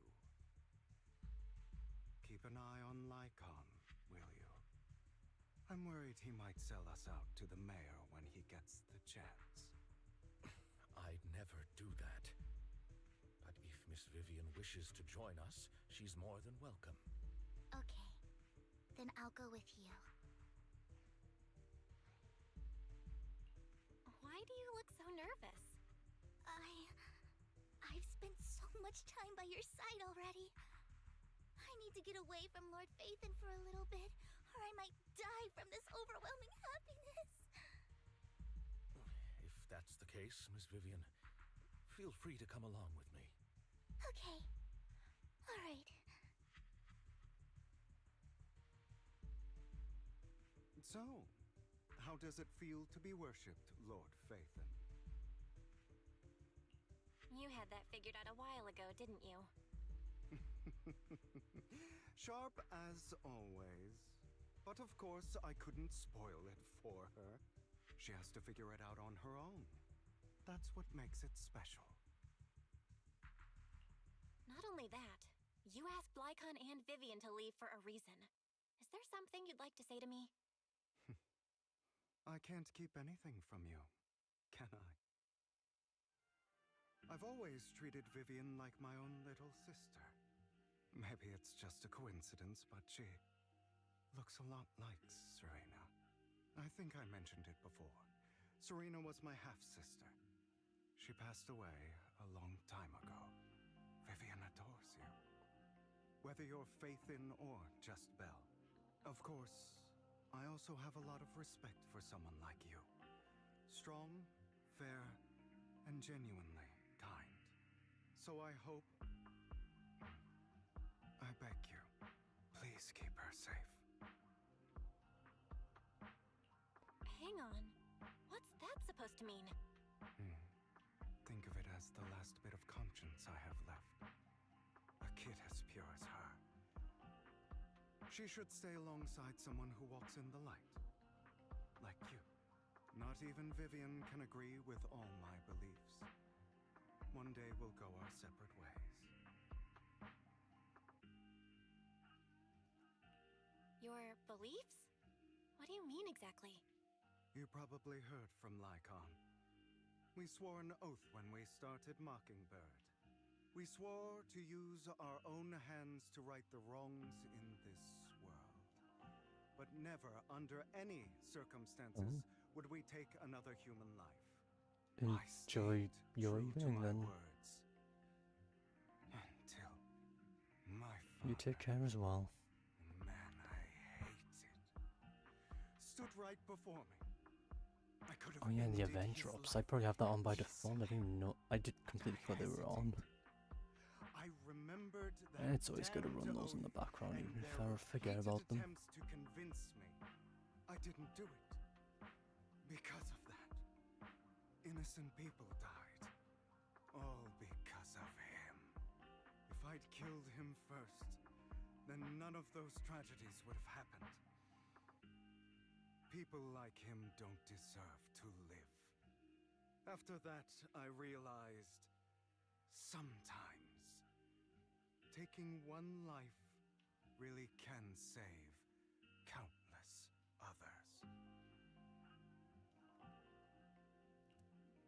Keep an eye on Lycon, will you? I'm worried he might sell us out to the mayor when he gets the chance. I'd never do that. But if Miss Vivian wishes to join us, she's more than welcome. Okay. Then I'll go with you. Why do you look so nervous? I've spent so much time by your side already. I need to get away from Lord Phaethon for a little bit, or I might die from this overwhelming happiness. If that's the case, Miss Vivian, feel free to come along with me. Okay. All right. So, how does it feel to be worshipped, Lord Phaethon? You had that figured out a while ago. ago, didn't you? Sharp as always. But of course, I couldn't spoil it for her. She has to figure it out on her own. That's what makes it special. Not only that, you asked Lycon and Vivian to leave for a reason. Is there something you'd like to say to me? I can't keep anything from you, can I? I've always treated Vivian like my own little sister. Maybe it's just a coincidence, but she looks a lot like Serena. I think I mentioned it before. Serena was my half-sister. She passed away a long time ago. Vivian adores you. Whether you're faith in or just Belle. Of course, I also have a lot of respect for someone like you. Strong, fair, and genuinely kind. So I hope... I beg you, please keep her safe. Hang on. What's that supposed to mean? Think of it as the last bit of conscience I have left. A kid as pure as her. She should stay alongside someone who walks in the light. Like you. Not even Vivian can agree with all my beliefs. One day we'll go our separate ways. Your beliefs? What do you mean exactly? You probably heard from Lycon. We swore an oath when we started Mockingbird. We swore to use our own hands to right the wrongs in this world. But never, under any circumstances, would we take another human life. Enjoy your evening then. Words. Until my You take care as well. man, I hate it. Stood right before me. I could have Oh yeah, the ended event his drops. life. I probably have that on by default. I didn't even know. I did completely forget they were on. I remembered that It's always good to run those in the background, even if I forget about them. attempts to convince me I didn't do it. Because of that, innocent people died. All because of him. If I'd killed him first, then none of those tragedies would have happened. People like him don't deserve to live. After that, I realized sometimes taking one life really can save countless others.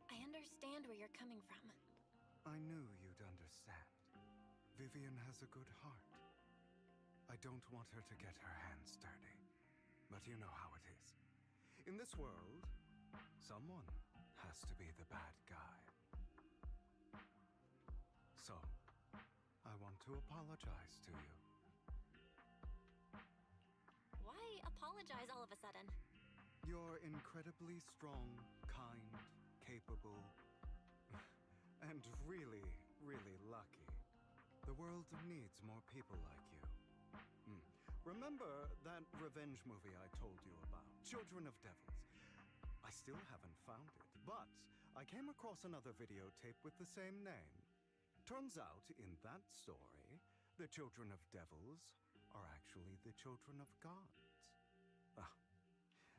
I understand where you're coming from. I knew you'd understand. Vivian has a good heart. I don't want her to get her hands dirty. But you know how it is. In this world, someone has to be the bad guy. So, I want to apologize to you. Why apologize all of a sudden? You're incredibly strong, kind, capable, and really, really lucky. The world needs more people like you. Remember that revenge movie I told you about? Children of Devils. I still haven't found it, but I came across another videotape with the same name. Turns out, in that story, the children of devils are actually the children of gods.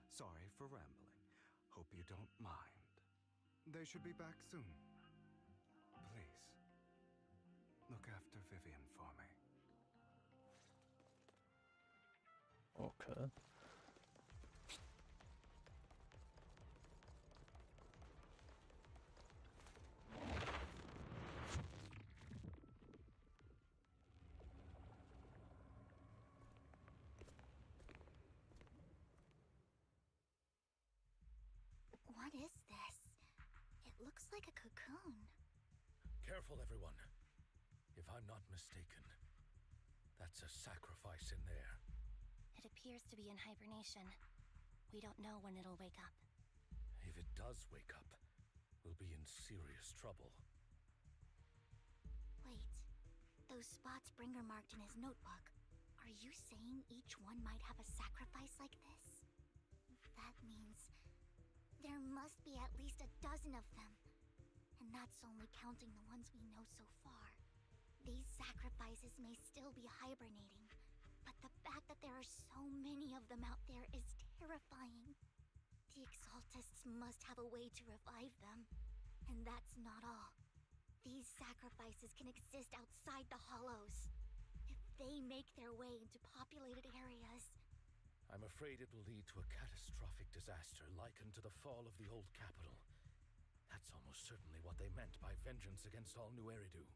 Sorry for rambling. Hope you don't mind. They should be back soon. Please, look after Vivian for me. Okay. What is this? It looks like a cocoon. Careful, everyone. If I'm not mistaken, that's a sacrifice in there. It appears to be in hibernation. We don't know when it'll wake up. If it does wake up, we'll be in serious trouble. Wait, those spots Bringer marked in his notebook. Are you saying each one might have a sacrifice like this? That means there must be at least a dozen of them. And that's only counting the ones we know so far. sacrifices may still be hibernating, but the fact that there are so many of them out there is terrifying. The Exaltists must have a way to revive them. And that's not all. These sacrifices can exist outside the Hollows. If they make their way into populated areas... I'm afraid it will lead to a catastrophic disaster likened to the fall of the old capital. That's almost certainly what they meant by vengeance against all New Eridu.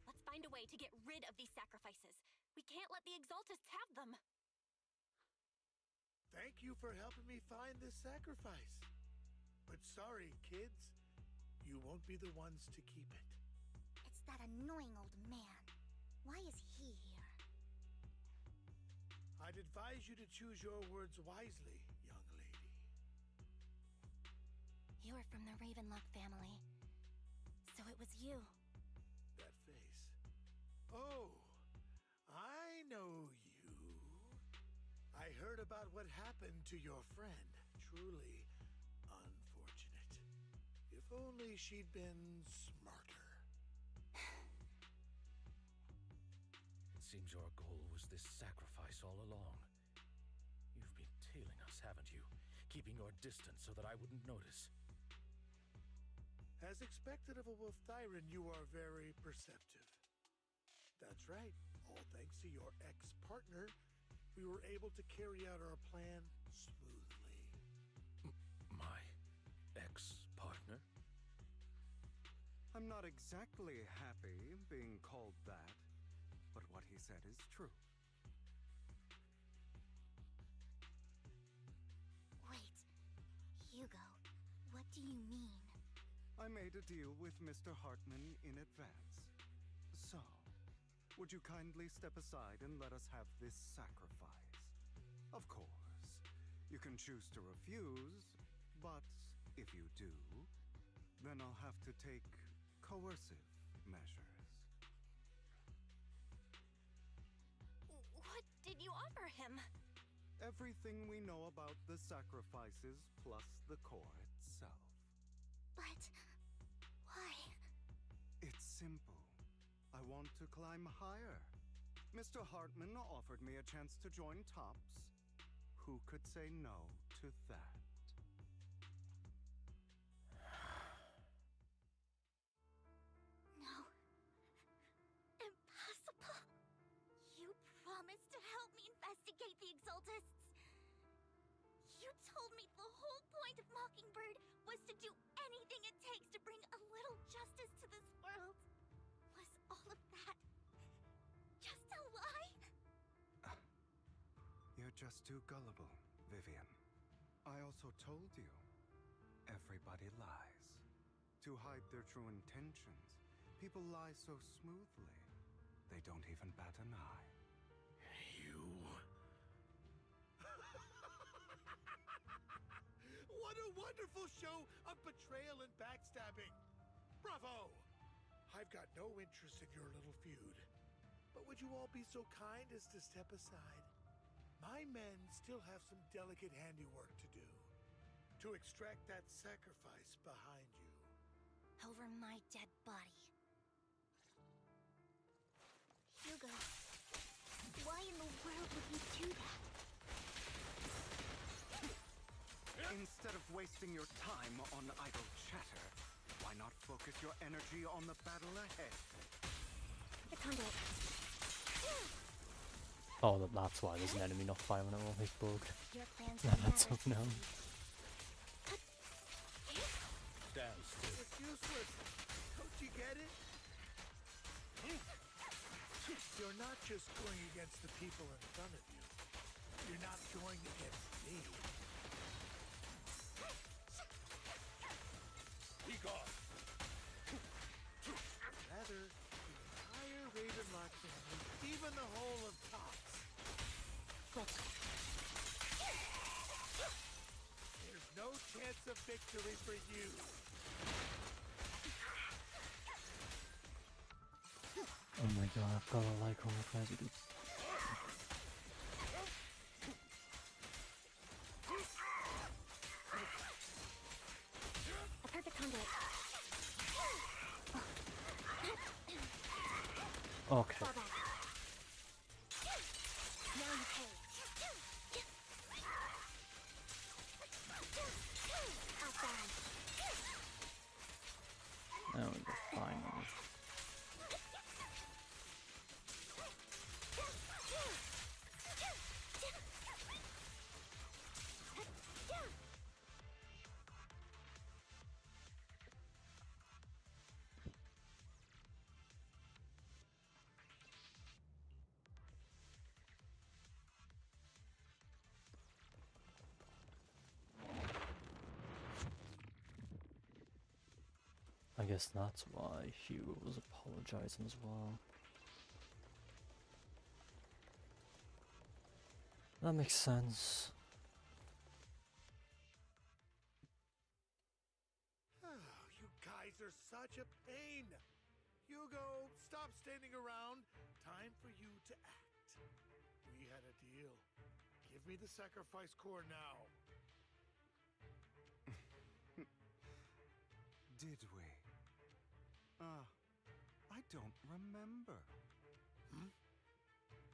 Let's find a way to get rid of these sacrifices. We can't let the Exaltists have them. Thank you for helping me find this sacrifice. But sorry, kids. You won't be the ones to keep it. It's that annoying old man. Why is he here? I'd advise you to choose your words wisely, young lady. You are from the Ravenlock family. So it was you. That face. Oh, I know you. I heard about what happened to your friend. Truly unfortunate. If only she'd been smarter. It seems your goal was this sacrifice all along. You've been tailing us, haven't you? Keeping your distance so that I wouldn't notice. As expected of a wolf Thyran, you are very perceptive. That's right. All thanks to your ex-partner, we were able to carry out our plan smoothly. My ex-partner? I'm not exactly happy being called that, but what he said is true. Wait, Hugo, what do you mean? I made a deal with Mr. Hartman in advance. So, would you kindly step aside and let us have this sacrifice? Of course, you can choose to refuse, but if you do, then I'll have to take coercive measures. What did you offer him? Everything we know about the sacrifices plus the core itself. But... why? It's simple. I want to climb higher. Mr. Hartman offered me a chance to join Tops. Who could say no to that? No. Impossible. You promised to help me investigate the Exaltists. You told me the whole point of Mockingbird was to do anything it takes to bring a little justice to this world. Was all of that just a lie? You're just too gullible, Vivian. I also told you, everybody lies. To hide their true intentions, people lie so smoothly, they don't even bat an eye. You... What a wonderful show of betrayal and backstabbing! Bravo! I've got no interest in your little feud. But would you all be so kind as to step aside? My men still have some delicate handiwork to do. To extract that sacrifice behind you. Over my dead body. Hugo, why in the world would you do that? Instead of wasting your time on idle chatter, why not focus your energy on the battle ahead? The conduit. Oh, that's why there's an enemy not firing at all. He's bugged. Your plans Yeah, that's up now. Stand still. It's useless. Don't you get it? You're not just going against the people in front of you. You're not going against me. Be gone. Rather, the entire Ravenlock family, even the whole of Tops. There's no chance of victory for you. Oh my god, I've got to like all the presidents. A perfect conduit. Okay. Fall back. Now you pay. Outside. There we go, finally. I guess that's why Hugo was apologizing as well. That makes sense. You guys are such a pain. Hugo, stop standing around. Time for you to act. We had a deal. Give me the sacrifice core now. Did we? I don't remember.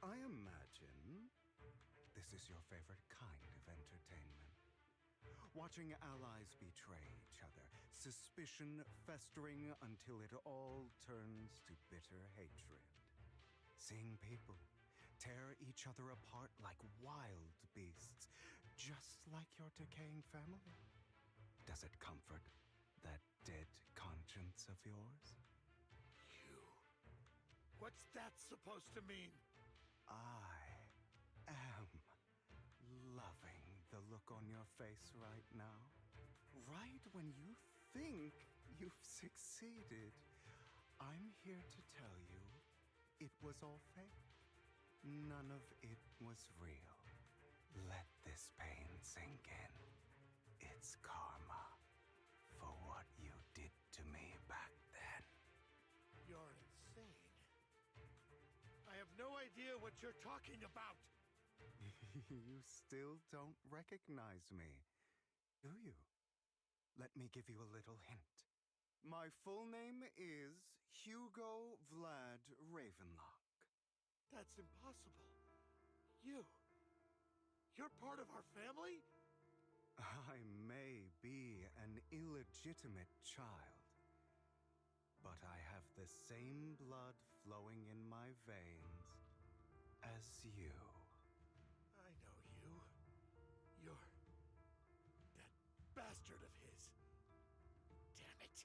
I imagine this is your favorite kind of entertainment. Watching allies betray each other, suspicion festering until it all turns to bitter hatred. Seeing people tear each other apart like wild beasts, just like your decaying family. Does it comfort that dead conscience of yours? What's that supposed to mean? I am loving the look on your face right now. Right when you think you've succeeded, I'm here to tell you it was all fake. None of it was real. Let this pain sink in. It's karma for what you did to me back then. You're insane. I have no idea what you're talking about. You still don't recognize me, do you? Let me give you a little hint. My full name is Hugo Vlad Ravenlock. That's impossible. You're part of our family? I may be an illegitimate child, but I have the same blood flowing in my veins as you. I know you. You're that bastard of his. Damn it.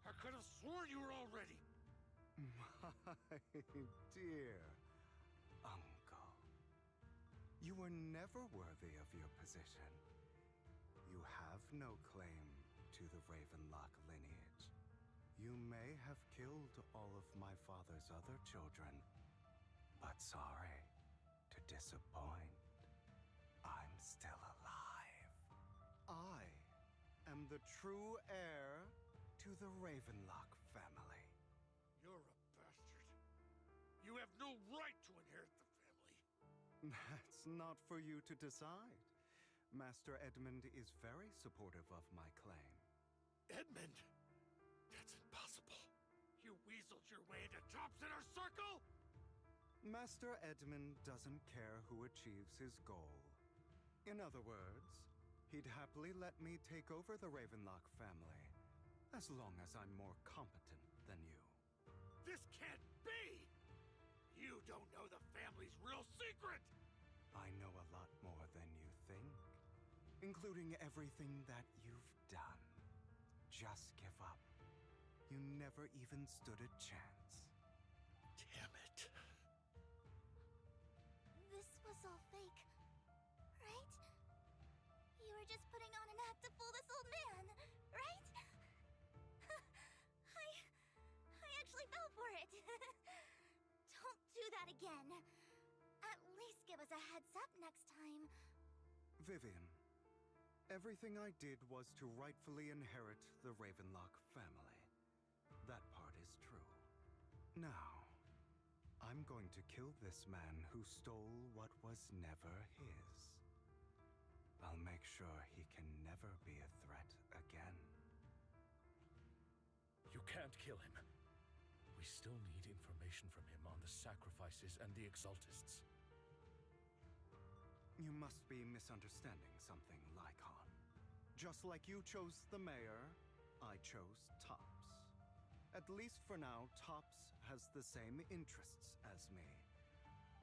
I could have sworn you were already. My dear uncle, you were never worthy of your position. You have no claim to the Ravenlock lineage. You may have killed all of my father's other children, but sorry to disappoint. I'm still alive. I am the true heir to the Ravenlock family. You're a bastard. You have no right to inherit the family. That's not for you to decide. Master Edmund is very supportive of my claim. Edmund? That's impossible. You weaseled your way into Top's inner circle? Master Edmund doesn't care who achieves his goal. In other words, he'd happily let me take over the Ravenlock family, as long as I'm more competent than you. This can't be! You don't know the family's real secret! I know a lot more than you think, including everything that you've done. Just give up. You never even stood a chance. Damn it. This was all fake, right? You were just putting on an act to fool this old man, right? I actually fell for it. Don't do that again. At least give us a heads up next time. Vivian, everything I did was to rightfully inherit the Ravenlock family. That part is true. Now, I'm going to kill this man who stole what was never his. I'll make sure he can never be a threat again. You can't kill him. We still need information from him on the sacrifices and the Exaltists. You must be misunderstanding something, Lycon. Just like you chose the mayor, I chose Tops. At least for now, Tops has the same interests as me.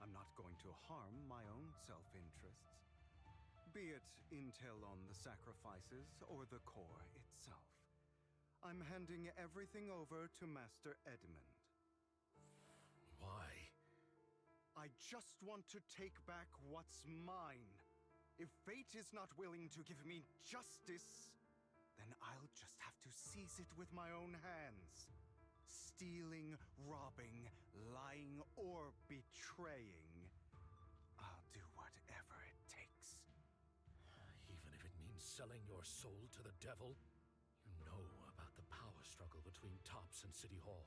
I'm not going to harm my own self-interests, be it intel on the sacrifices or the core itself. I'm handing everything over to Master Edmund. Why? I just want to take back what's mine. If fate is not willing to give me justice, then I'll just have to seize it with my own hands. Stealing, robbing, lying, or betraying. I'll do whatever it takes. Even if it means selling your soul to the devil? You know about the power struggle between Tops and City Hall.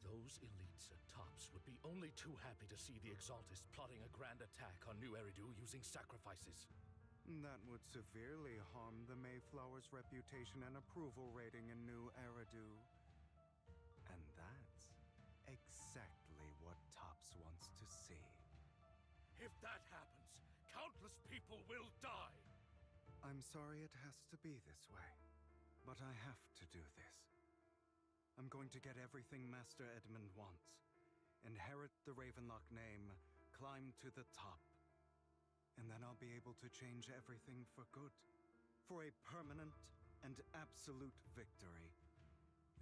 Those elites at Tops would be only too happy to see the Exaltists plotting a grand attack on New Eridu using sacrifices. That would severely harm the Mayflower's reputation and approval rating in New Eridu. And that's exactly what Tops wants to see. If that happens, countless people will die! I'm sorry it has to be this way, but I have to do this. I'm going to get everything Master Edmund wants. Inherit the Ravenlock name, climb to the top. And then I'll be able to change everything for good. For a permanent and absolute victory.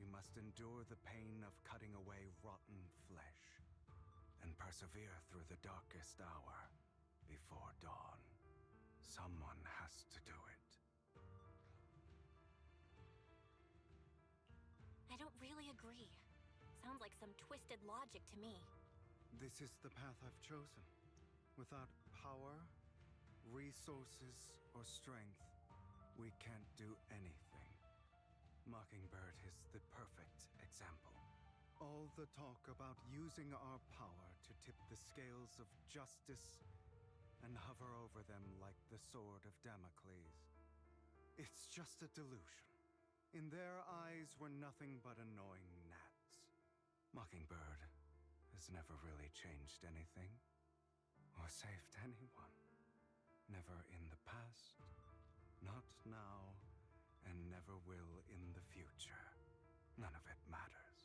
We must endure the pain of cutting away rotten flesh. And persevere through the darkest hour before dawn. Someone has to do it. I don't really agree. Sounds like some twisted logic to me. This is the path I've chosen. Without power, resources, or strength, we can't do anything. Mockingbird is the perfect example. All the talk about using our power to tip the scales of justice and hover over them like the sword of Damocles. It's just a delusion. In their eyes, we're nothing but annoying gnats. Mockingbird has never really changed anything, or saved anyone. Never in the past, not now, and never will in the future. None of it matters.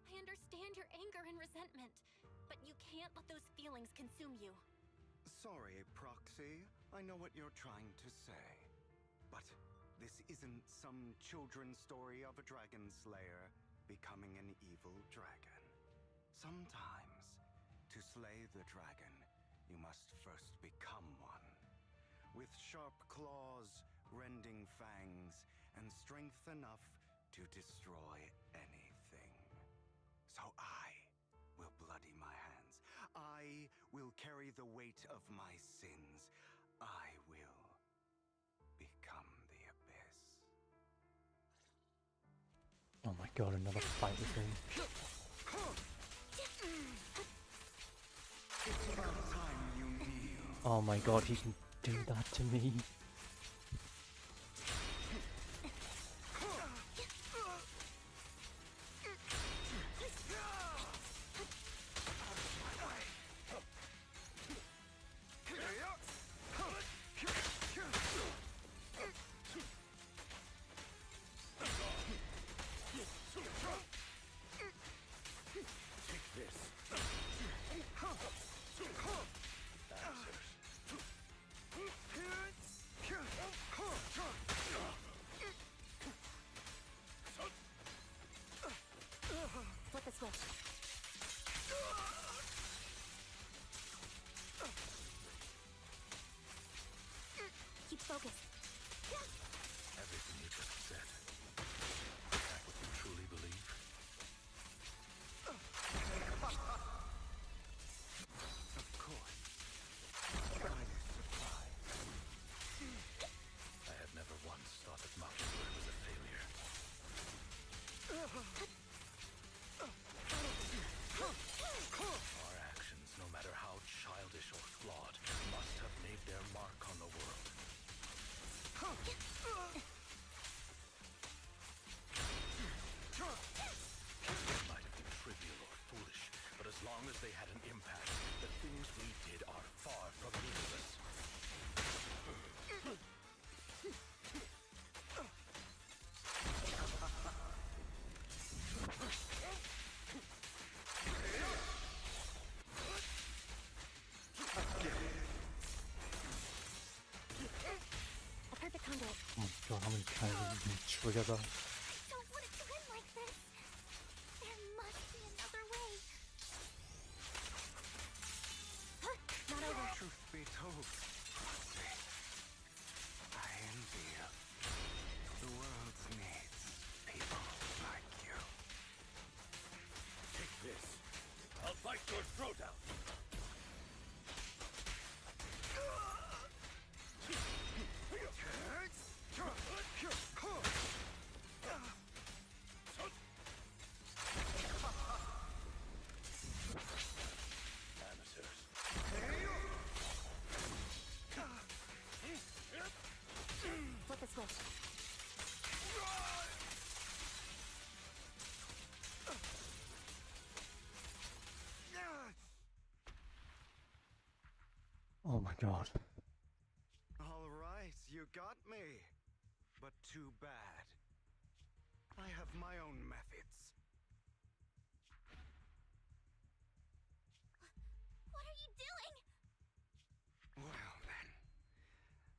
I understand your anger and resentment, but you can't let those feelings consume you. Sorry, Proxy. I know what you're trying to say. But this isn't some children's story of a dragon slayer becoming an evil dragon. Sometimes, to slay the dragon, you must first become one. With sharp claws, rending fangs, and strength enough to destroy anything. So I will bloody my hands. I will carry the weight of my sins. I will become the abyss. Oh my god, another fight with him. It's about time you kneel. Oh my god, he can do that to me. sure how many times you can trigger that. I don't want it to end like this. There must be another way. Not over. Truth be told, I envy you. The world needs people like you. Take this. I'll bite your throat out. Flip a switch. Oh my god. All right, you got me. But too bad. I have my own methods. What are you doing? Well then,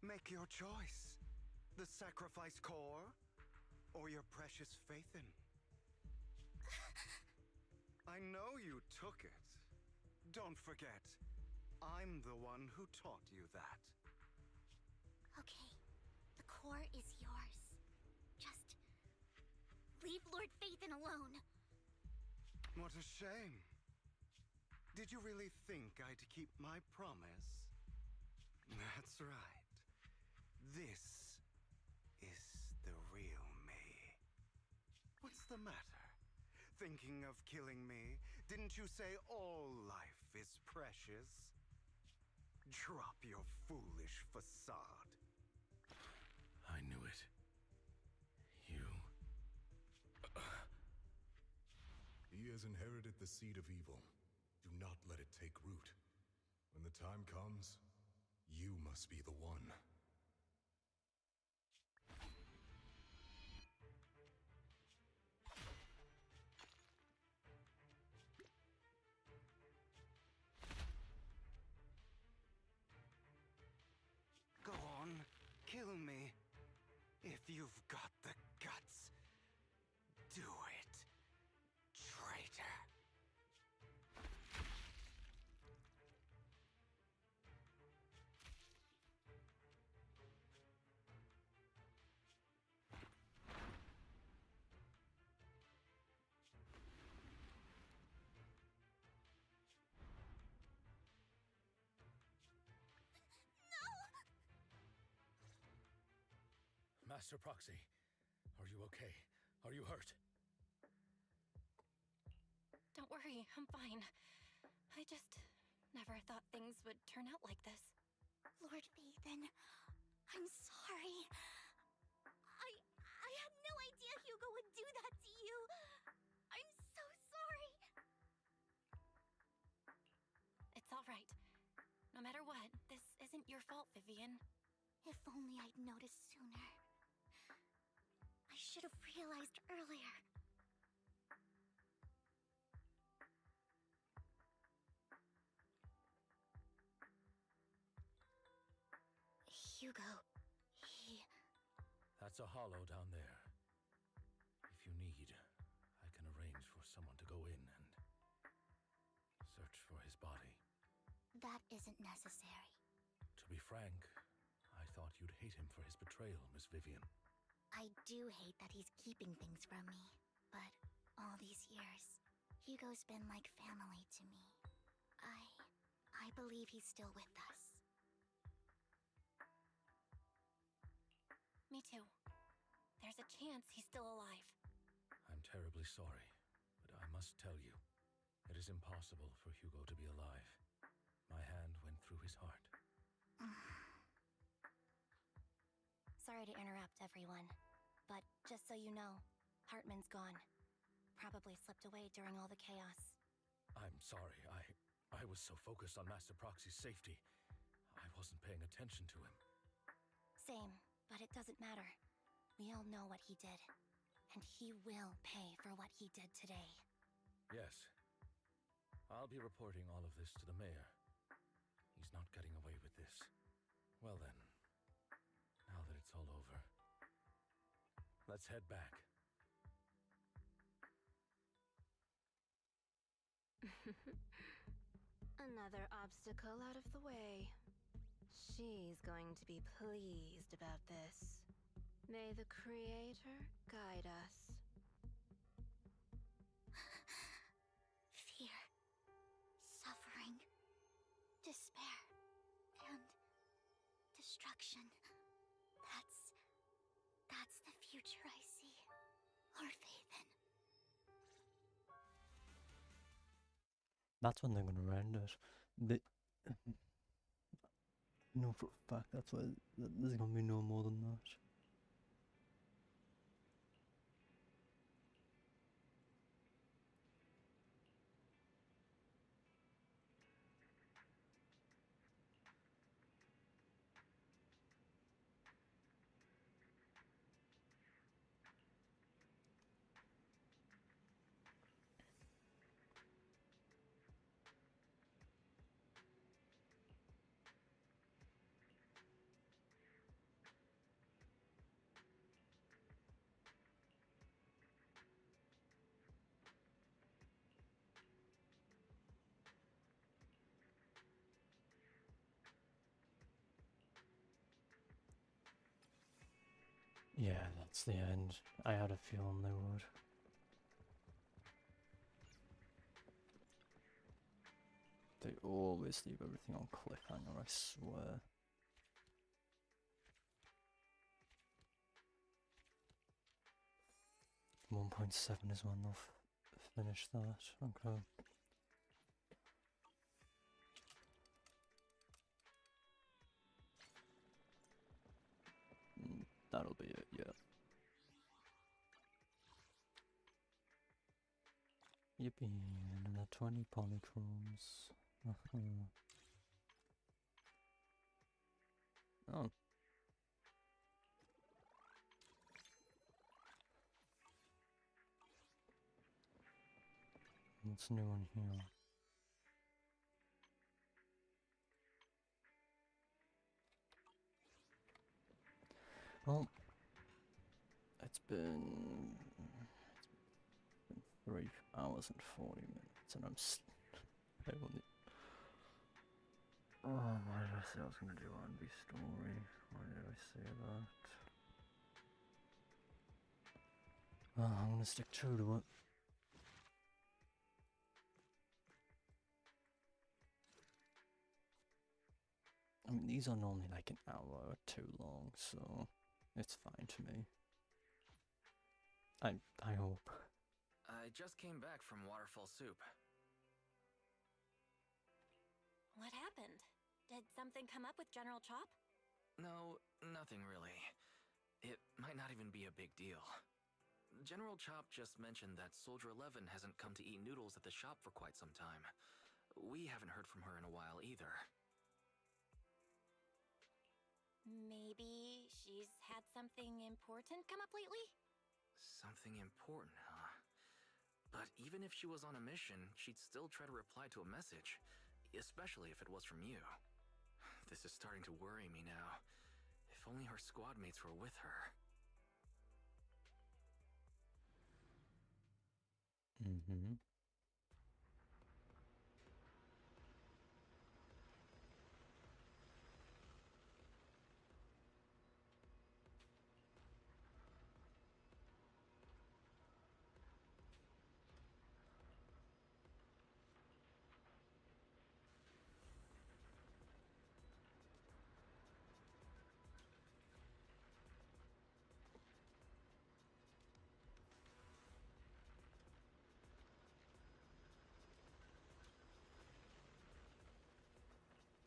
make your choice. The sacrifice core, or your precious Faithin. I know you took it. Don't forget, I'm the one who taught you that. Okay, the core is yours. Just leave Lord Faithin alone. What a shame. Did you really think I'd keep my promise? That's right. This is the real me. What's the matter? Thinking of killing me? Didn't you say all life is precious? Drop your foolish facade. I knew it. You... He has inherited the seed of evil. Do not let it take root. When the time comes, you must be the one. Go on, kill me. If you've got the guts, do it, traitor. Master Proxy, are you okay? Are you hurt? Don't worry, I'm fine. I just never thought things would turn out like this. Lord Faithin, I'm sorry. I had no idea Hugo would do that to you. I'm so sorry. It's all right. No matter what, this isn't your fault, Vivian. If only I'd noticed sooner. I should have realized earlier. Hugo, That's a hollow down there. If you need, I can arrange for someone to go in and search for his body. That isn't necessary. To be frank, I thought you'd hate him for his betrayal, Miss Vivian. I do hate that he's keeping things from me, but all these years, Hugo's been like family to me. I believe he's still with us. Me too. There's a chance he's still alive. I'm terribly sorry, but I must tell you, it is impossible for Hugo to be alive. My hand went through his heart. Sorry to interrupt, everyone. But just so you know, Hartman's gone. Probably slipped away during all the chaos. I'm sorry, I was so focused on Master Proxy's safety, I wasn't paying attention to him. Same, but it doesn't matter. We all know what he did. And he will pay for what he did today. Yes. I'll be reporting all of this to the mayor. He's not getting away with this. Well then, now that it's all over, Let's head back. Another obstacle out of the way. She's going to be pleased about this. May the Creator guide us. Fear, suffering, despair, and destruction. That's the future I see. Or faith in. That's when they're gonna end it. They, no, for a fact, that's why there's gonna be no more than that. Yeah, that's the end. I had a feeling they would. They always leave everything on cliffhanger, I swear. .7 is when they'll finish that. Okay. That'll be it, yeah. Yippee, another 20 polychromes. Oh. What's new on here? Well, it's been 3 hours and 40 minutes, and I only. Oh, why did I say I was gonna do Anby story? Why did I say that? Well, I'm gonna stick true to it. I mean, these are normally like an hour or 2 long, so it's fine to me. I hope. I just came back from Waterfall Soup. What happened? Did something come up with General Chop? No, nothing really. It might not even be a big deal. General Chop just mentioned that Soldier 11 hasn't come to eat noodles at the shop for quite some time. We haven't heard from her in a while either. Maybe she's had something important come up lately? Something important, huh? But even if she was on a mission, she'd still try to reply to a message, especially if it was from you. This is starting to worry me now. If only her squad mates were with her. Mm-hmm.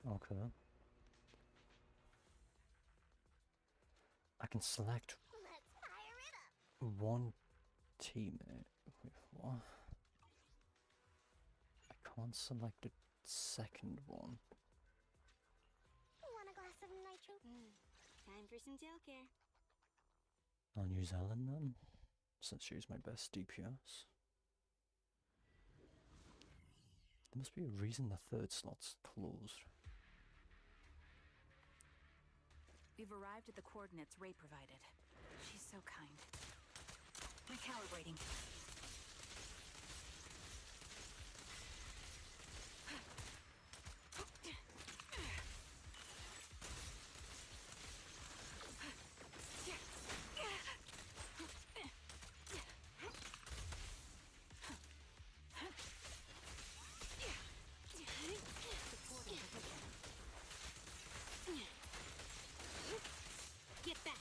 Okay. I can select one teammate. Wait, what? I can't select a second one. Want a glass of nitro? Time for some gel care. I'll use Ellen then, since she's my best DPS. There must be a reason the 3rd slot's closed. We've arrived at the coordinates Ray provided. She's so kind. Recalibrating. Get back.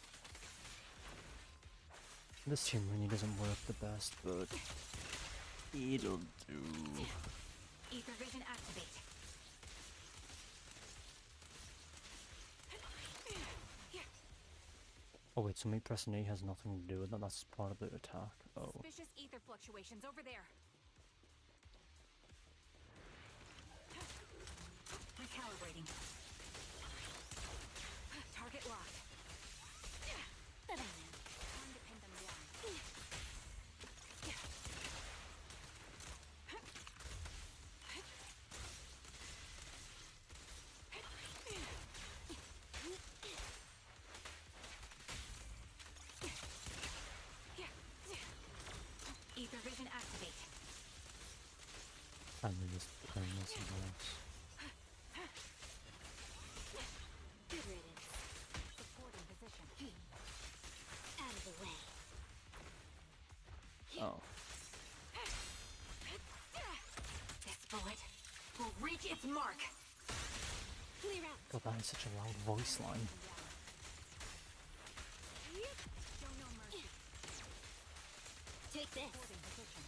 This team really doesn't work the best, but it'll do. Ether vision activate. Oh wait, so me pressing A has nothing to do with that, that's part of the attack. Oh. Suspicious ether fluctuations over there. Recalibrating. Target locked. Ta-da. Time to pin them down. Ether vision activate. And then just playing this and else. Good riddance. Supporting position. Out of the way. Oh. This bullet will reach its mark. Clear out. God, that is such a loud voice line. Show no mercy. Take this. Supporting position.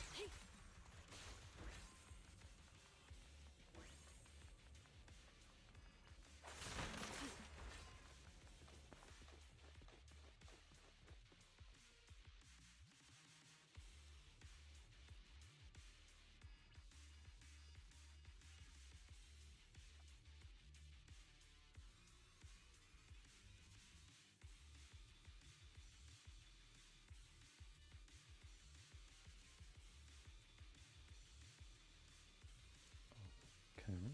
Okay.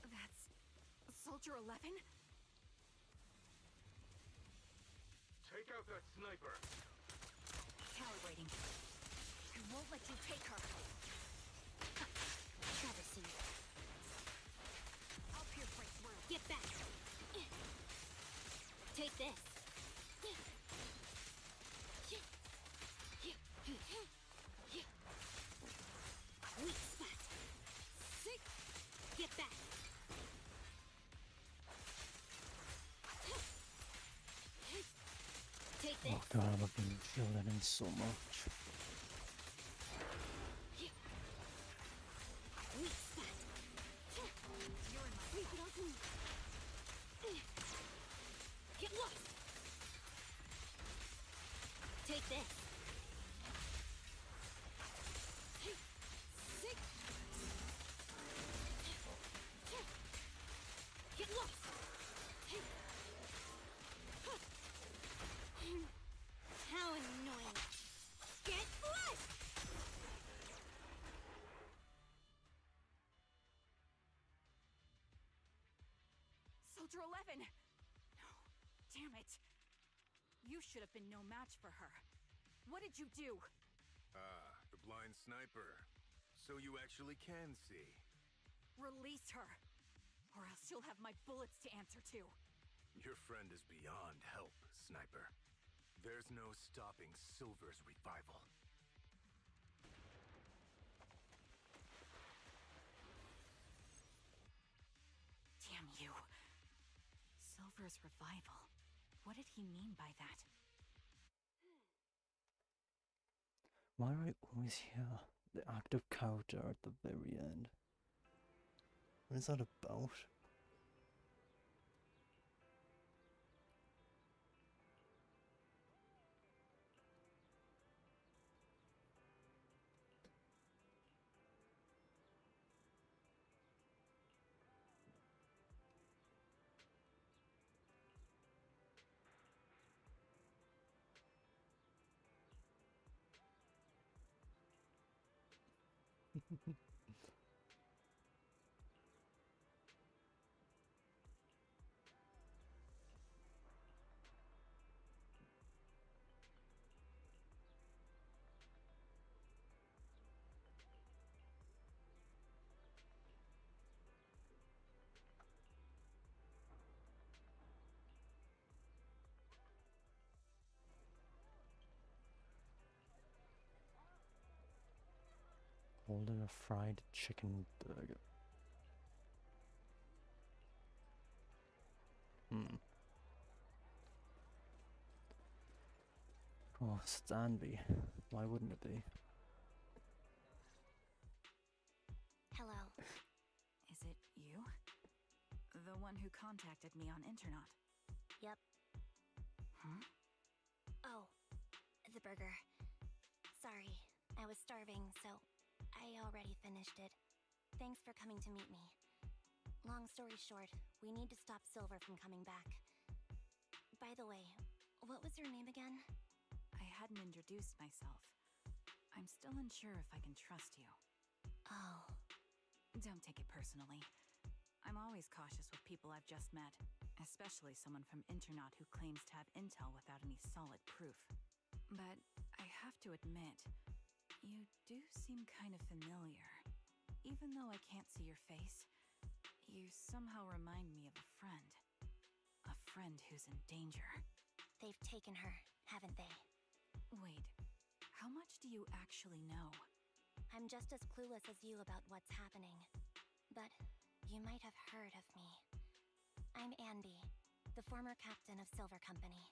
That's Soldier 11? Take out that sniper! Calibrating. I won't let you take her. Try to see. I'll pierce right through. Get back. Take this. Weak spot. Get back. Take this. Oh god, I've been shielded in so much. Weak spot. You're in my Sweep it off me. Get lost. Take this. Get lost. How annoying. Get lost. Soldier 11! No. Damn it. You should have been no match for her. What did you do? Ah, the blind sniper. So you actually can see. Release her. Or else you'll have my bullets to answer to. Your friend is beyond help, Sniper. There's no stopping Silver's revival. Damn you. Silver's revival. What did he mean by that? Why do I always hear the active character at the very end? What is that about? Holding a fried chicken burger. Of course, it's Anby. Why wouldn't it be? Hello. Is it you? The one who contacted me on Internet? Yep. Huh? Oh, the burger. Sorry, I was starving, so I already finished it. Thanks for coming to meet me. Long story short, we need to stop Silver from coming back. By the way, what was your name again? I hadn't introduced myself. I'm still unsure if I can trust you. Oh. Don't take it personally. I'm always cautious with people I've just met, especially someone from Internet who claims to have intel without any solid proof. But I have to admit, you do seem kind of familiar. Even though I can't see your face, you somehow remind me of a friend. A friend who's in danger. They've taken her, haven't they? Wait, how much do you actually know? I'm just as clueless as you about what's happening. But you might have heard of me. I'm Anby, the former captain of Silver Company.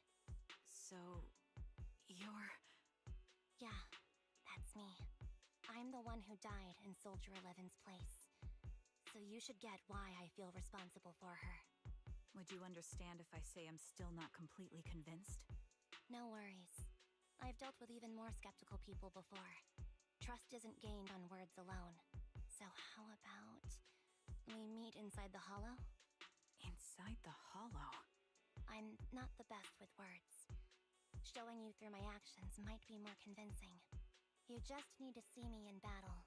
So, you're... Yeah, that's me. I'm the one who died in Soldier 11's place. So you should get why I feel responsible for her. Would you understand if I say I'm still not completely convinced? No worries. I've dealt with even more skeptical people before. Trust isn't gained on words alone. So how about we meet inside the hollow? Inside the hollow? I'm not the best with words. Showing you through my actions might be more convincing. You just need to see me in battle.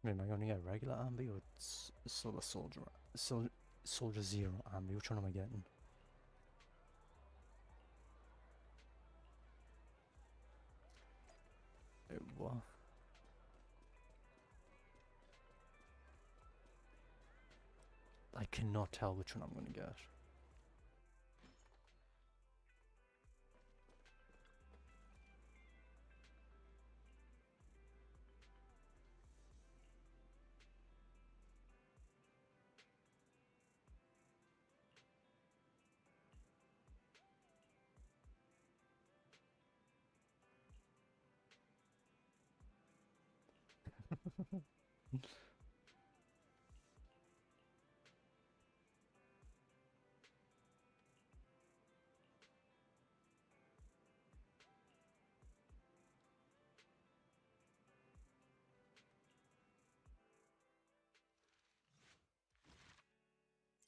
Am I gonna get regular Anby or Silver Soldier? Soldier Zero Anby, which one am I getting? What? I cannot tell which one I'm gonna get.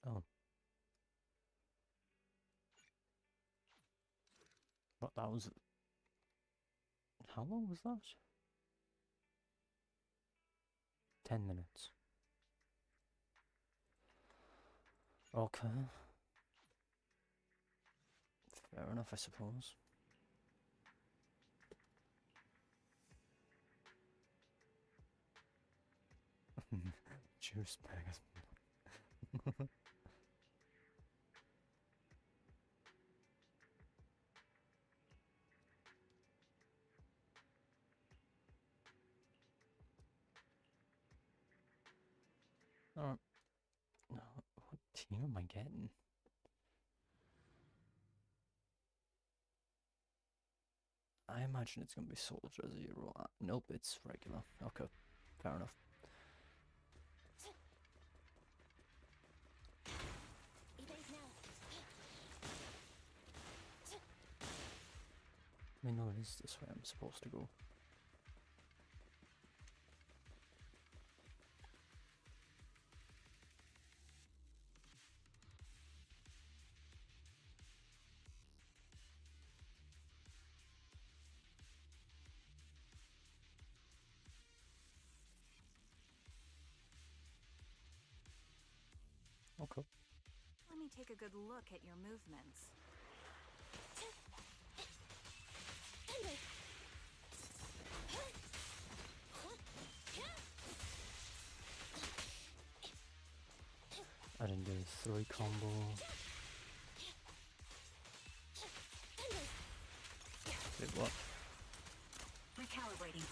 Oh. But that was... How long was that? 10 minutes. Okay. Fair enough, I suppose. Juice bags. Alright. What team am I getting? I imagine it's gonna be Soldier Zero. Nope, it's regular. Okay, fair enough. I know it is this way I'm supposed to go. Okay. Let me take a good look at your movements. I didn't do a 3 combo. Wait, what? Recalibrating.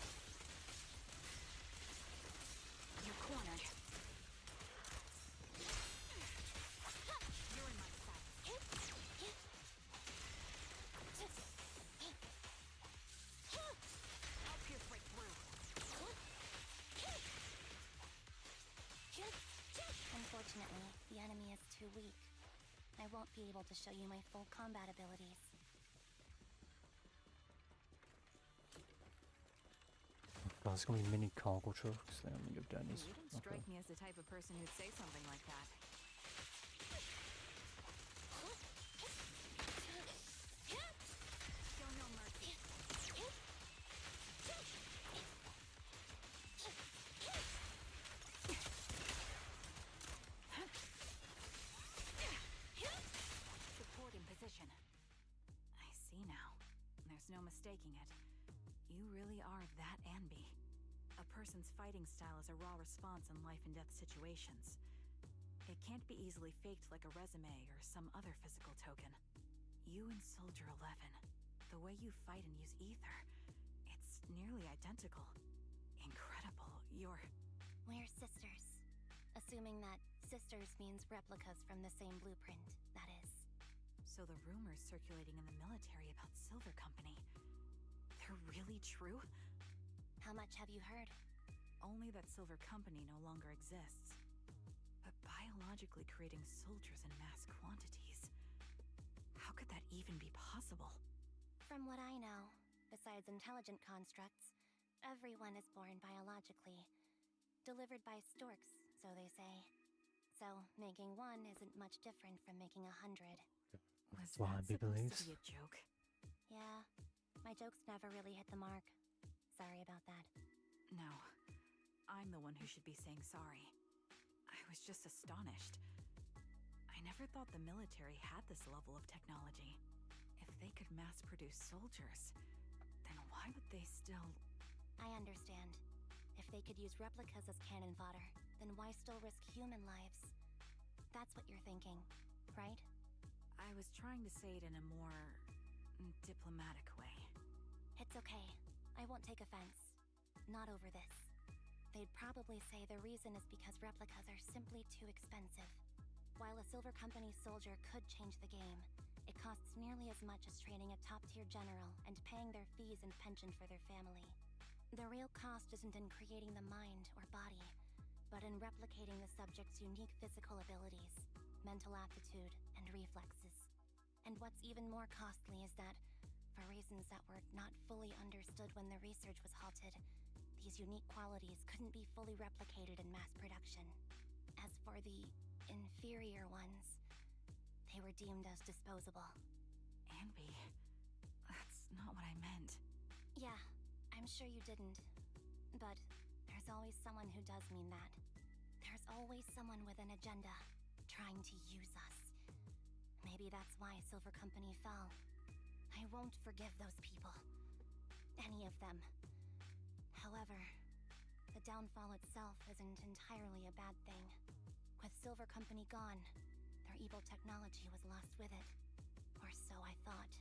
too weak. I won't be able to show you my full combat abilities. God, there's gonna be mini cargo trucks. They only give Denny's. You don't strike me as the type of person who'd say something like that. Show no mercy. Support in position. I see now. There's no mistaking it. You really are that Anby. A person's fighting style is a raw response in life and death situations. It can't be easily faked like a resume or some other physical token. You and Soldier 11, the way you fight and use ether, it's nearly identical. Incredible. We're sisters. Assuming that sisters means replicas from the same blueprint, that is. So the rumors circulating in the military about Silver Company, they're really true? How much have you heard? Only that Silver Company no longer exists. But biologically creating soldiers in mass quantities, how could that even be possible? From what I know, besides intelligent constructs, everyone is born biologically. Delivered by storks, so they say. So, making one isn't much different from making 100. Was that supposed to be a joke? Yeah, my jokes never really hit the mark. Sorry about that. No, I'm the one who should be saying sorry. I was just astonished. I never thought the military had this level of technology. If they could mass produce soldiers, then why would they still... I understand. If they could use replicas as cannon fodder, then why still risk human lives? That's what you're thinking, right? I was trying to say it in a more... diplomatic way. It's okay. I won't take offense. Not over this. They'd probably say the reason is because replicas are simply too expensive. While a Silver Company soldier could change the game, it costs nearly as much as training a top-tier general and paying their fees and pension for their family. The real cost isn't in creating the mind or body, but in replicating the subject's unique physical abilities, mental aptitude, and reflexes. And what's even more costly is that, for reasons that were not fully understood when the research was halted, these unique qualities couldn't be fully replicated in mass production. As for the inferior ones, they were deemed as disposable. Anby, that's not what I meant. Yeah, I'm sure you didn't. But there's always someone who does mean that. There's always someone with an agenda, trying to use us. Maybe that's why Silver Company fell. I won't forgive those people. Any of them. However, the downfall itself isn't entirely a bad thing. With Silver Company gone, their evil technology was lost with it. Or so I thought.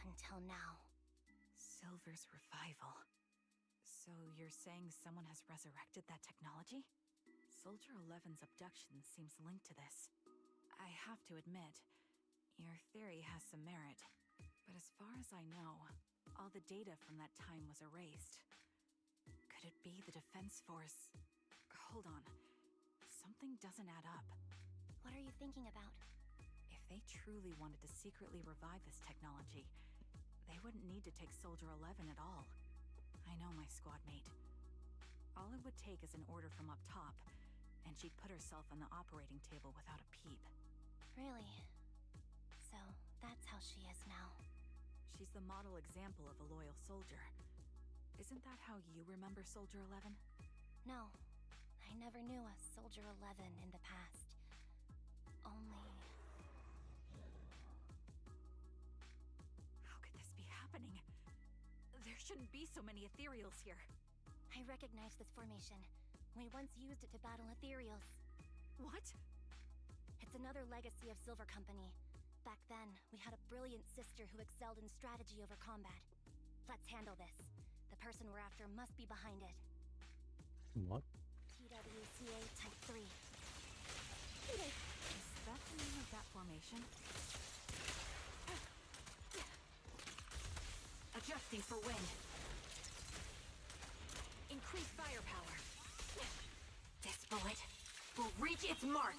Until now. Silver's revival. So you're saying someone has resurrected that technology? Soldier 11's abduction seems linked to this. I have to admit, your theory has some merit. But as far as I know, all the data from that time was erased. Could it be the Defense Force? Hold on. Something doesn't add up. What are you thinking about? If they truly wanted to secretly revive this technology, they wouldn't need to take Soldier 11 at all. I know my squad mate. All it would take is an order from up top, and she'd put herself on the operating table without a peep. Really? So, that's how she is now. She's the model example of a loyal soldier. Isn't that how you remember Soldier 11? No, I never knew a Soldier 11 in the past. Only... How could this be happening? There shouldn't be so many ethereals here. I recognize this formation. We once used it to battle ethereals. What? It's another legacy of Silver Company. Back then, we had a brilliant sister who excelled in strategy over combat. Let's handle this. The person we're after must be behind it. What? PWCA Type 3. Is that the name of that formation? Adjusting for wind. Increase firepower. This bullet will reach its mark.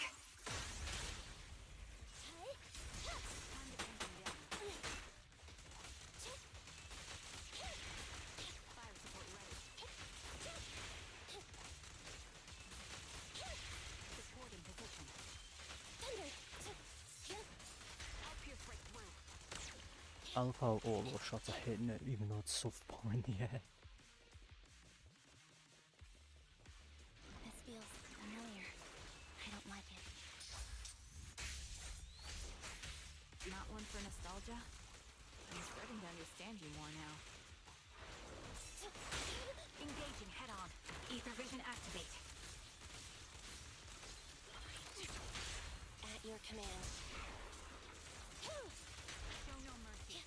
I love how all those shots are hitting it, even though it's so far in the air. This feels familiar. I don't like it. Not one for nostalgia? I'm starting to understand you more now. Engaging head-on. Ether vision activate. At your command. Show no mercy.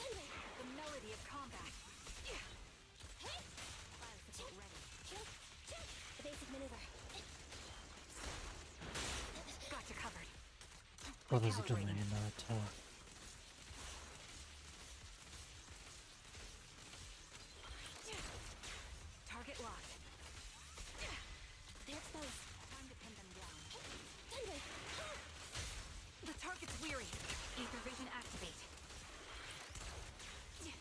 The melody of combat. Fire support ready. Evasive maneuver. Got you covered. Oh, there's a delay in that. Target locked. They're exposed. Time to pin them down. The target's weary. Ether vision activate.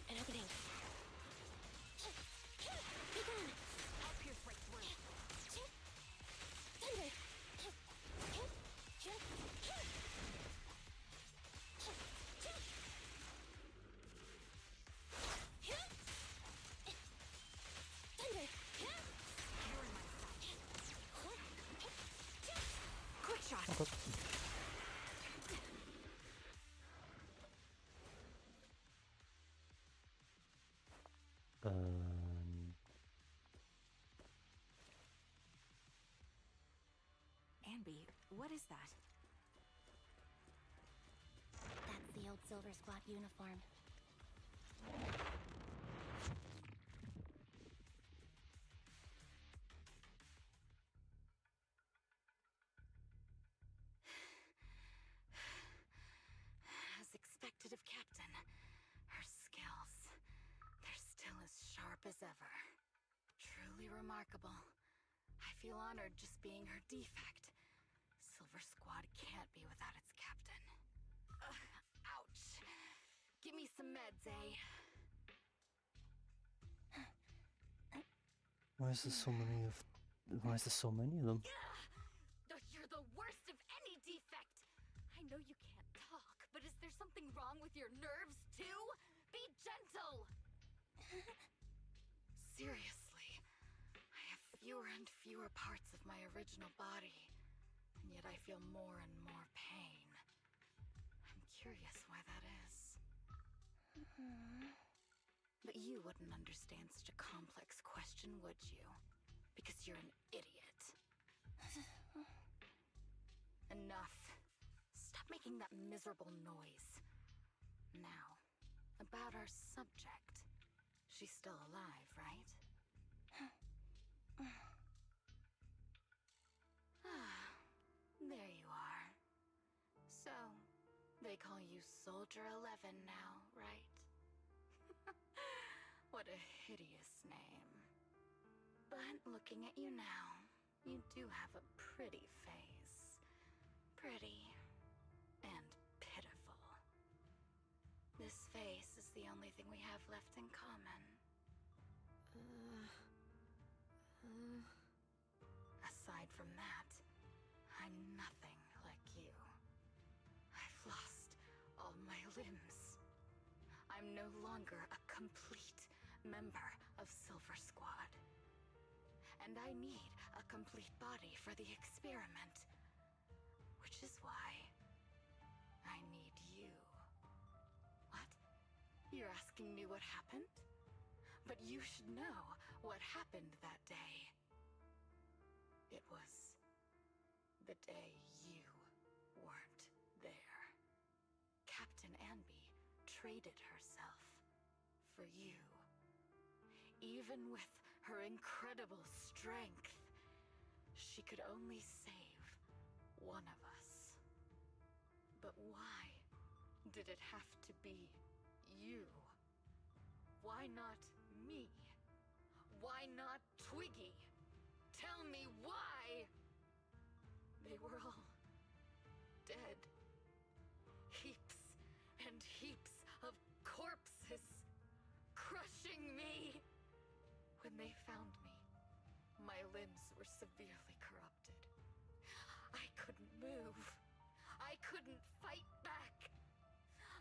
An opening. Be gone. I'll pierce right through. Thunder. Quick shot. Okay. Anby, what is that? That's the old Silver Squad uniform. As expected of Captain, her skills, they're still as sharp as ever. Truly remarkable. I feel honored just being her defect. Silver Squad can't be without its captain. Ouch. Give me some meds, eh? Why is there so many of them? You're the worst of any defect. I know you can't talk, but is there something wrong with your nerves too? Be gentle. Seriously, I have fewer and fewer parts of my original body, and yet I feel more and more pain. I'm curious why that is. But you wouldn't understand such a complex question, would you? Because you're an idiot. Enough. Stop making that miserable noise. Now, about our subject. She's still alive, right? There you are. So, they call you Soldier 11 now, right? What a hideous name. But looking at you now, you do have a pretty face. Pretty and pitiful. This face is the only thing we have left in common. Aside from that, I'm nothing like you. I've lost all my limbs. I'm no longer a complete member of Silver Squad. And I need a complete body for the experiment. Which is why I need you. What? You're asking me what happened? But you should know what happened that day. It was the day you weren't there. Captain Anby traded herself for you. Even with her incredible strength, she could only save one of us. But why did it have to be you? Why not me? Why not Twiggy? Tell me why! They were all dead. Heaps and heaps of corpses crushing me. When they found me, my limbs were severely corrupted. I couldn't move. I couldn't fight back.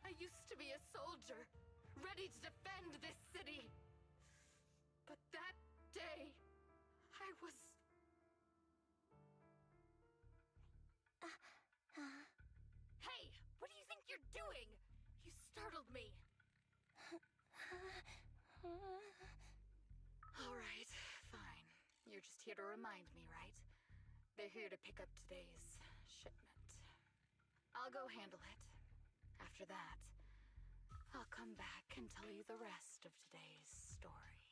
I used to be a soldier, ready to defend this city. But that day, I was... Hey! What do you think you're doing? You startled me. Alright, fine. You're just here to remind me, right? They're here to pick up today's shipment. I'll go handle it. After that, I'll come back and tell you the rest of today's story.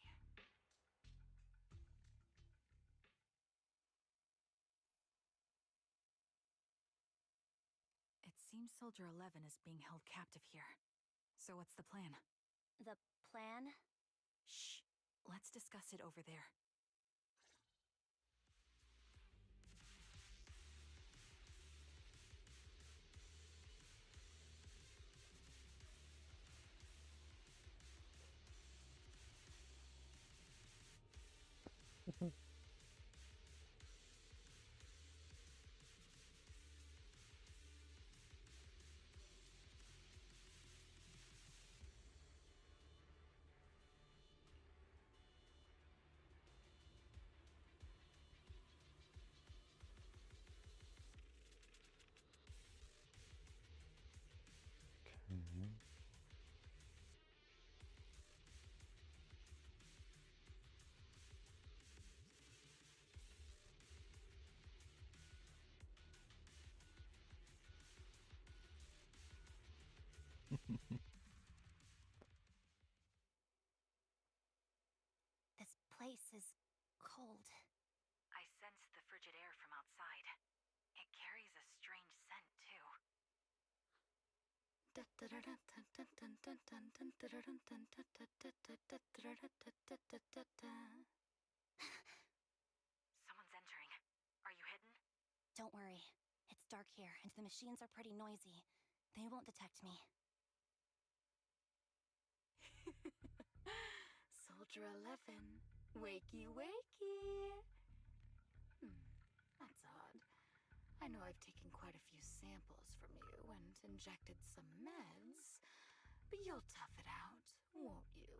It seems Soldier 11 is being held captive here. So what's the plan? The plan? Shh. Let's discuss it over there. This place is cold. I sense the frigid air from outside. It carries a strange scent, too. Someone's entering. Are you hidden? Don't worry. It's dark here, and the machines are pretty noisy. They won't detect me. Soldier 11, wakey wakey! That's odd. I know I've taken quite a few samples from you and injected some meds, but you'll tough it out, won't you?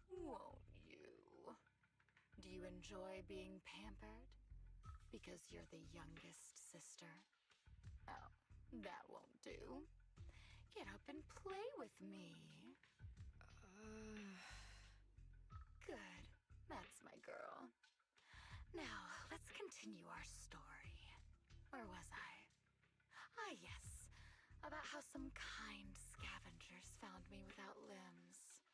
Won't you? Do you enjoy being pampered? Because you're the youngest sister? Oh, that won't do. Get up and play with me. Good. That's my girl. Now, let's continue our story. Where was I? Ah, yes. About how some kind scavengers found me without limbs.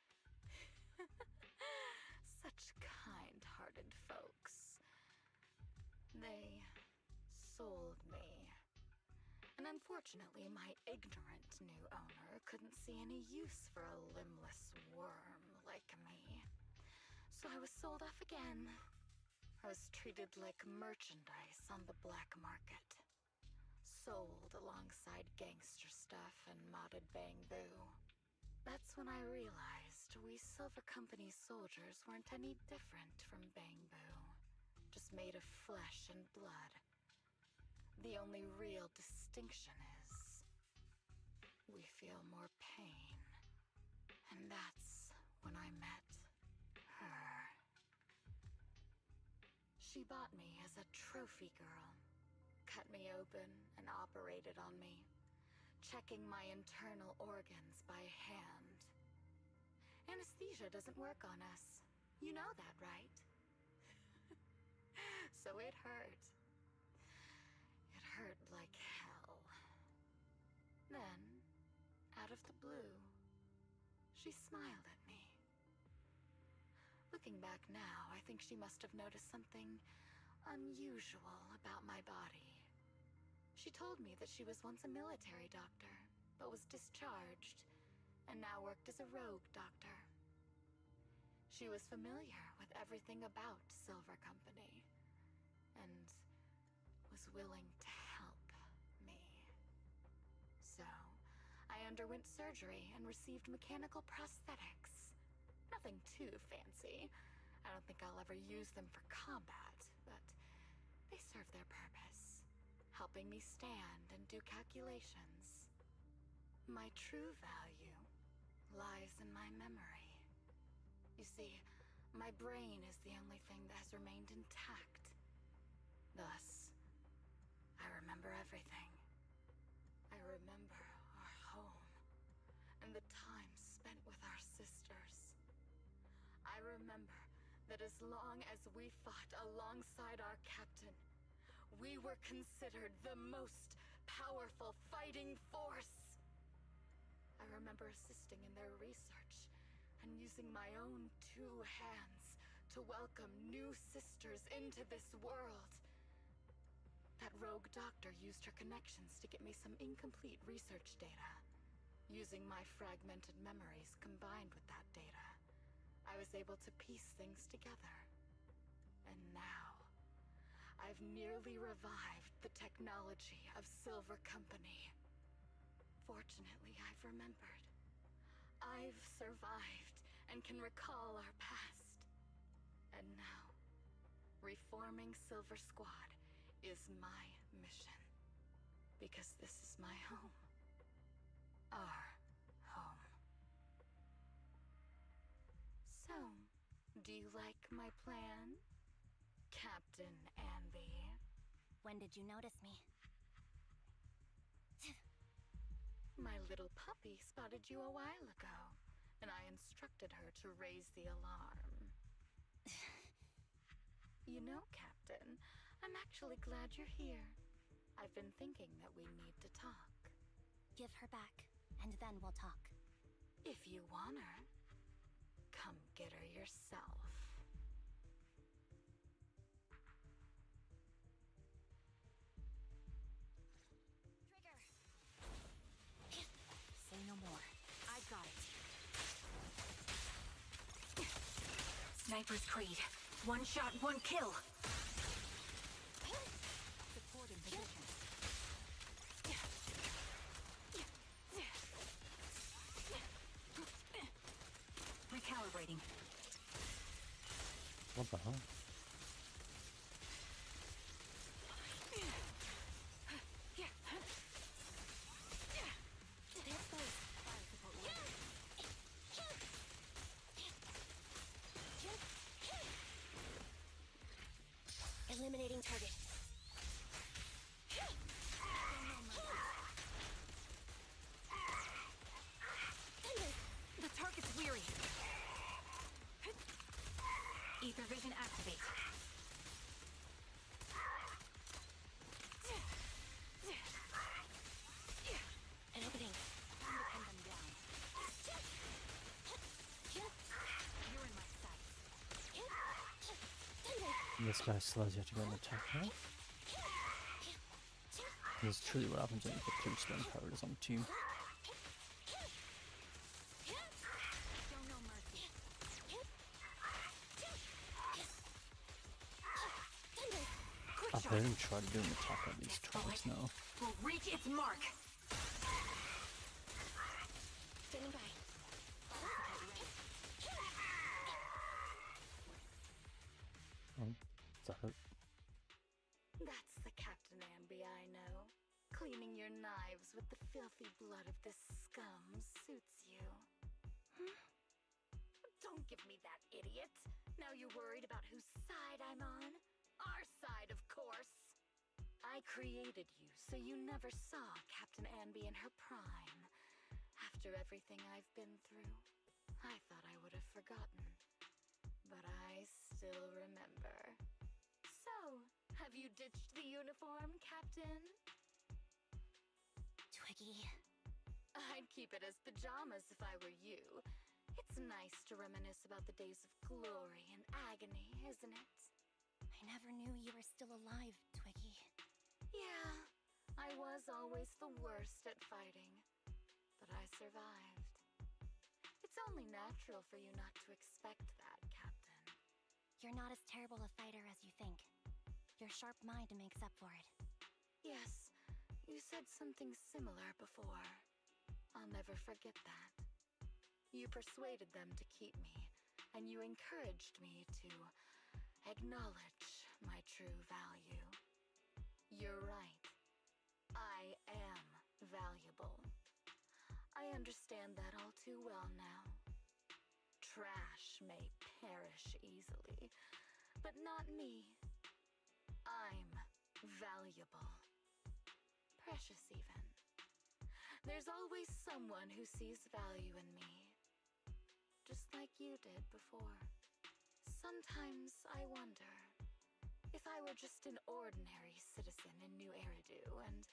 Such kind-hearted folks. They sold me. And unfortunately, my ignorant new owner couldn't see any use for a limbless worm like me. So I was sold off again. I was treated like merchandise on the black market. Sold alongside gangster stuff and modded bamboo. That's when I realized we Silver Company soldiers weren't any different from bamboo. Just made of flesh and blood. The only real distinction is we feel more pain. And that's when I met her. She bought me as a trophy girl. Cut me open and operated on me, checking my internal organs by hand. Anesthesia doesn't work on us. You know that, right? So it hurt. It hurt like hell. Then, out of the blue, she smiled at me. Looking back now, I think she must have noticed something unusual about my body. She told me that she was once a military doctor, but was discharged, and now worked as a rogue doctor. She was familiar with everything about Silver Company, and was willing to help me. So, I underwent surgery and received mechanical prosthetics. Nothing too fancy. I don't think I'll ever use them for combat, but they serve their purpose. helping me stand and do calculations. My true value lies in my memory. You see, my brain is the only thing that has remained intact. Thus, I remember everything. I remember our home and the time spent with our sisters. I remember that as long as we fought alongside our captain, we were considered the most powerful fighting force. I remember assisting in their research and using my own 2 hands to welcome new sisters into this world. That rogue doctor used her connections to get me some incomplete research data. Using my fragmented memories combined with that data, I was able to piece things together. And now, I've nearly revived the technology of Silver Company. Fortunately, I've remembered. I've survived and can recall our past. And now, reforming Silver Squad is my mission. Because this is my home. Our home. So, do you like my plan, Captain Anby? When did you notice me? My little puppy spotted you a while ago, and I instructed her to raise the alarm. You know, Captain, I'm actually glad you're here. I've been thinking that we need to talk. Give her back, and then we'll talk. If you want her, come get her yourself. Say no more. I've got it. Sniper's Creed. 1 shot, 1 kill. Support in position. Recalibrating. What the hell? Eliminating target. The target's weary. Ether vision activate. An opening. Time to pin them down. You're in my sight. This guy still has yet to get an attack off. This is truly what happens when you put 2 stun characters on 2. I've heard him try to do an attack at least twice now. Will reach its mark. Standing by. Oh, is that it? That's the Captain Anby I know. Cleaning your knives with the filthy blood of this scum suits you. Don't give me that, idiot. Now you're worried about whose side I'm on? Our side, of course. I created you so you never saw Captain Anby in her prime. After everything I've been through, I thought I would have forgotten. But I still remember. So, have you ditched the uniform, Captain? Twiggy. I'd keep it as pajamas if I were you. It's nice to reminisce about the days of glory and agony, isn't it? I never knew you were still alive, Twiggy. Yeah, I was always the worst at fighting. But I survived. It's only natural for you not to expect that, Captain. You're not as terrible a fighter as you think. Your sharp mind makes up for it. Yes, you said something similar before. I'll never forget that. You persuaded them to keep me, and you encouraged me to acknowledge my true value. You're right. I am valuable. I understand that all too well now. Trash may perish easily, but not me. I'm valuable. Precious, even. There's always someone who sees value in me, just like you did before. Sometimes I wonder if I were just an ordinary citizen in New Eridu and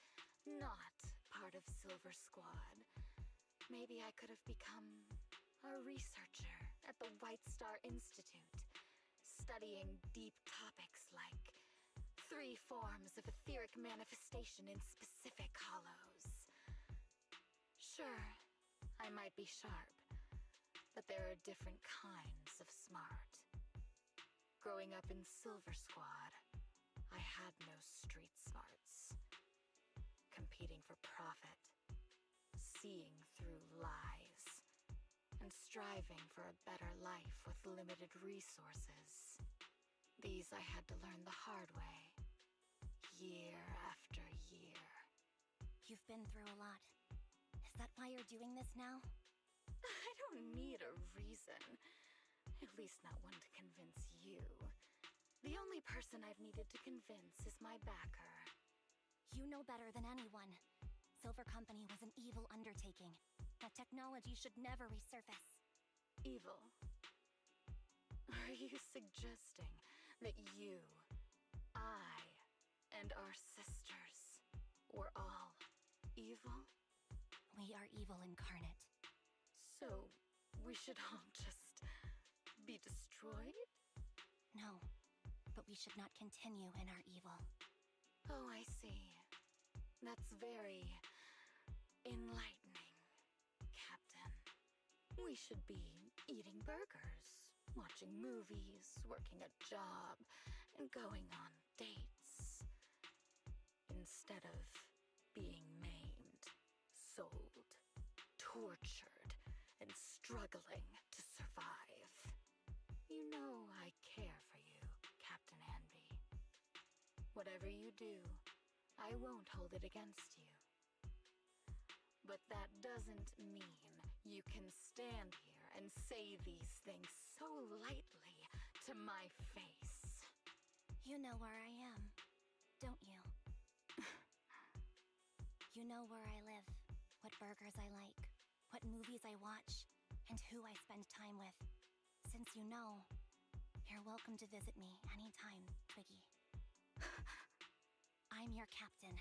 not part of Silver Squad, maybe I could have become a researcher at the White Star Institute, studying deep topics like 3 forms of etheric manifestation in specific hollows. Sure, I might be sharp, but there are different kinds of smart. Growing up in Silver Squad, I had no street smarts. Competing for profit, seeing through lies, and striving for a better life with limited resources. These I had to learn the hard way, year after year. You've been through a lot. Is that why you're doing this now? I don't need a reason. At least not one to convince you. The only person I've needed to convince is my backer. You know better than anyone. Silver Company was an evil undertaking. That technology should never resurface. Evil? Are you suggesting that you, I, and our sisters were all evil? We are evil incarnate. So, we should all just be destroyed? No, but we should not continue in our evil. Oh, I see. That's very enlightening, Captain. We should be eating burgers, watching movies, working a job, and going on dates. Instead of being maimed, sold, tortured, and struggling to survive. You know I care for you, Captain Anby. Whatever you do, I won't hold it against you. But that doesn't mean you can stand here and say these things so lightly to my face. You know where I am, don't you? You know where I live, what burgers I like, what movies I watch, and who I spend time with. Since you know, you're welcome to visit me anytime, Twiggy. I'm your captain.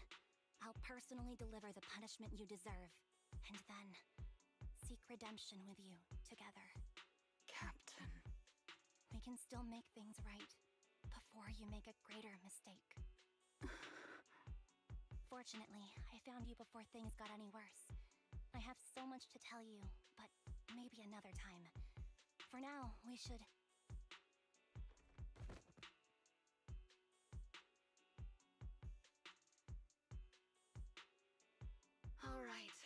I'll personally deliver the punishment you deserve, and then seek redemption with you together. Captain. We can still make things right before you make a greater mistake. Fortunately, I found you before things got any worse. I have so much to tell you, but maybe another time. For now, we should... All right,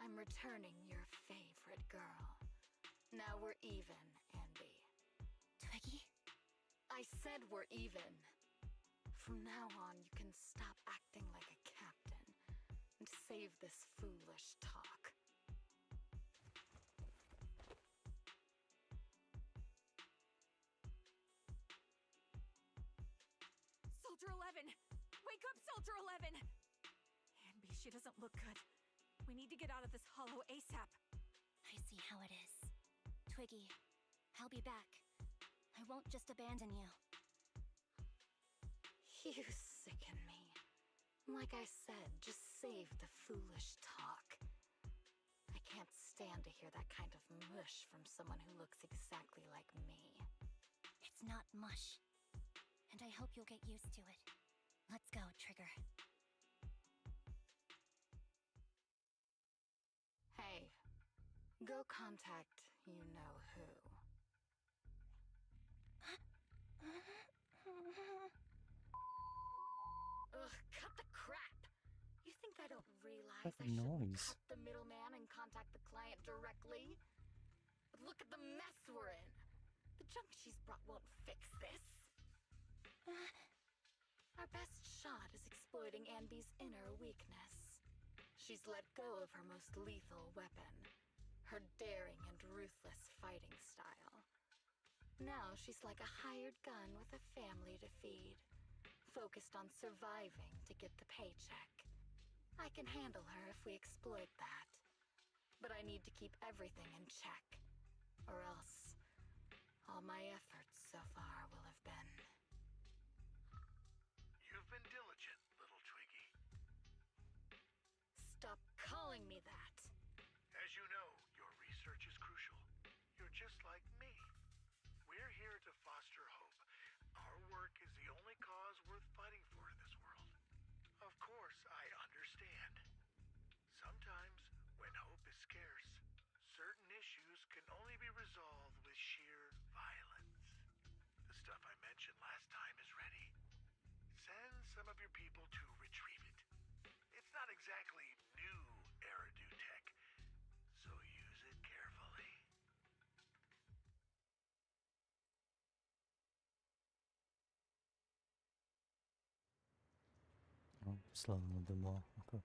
I'm returning your favorite girl. Now we're even, Anby. Twiggy? I said we're even. From now on, you can stop acting like a captain and save this foolish talk. Soldier 11! Wake up, Soldier 11! Anby, she doesn't look good. We need to get out of this hollow ASAP. I see how it is. Twiggy, I'll be back. I won't just abandon you. You sicken me. Like I said, just save the foolish talk. I can't stand to hear that kind of mush from someone who looks exactly like me. It's not mush. And I hope you'll get used to it. Let's go, Trigger. Hey, go contact you-know-who. Ugh, cut the crap! You think I don't realize What I should noise? cut the middleman and contact the client directly? But look at the mess we're in! The junk she's brought won't fix this! Our best shot is exploiting Anby's inner weakness. She's let go of her most lethal weapon, her daring and ruthless fighting style. Now she's like a hired gun with a family to feed, focused on surviving to get the paycheck. I can handle her if we exploit that, but I need to keep everything in check, or else all my efforts so far will have been... You've been diligent, little Twiggy. Stop calling me that! As you know, your research is crucial. You're just like me. We're here to foster hope. Our work is the only cause worth fighting for in this world. Of course, I understand. Sometimes, when hope is scarce, certain issues can only be resolved with sheer violence. The stuff I mentioned last time is ready. Send some of your people to retrieve it. It's not exactly new Eridu tech, so use it carefully. Oh, slow a little bit more. Okay.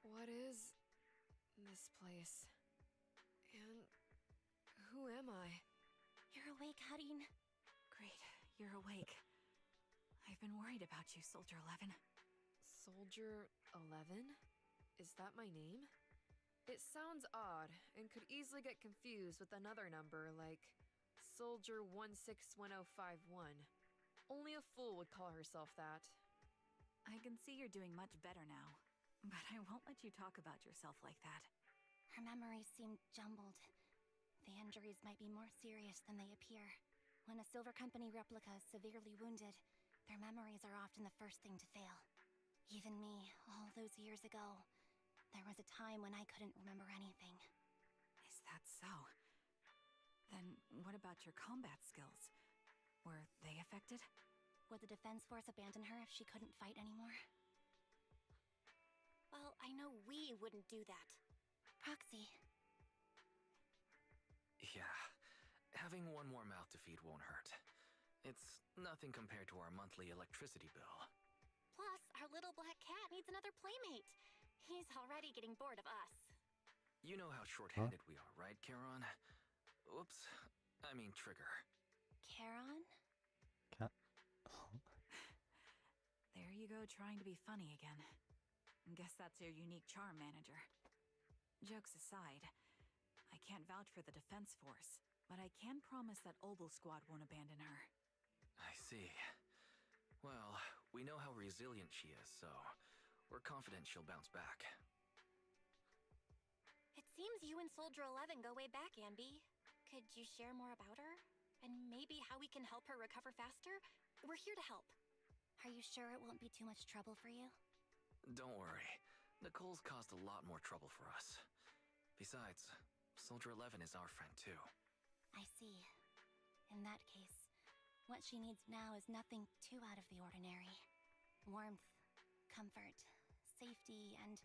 What is this place? And who am I? You're awake, Harin. Great, you're awake. I've been worried about you, Soldier 11. Soldier 11? Is that my name? It sounds odd, and could easily get confused with another number like Soldier 161051. Only a fool would call herself that. I can see you're doing much better now, but I won't let you talk about yourself like that. Her memories seem jumbled. The injuries might be more serious than they appear. When a Silver Company replica is severely wounded, their memories are often the first thing to fail. Even me, all those years ago, there was a time when I couldn't remember anything. Is that so? Then what about your combat skills? Were they affected? Would the Defense Force abandon her if she couldn't fight anymore? Well, I know we wouldn't do that. Proxy. Yeah, having one more mouth to feed won't hurt. It's nothing compared to our monthly electricity bill. Plus, our little black cat needs another playmate. He's already getting bored of us. You know how short-handed we are, right, Charon? Oops, I mean Trigger. Charon? Cat. There you go, trying to be funny again. Guess that's your unique charm, manager. Jokes aside, I can't vouch for the Defense Force, but I can promise that Obel Squad won't abandon her. I see. Well, we know how resilient she is, so we're confident she'll bounce back. It seems you and Soldier 11 go way back, Anby. Could you share more about her? And maybe how we can help her recover faster? We're here to help. Are you sure it won't be too much trouble for you? Don't worry. Nicole's caused a lot more trouble for us. Besides, Soldier 11 is our friend too. I see. In that case, what she needs now is nothing too out of the ordinary. Warmth, comfort, safety, and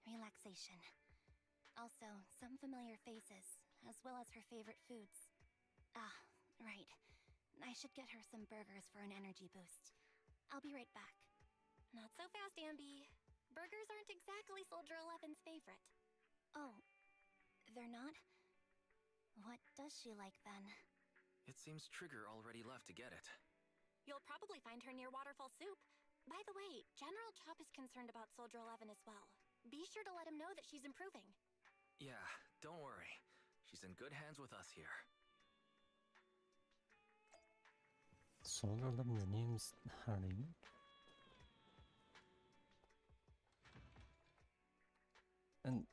relaxation. Also, some familiar faces, as well as her favorite foods. Ah, right. I should get her some burgers for an energy boost. I'll be right back. Not so fast, Anby. Burgers aren't exactly Soldier 11's favorite. Oh, they're not? What does she like then? It seems Trigger already left to get it. You'll probably find her near Waterfall Soup. By the way, General Chop is concerned about Soldier 11 as well. Be sure to let him know that she's improving. Yeah, don't worry. She's in good hands with us here. Soldier 11, the name's Harry. And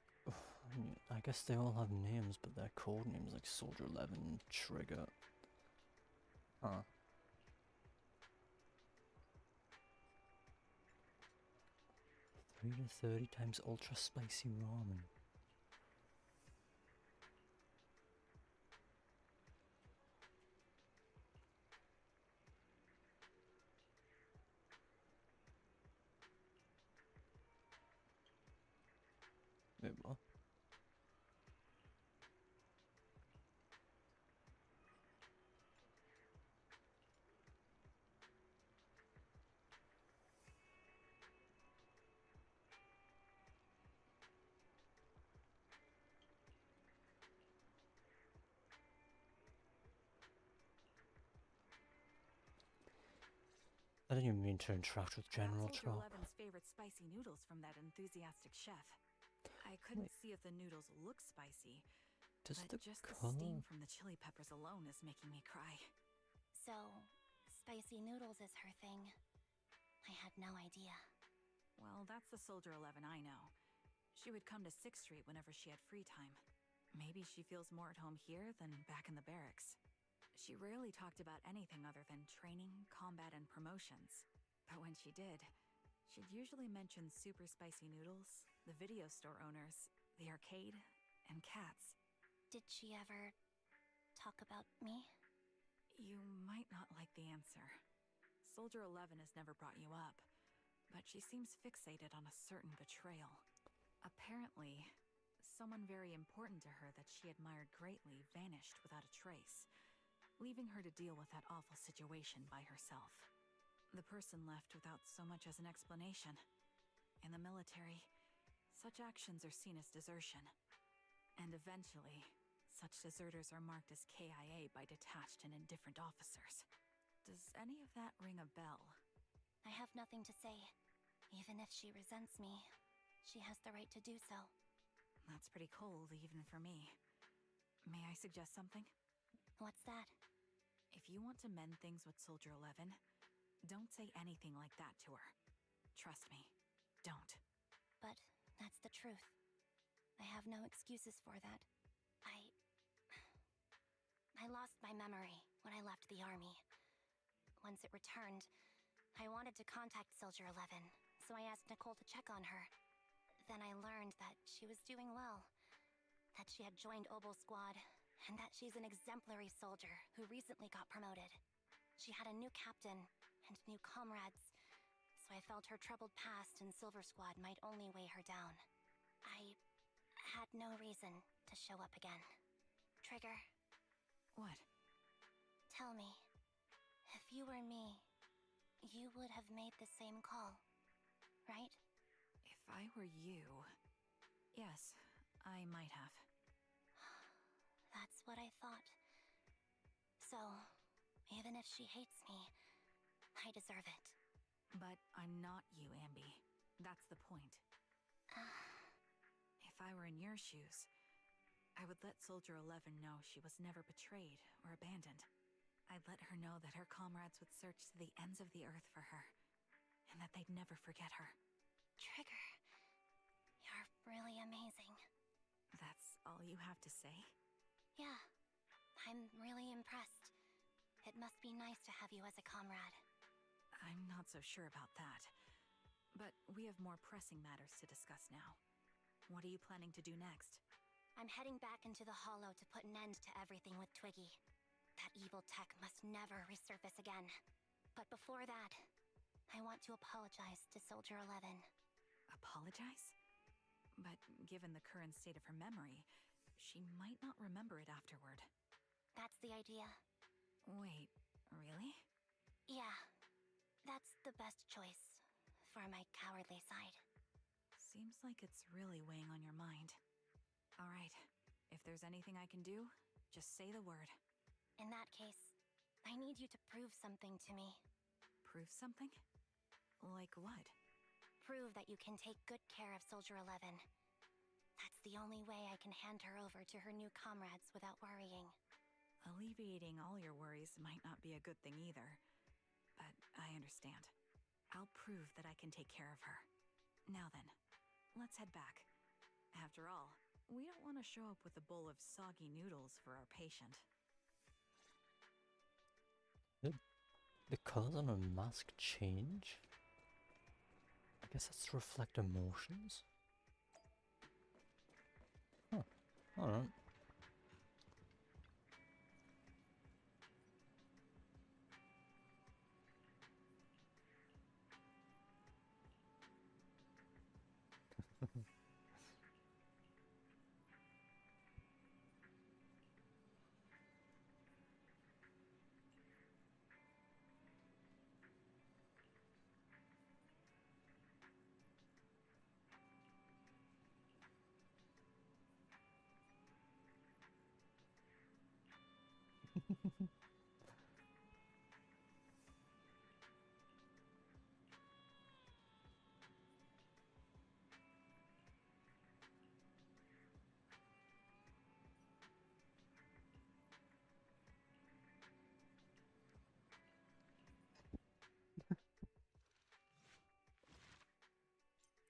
I guess they all have names, but their code names like Soldier 11, Trigger. Huh. $3 to 30 times ultra spicy ramen. Wait, what? I didn't even mean to interact with General Soldier Chop. 11's favorite spicy noodles from that enthusiastic chef. I couldn't see if the noodles look spicy, Does but the just the color... steam from the chili peppers alone is making me cry. So, spicy noodles is her thing. I had no idea. Well, that's the Soldier 11 I know. She would come to 6th Street whenever she had free time. Maybe she feels more at home here than back in the barracks. She rarely talked about anything other than training, combat, and promotions. But when she did, she'd usually mention super spicy noodles, the video store owners, the arcade, and cats. Did she ever talk about me? You might not like the answer. Soldier 11 has never brought you up, but she seems fixated on a certain betrayal. Apparently, someone very important to her that she admired greatly vanished without a trace, leaving her to deal with that awful situation by herself. The person left without so much as an explanation. In the military, such actions are seen as desertion. And eventually, such deserters are marked as KIA by detached and indifferent officers. Does any of that ring a bell? I have nothing to say. Even if she resents me, she has the right to do so. That's pretty cold, even for me. May I suggest something? What's that? If you want to mend things with Soldier 11, don't say anything like that to her. Trust me, don't. But that's the truth. I have no excuses for that. I lost my memory when I left the army. Once it returned, I wanted to contact Soldier 11, so I asked Nicole to check on her. Then I learned that she was doing well, that she had joined Obel Squad, and that she's an exemplary soldier who recently got promoted. She had a new captain and new comrades, so I felt her troubled past in Silver Squad might only weigh her down. I had no reason to show up again. Trigger. What? Tell me, if you were me, you would have made the same call, right? If I were you... Yes, I might have. That's what I thought. So, even if she hates me, I deserve it. But I'm not you, Anby. That's the point. If I were in your shoes, I would let Soldier 11 know she was never betrayed or abandoned. I'd let her know that her comrades would search to the ends of the earth for her, and that they'd never forget her. Trigger, you're really amazing. That's all you have to say? Yeah, I'm really impressed. It must be nice to have you as a comrade. I'm not so sure about that. But we have more pressing matters to discuss now. What are you planning to do next? I'm heading back into the Hollow to put an end to everything with Twiggy. That evil tech must never resurface again. But before that, I want to apologize to Soldier 11. Apologize? But given the current state of her memory, she might not remember it afterward. That's the idea. Wait, really? Yeah, that's the best choice for my cowardly side. Seems like it's really weighing on your mind. All right, if there's anything I can do, just say the word. In that case, I need you to prove something to me. prove something? Like what? Prove that you can take good care of Soldier 11. That's the only way I can hand her over to her new comrades without worrying. Alleviating all your worries might not be a good thing either. But I understand. I'll prove that I can take care of her. Now then, let's head back. After all, we don't want to show up with a bowl of soggy noodles for our patient. The colors on her mask change? I guess that's to reflect emotions? Huh. Alright.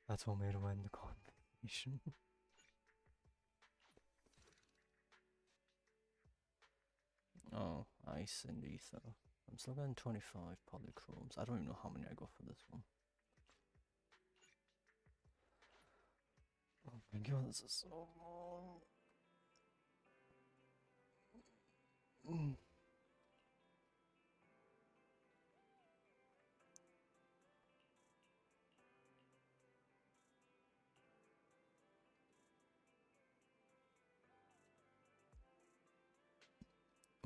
That's what made her win the competition. Oh, ice and ether. I'm still getting 25 polychromes. I don't even know how many I got for this one. Oh my god, this is so long.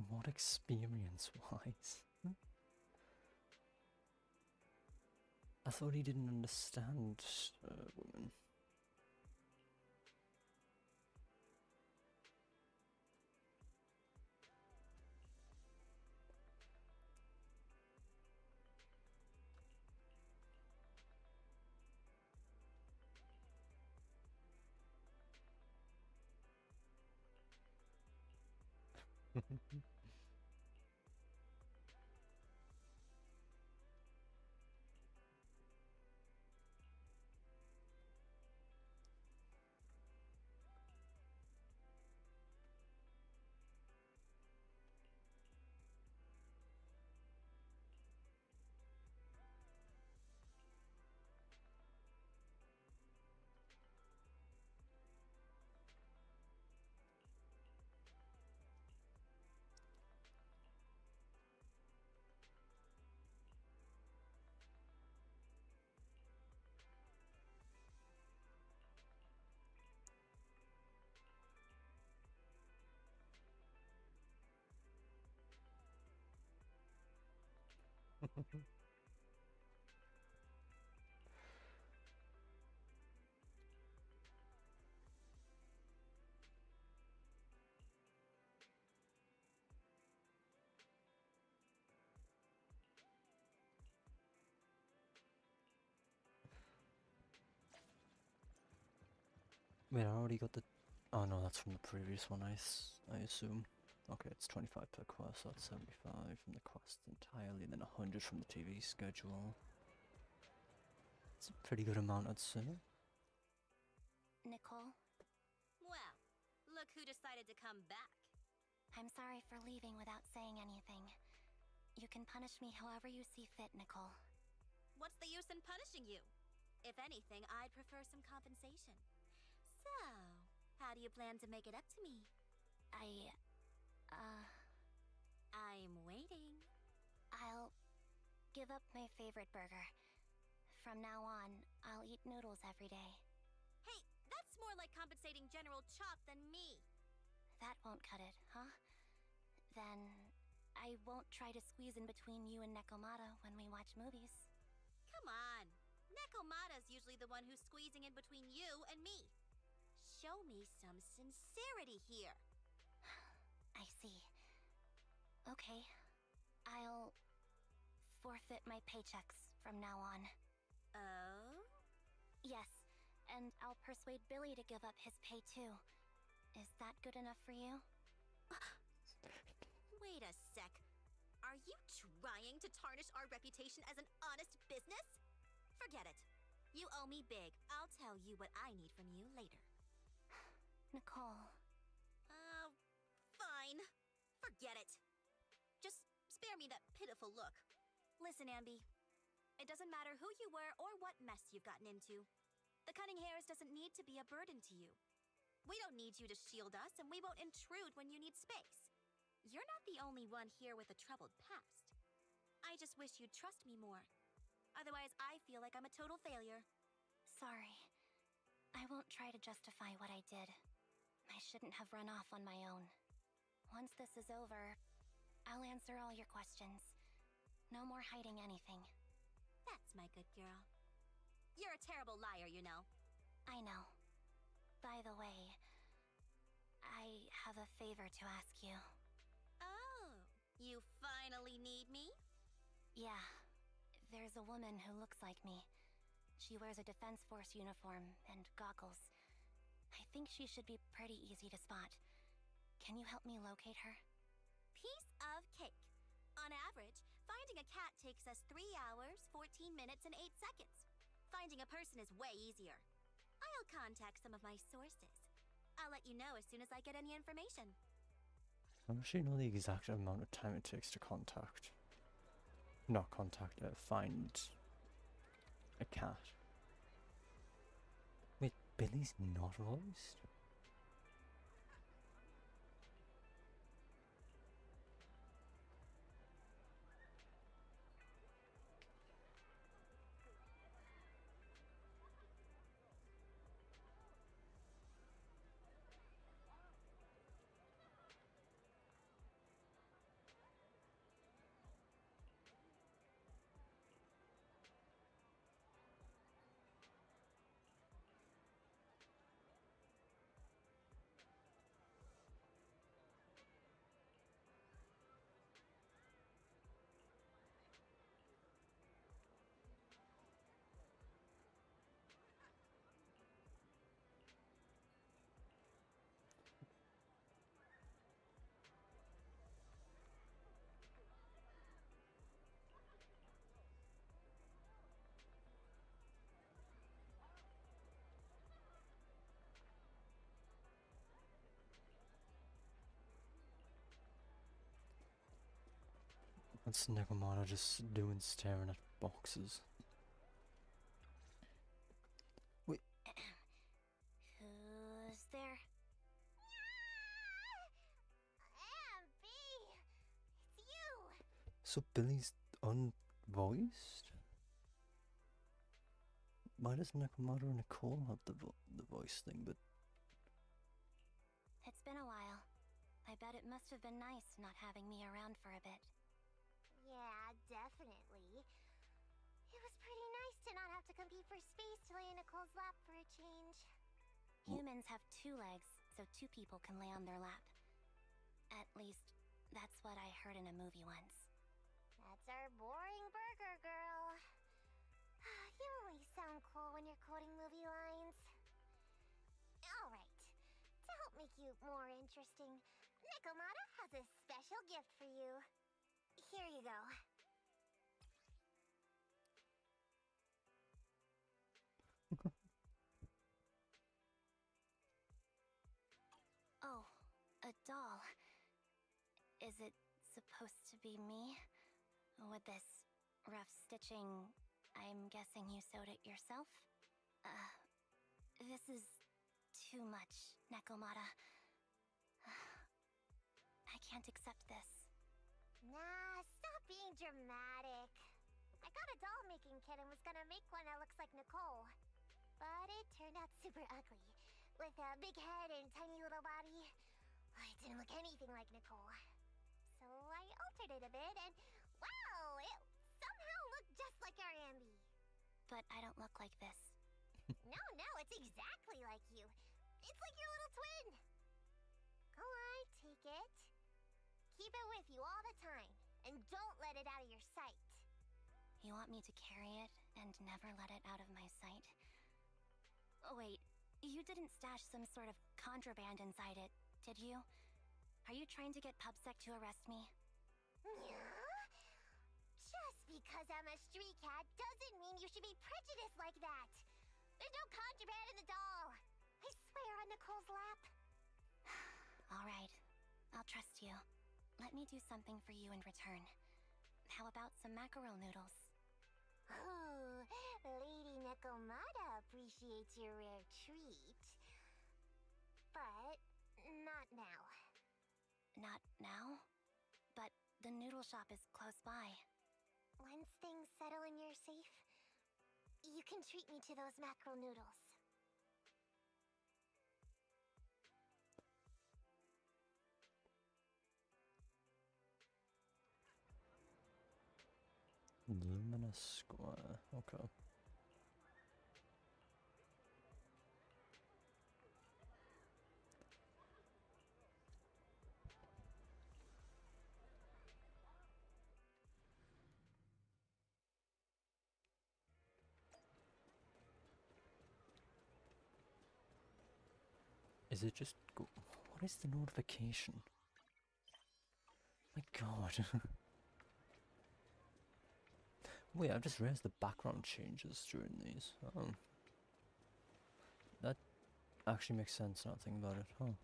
What experience-wise? I thought he didn't understand women. Wait, I already got the... Oh no, that's from the previous one, I assume. Okay, it's 25 per quest, so that's 75 from the quest entirely, then 100 from the TV schedule. It's a pretty good amount, I'd say. Nicole, Well, look who decided to come back. I'm sorry for leaving without saying anything. You can punish me however you see fit, Nicole. What's the use in punishing you? If anything, I'd prefer some compensation. So, how do you plan to make it up to me? I'm waiting. I'll give up my favorite burger. From now on, I'll eat noodles every day. Hey, that's more like compensating General Chop than me. That won't cut it, huh? Then I won't try to squeeze in between you and Nekomata when we watch movies. Come on. Nekomata's usually the one who's squeezing in between you and me. Show me some sincerity here. I see. Okay. I'll forfeit my paychecks from now on. Oh? Yes, and I'll persuade Billy to give up his pay too. Is that good enough for you? Wait a sec. Are you trying to tarnish our reputation as an honest business? Forget it. You owe me big. I'll tell you what I need from you later. Nicole. Fine. Forget it. Just spare me that pitiful look. Listen, Anby. It doesn't matter who you were or what mess you've gotten into. The cunning hairs doesn't need to be a burden to you. We don't need you to shield us, and we won't intrude when you need space. You're not the only one here with a troubled past. I just wish you'd trust me more. Otherwise, I feel like I'm a total failure. Sorry. I won't try to justify what I did. I shouldn't have run off on my own. Once this is over, I'll answer all your questions. No more hiding anything. That's my good girl. You're a terrible liar, you know. I know. By the way, I have a favor to ask you. Oh, you finally need me? Yeah. There's a woman who looks like me. She wears a Defense Force uniform and goggles. I think she should be pretty easy to spot. Can you help me locate her? Piece of cake. On average, finding a cat takes us 3 hours, 14 minutes, and 8 seconds. Finding a person is way easier. I'll contact some of my sources. I'll let you know as soon as I get any information. I actually know the exact amount of time it takes to find a cat. Wait, Billy's not voiced? What's Nekomata just doing staring at boxes? Wait. Who's there? Anby! It's you! So Billy's unvoiced? Why does Nekomata or Nicole have the voice thing, but... It's been a while. I bet it must have been nice not having me around for a bit. Yeah, definitely. It was pretty nice to not have to compete for space to lay in Nicole's lap for a change. Humans have 2 legs, so 2 people can lay on their lap. At least, that's what I heard in a movie once. That's our boring burger girl. You only sound cool when you're quoting movie lines. Alright, to help make you more interesting, Nekomata has a special gift for you. Here you go. Oh, a doll. Is it supposed to be me? With this rough stitching, I'm guessing you sewed it yourself? This is too much, Nekomata. I can't accept this. Nah, stop being dramatic. I got a doll-making kit and was gonna make one that looks like Nicole. But it turned out super ugly, with a big head and tiny little body. It didn't look anything like Nicole. So I altered it a bit and, wow, it somehow looked just like our Anby. But I don't look like this. No, it's exactly like you. It's like your little twin. Go on, take it. Keep it with you all the time, and don't let it out of your sight. You want me to carry it and never let it out of my sight? Oh, wait, you didn't stash some sort of contraband inside it, did you? Are you trying to get PubSec to arrest me? Yeah? Just because I'm a street cat doesn't mean you should be prejudiced like that. There's no contraband in the doll. I swear on Nicole's lap. All right, I'll trust you. Let me do something for you in return. How about some mackerel noodles? Ooh, Lady Nekomata appreciates your rare treat. But not now. Not now? But the noodle shop is close by. Once things settle and you're safe, you can treat me to those mackerel noodles. Luminous Square. Okay. Is it just go? What is the notification? My god. Wait, I've just realized the background changes during these. That actually makes sense now thinking about it, huh?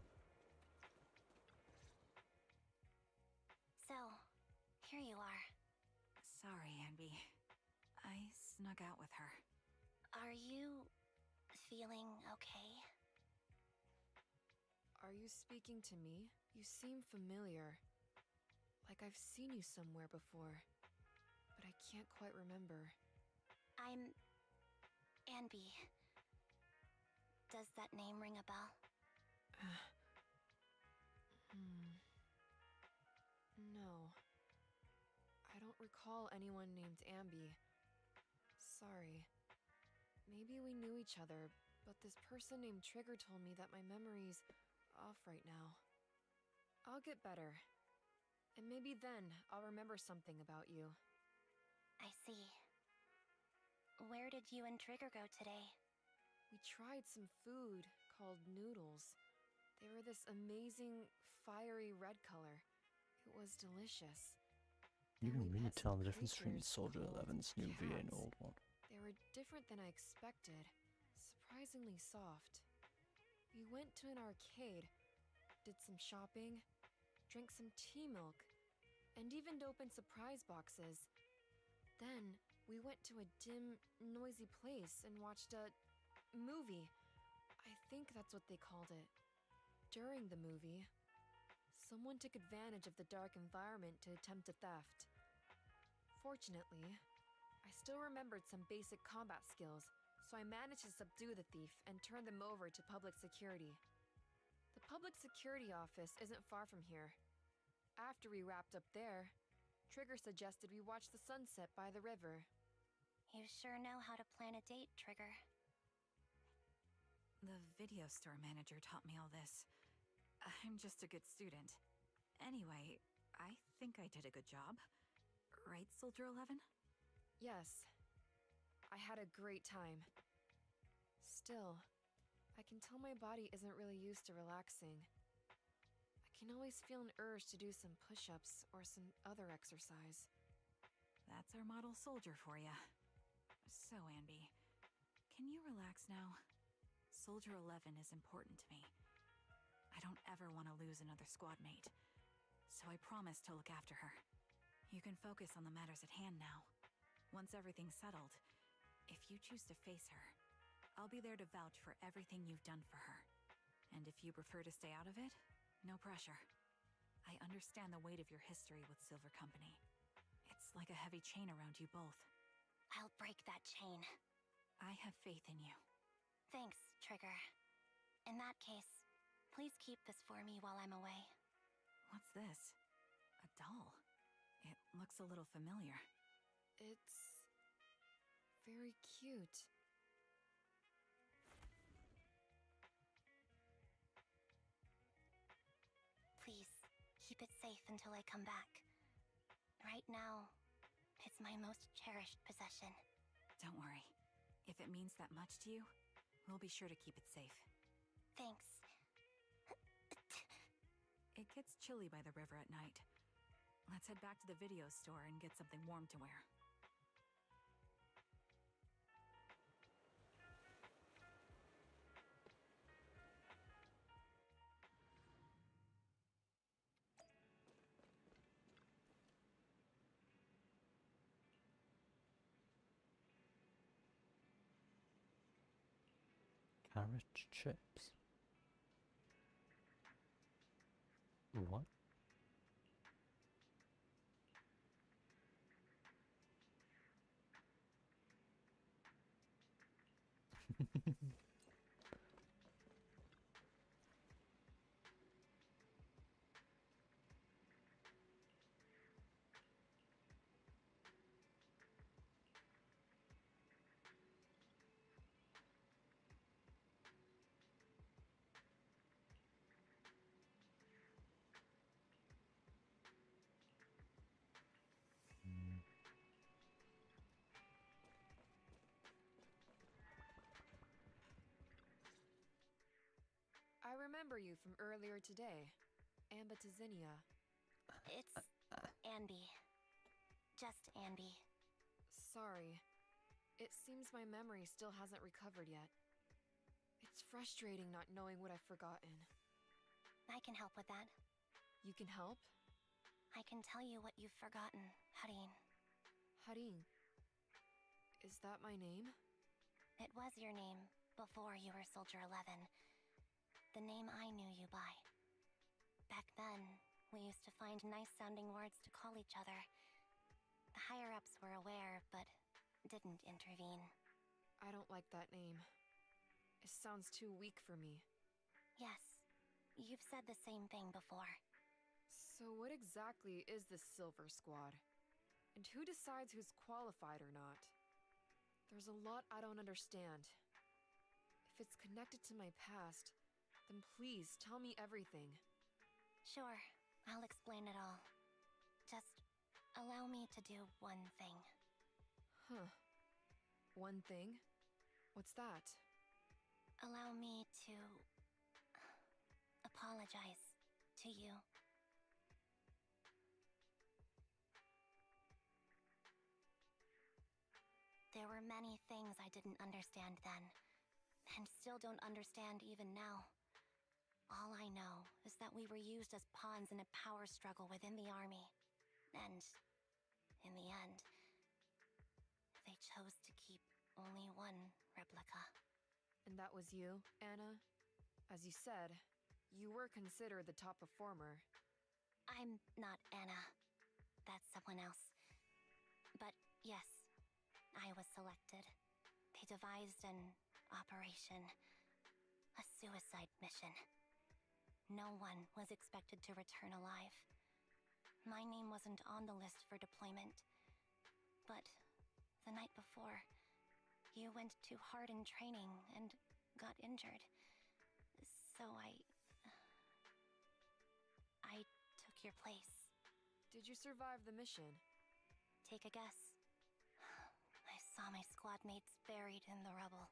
So, here you are. Sorry, Anby. I snuck out with her. Are you feeling okay? Are you speaking to me? You seem familiar. Like I've seen you somewhere before. But I can't quite remember. I'm Anby. Does that name ring a bell? No. I don't recall anyone named Anby. Sorry. Maybe we knew each other, but this person named Trigger told me that my memory's off right now. I'll get better. And maybe then I'll remember something about you. I see. Where did you and Trigger go today? We tried some food called noodles. They were this amazing, fiery red color. It was delicious. You can really tell the difference between creatures Soldier called 11's new V and cats. old one. They were different than I expected. Surprisingly soft. We went to an arcade, did some shopping, drank some tea milk, and even opened surprise boxes. Then, we went to a dim, noisy place and watched a movie. I think that's what they called it. During the movie, someone took advantage of the dark environment to attempt a theft. Fortunately, I still remembered some basic combat skills, so I managed to subdue the thief and turn them over to public security. The public security office isn't far from here. After we wrapped up there, Trigger suggested we watch the sunset by the river. You sure know how to plan a date, Trigger. The video store manager taught me all this. I'm just a good student. Anyway, I think I did a good job. Right, Soldier 11? Yes. I had a great time. Still, I can tell my body isn't really used to relaxing. I can always feel an urge to do some push-ups or some other exercise. That's our model soldier for ya. So, Anby, can you relax now? Soldier 11 is important to me. I don't ever want to lose another squad mate, so I promise to look after her. You can focus on the matters at hand now. Once everything's settled, if you choose to face her, I'll be there to vouch for everything you've done for her. And if you prefer to stay out of it, no pressure. I understand the weight of your history with Silver Company. It's like a heavy chain around you both. I'll break that chain. I have faith in you. Thanks, Trigger. In that case, please keep this for me while I'm away. What's this? A doll? It looks a little familiar. It's very cute. Please, keep it safe until I come back. Right now, It's my most cherished possession. Don't worry. If it means that much to you, we'll be sure to keep it safe. Thanks. It gets chilly by the river at night. Let's head back to the video store and get something warm to wear. Carrot chips. What? I remember you from earlier today. Anby to Zinnia. It's Anby. Just Anby. Sorry. It seems my memory still hasn't recovered yet. It's frustrating not knowing what I've forgotten. I can help with that. You can help? I can tell you what you've forgotten, Harin. Harin. Is that my name? It was your name before you were Soldier 11. The name I knew you by. Back then, we used to find nice-sounding words to call each other. The higher-ups were aware, but didn't intervene. I don't like that name. It sounds too weak for me. Yes, you've said the same thing before. So what exactly is this Silver Squad? And who decides who's qualified or not? There's a lot I don't understand. If it's connected to my past, then please tell me everything. Sure, I'll explain it all. Just allow me to do one thing. Huh. One thing? What's that? Allow me to apologize to you. There were many things I didn't understand then, and still don't understand even now. All I know is that we were used as pawns in a power struggle within the army. And, in the end, they chose to keep only one replica. And that was you, Anna? As you said, you were considered the top performer. I'm not Anna. That's someone else. But yes, I was selected. They devised an operation. A suicide mission. No one was expected to return alive. My name wasn't on the list for deployment. But the night before, you went too hard in training and got injured. So I took your place. Did you survive the mission? Take a guess. I saw my squad mates buried in the rubble.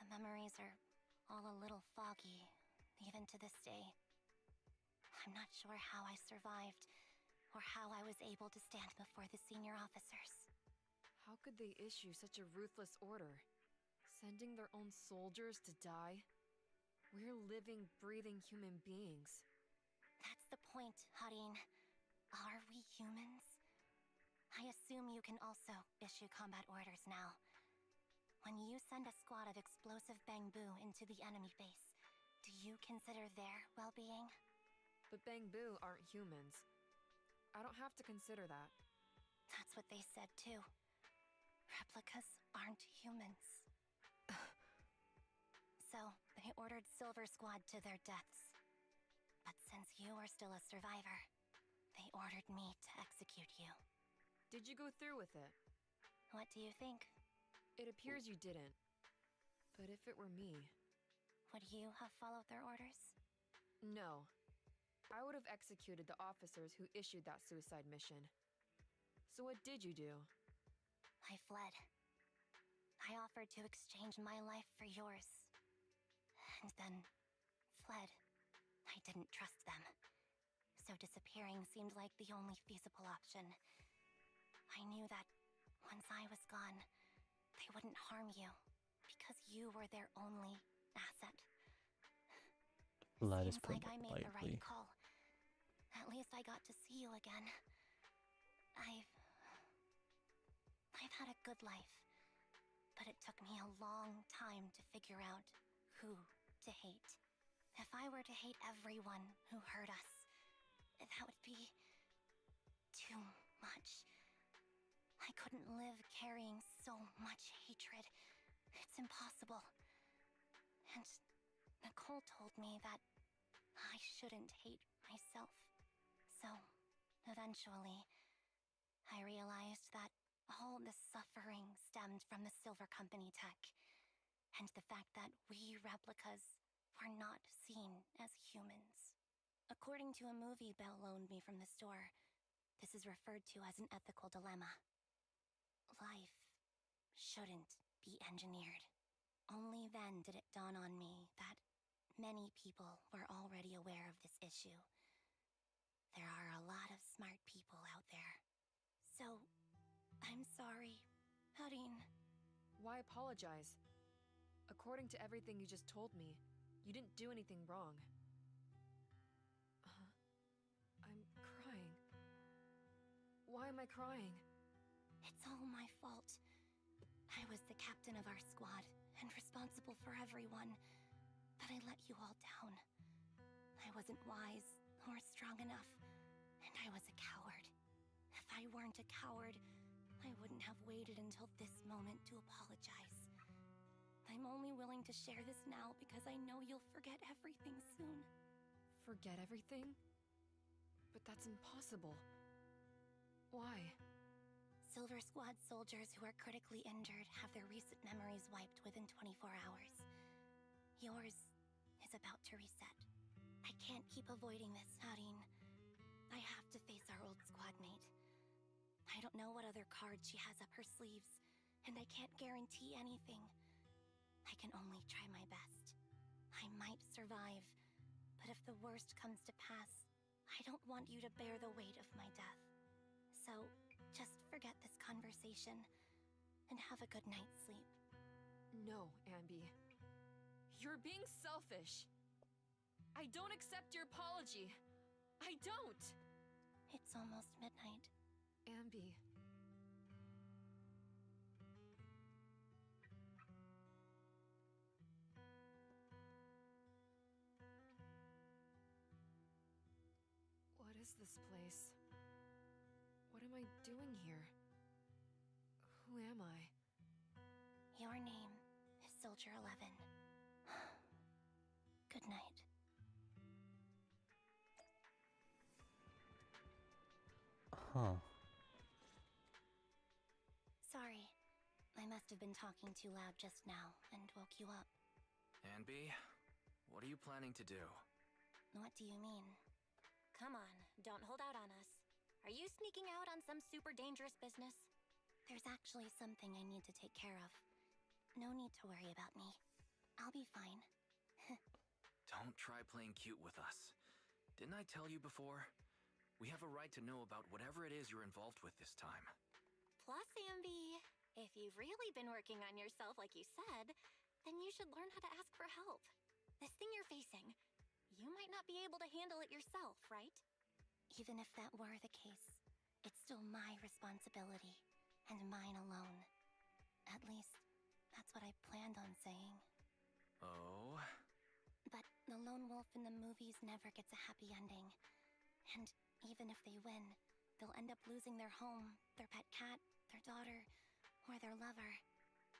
The memories are all a little foggy, even to this day. I'm not sure how I survived, or how I was able to stand before the senior officers. How could they issue such a ruthless order? Sending their own soldiers to die? We're living, breathing human beings. That's the point, Harin. Are we humans? I assume you can also issue combat orders now. When you send a squad of explosive bamboo into the enemy base, do you consider their well-being? But bamboo aren't humans. I don't have to consider that. That's what they said too. Replicas aren't humans. So, they ordered Silver Squad to their deaths. But since you are still a survivor, they ordered me to execute you. Did you go through with it? What do you think? It appears you didn't. But if it were me... Would you have followed their orders? No. I would have executed the officers who issued that suicide mission. So what did you do? I fled. I offered to exchange my life for yours. And then fled. I didn't trust them. So disappearing seemed like the only feasible option. I knew that once I was gone, they wouldn't harm you, because you were their only asset. That is Seems like I made the right likely. call. At least I got to see you again. I've had a good life, but it took me a long time to figure out who to hate. If I were to hate everyone who hurt us, that would be too much. I couldn't live carrying so much hatred. It's impossible. And Nicole told me that I shouldn't hate myself. So, eventually, I realized that all the suffering stemmed from the Silver Company tech, and the fact that we replicas were not seen as humans. According to a movie Belle loaned me from the store, this is referred to as an ethical dilemma. Life shouldn't be engineered. Only then did it dawn on me that many people were already aware of this issue. There are a lot of smart people out there. So, I'm sorry, Harin. Why apologize? According to everything you just told me, you didn't do anything wrong. I'm crying. Why am I crying? It's all my fault. I was the captain of our squad and responsible for everyone, but I let you all down. I wasn't wise or strong enough, and I was a coward. If I weren't a coward, I wouldn't have waited until this moment to apologize. I'm only willing to share this now because I know you'll forget everything soon. Forget everything? But that's impossible. Why? Silver Squad soldiers who are critically injured have their recent memories wiped within 24 hours. Yours is about to reset. I can't keep avoiding this, Harin. I have to face our old squad mate. I don't know what other cards she has up her sleeves, and I can't guarantee anything. I can only try my best. I might survive, but if the worst comes to pass, I don't want you to bear the weight of my death. So, just forget this conversation, and have a good night's sleep. No, Anby. You're being selfish. I don't accept your apology. I don't! It's almost midnight. Anby. What is this place? What am I doing here? Who am I? Your name is Soldier 11. Good night. Huh. Sorry. I must have been talking too loud just now and woke you up. Anby, what are you planning to do? What do you mean? Come on, don't hold out on us. Are you sneaking out on some super dangerous business? There's actually something I need to take care of. No need to worry about me. I'll be fine. Don't try playing cute with us. Didn't I tell you before? We have a right to know about whatever it is you're involved with this time. Plus, Anby, if you've really been working on yourself like you said, then you should learn how to ask for help. This thing you're facing, you might not be able to handle it yourself, right? Even if that were the case, it's still my responsibility, and mine alone. At least, that's what I planned on saying. Oh? But the lone wolf in the movies never gets a happy ending. And even if they win, they'll end up losing their home, their pet cat, their daughter, or their lover.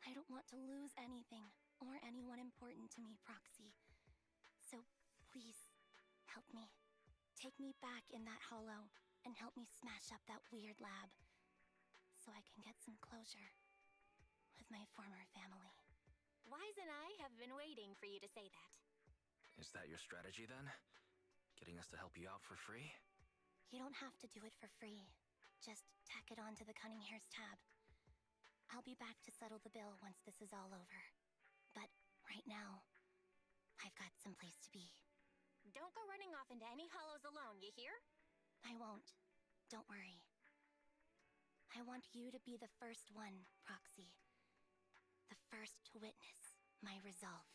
I don't want to lose anything, or anyone important to me, Proxy. So please, help me. Take me back in that hollow, and help me smash up that weird lab, so I can get some closure with my former family. Wise and I have been waiting for you to say that. Is that your strategy then? Getting us to help you out for free? You don't have to do it for free. Just tack it onto the Cunning Hair's tab. I'll be back to settle the bill once this is all over. But right now, I've got someplace to be. Don't go running off into any hollows alone, you hear? I won't. Don't worry. I want you to be the first one, Proxy. The first to witness my resolve.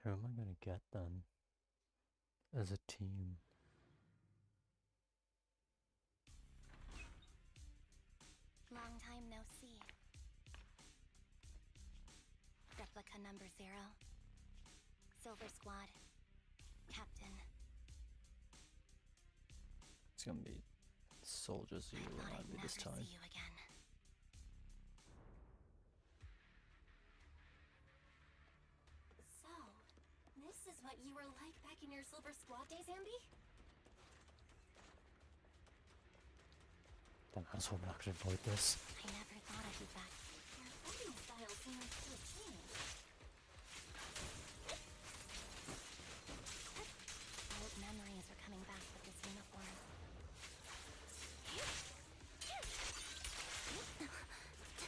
Who am I gonna get then? As a team. Long time no see. Replica number 0. Silver Squad. Captain. It's gonna be Soldier Zero and Anby this time. See you again. So, this is what you were like back in your Silver Squad days, Anby? That's what I'm not gonna avoid this. I never thought I'd be back. Your fighting style seems to have changed. Old memories are coming back with this uniform.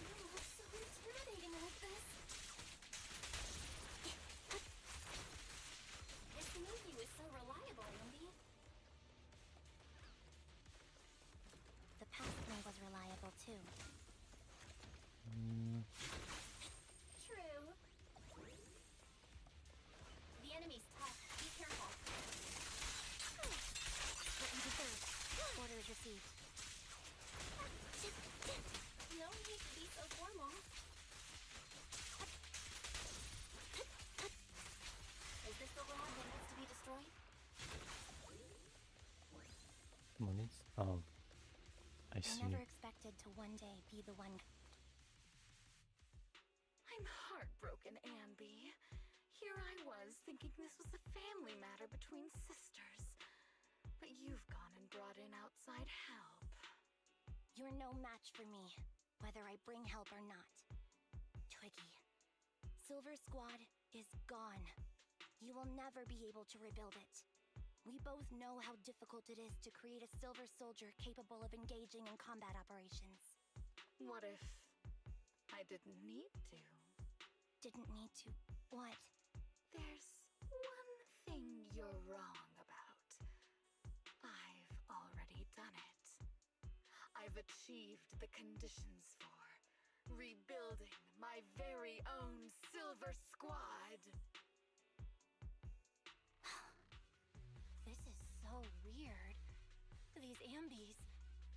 You look so intimidating like this. This movie was so reliable, Anby. The past me was reliable too. True. The enemy's tough. Be careful. What you deserve. Orders received. No need to be so formal. Is this the lab that needs to be destroyed? Monies? Oh. I see. I never expected to one day be the one. I'm heartbroken, Anby. Here I was, thinking this was a family matter between sisters. But you've gone and brought in outside help. You're no match for me, whether I bring help or not. Twiggy, Silver Squad is gone. You will never be able to rebuild it. We both know how difficult it is to create a Silver Soldier capable of engaging in combat operations. What if I didn't need to? Didn't need to. What? There's one thing you're wrong about. I've already done it. I've achieved the conditions for rebuilding my very own Silver Squad. This is so weird. These Ambys...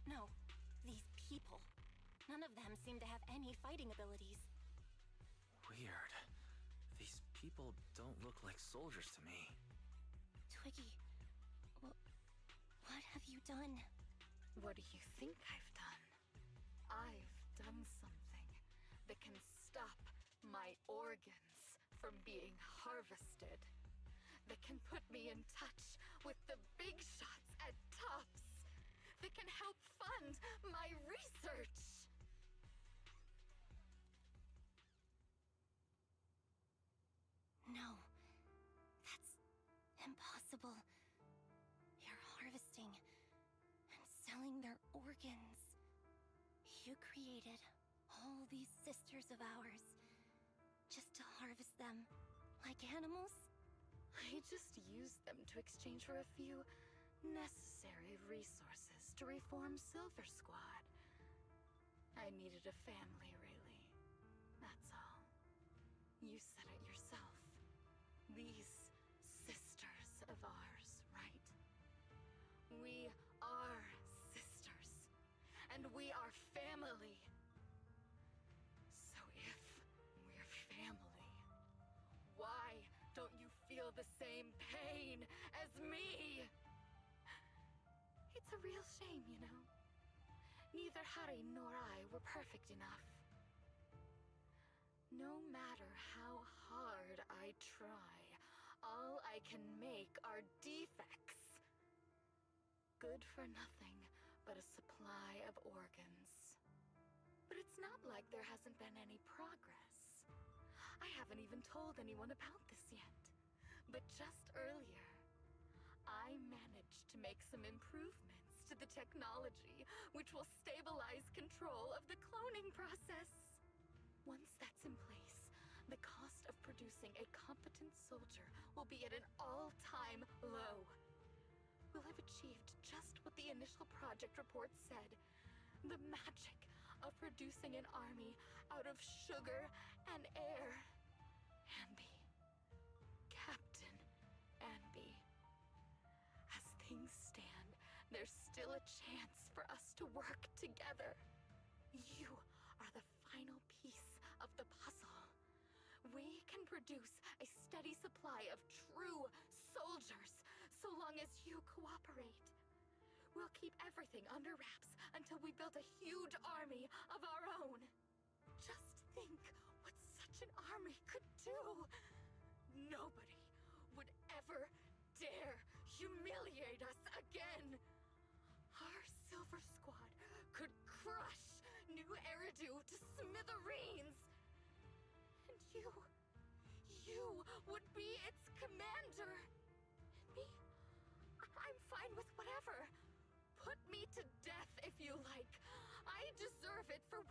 No, these people. None of them seem to have any fighting abilities. Weird. These people don't look like soldiers to me. Twiggy, what have you done? What do you think I've done? I've done something that can stop my organs from being harvested. That can put me in touch with the big shots at tops. That can help fund my research. No, that's impossible. You're harvesting and selling their organs. You created all these sisters of ours just to harvest them like animals? I just used them to exchange for a few necessary resources to reform Silver Squad. I needed a family, really. That's all. You said it yourself. These sisters of ours, right? We are sisters. And we are family. So if we're family, why don't you feel the same pain as me? It's a real shame, you know. Neither Harry nor I were perfect enough. No matter how hard I try, all I can make are defects. Good for nothing but a supply of organs. But it's not like there hasn't been any progress. I haven't even told anyone about this yet. But just earlier, I managed to make some improvements to the technology which will stabilize control of the cloning process. Once that's in place, the cost of producing a competent soldier will be at an all-time low. We'll have achieved just what the initial project report said. The magic of producing an army out of sugar and air. Anby. Captain Anby. As things stand, there's still a chance for us to work together. You are the final piece of the puzzle. We can produce a steady supply of true soldiers so long as you cooperate. We'll keep everything under wraps until we build a huge army of our own. Just think what such an army could do. Nobody would ever dare humiliate us again. Our Silver Squad could crush New Eridu to smithereens. And you would be its commander. And me, I'm fine with whatever. Put me to death if you like. I deserve it for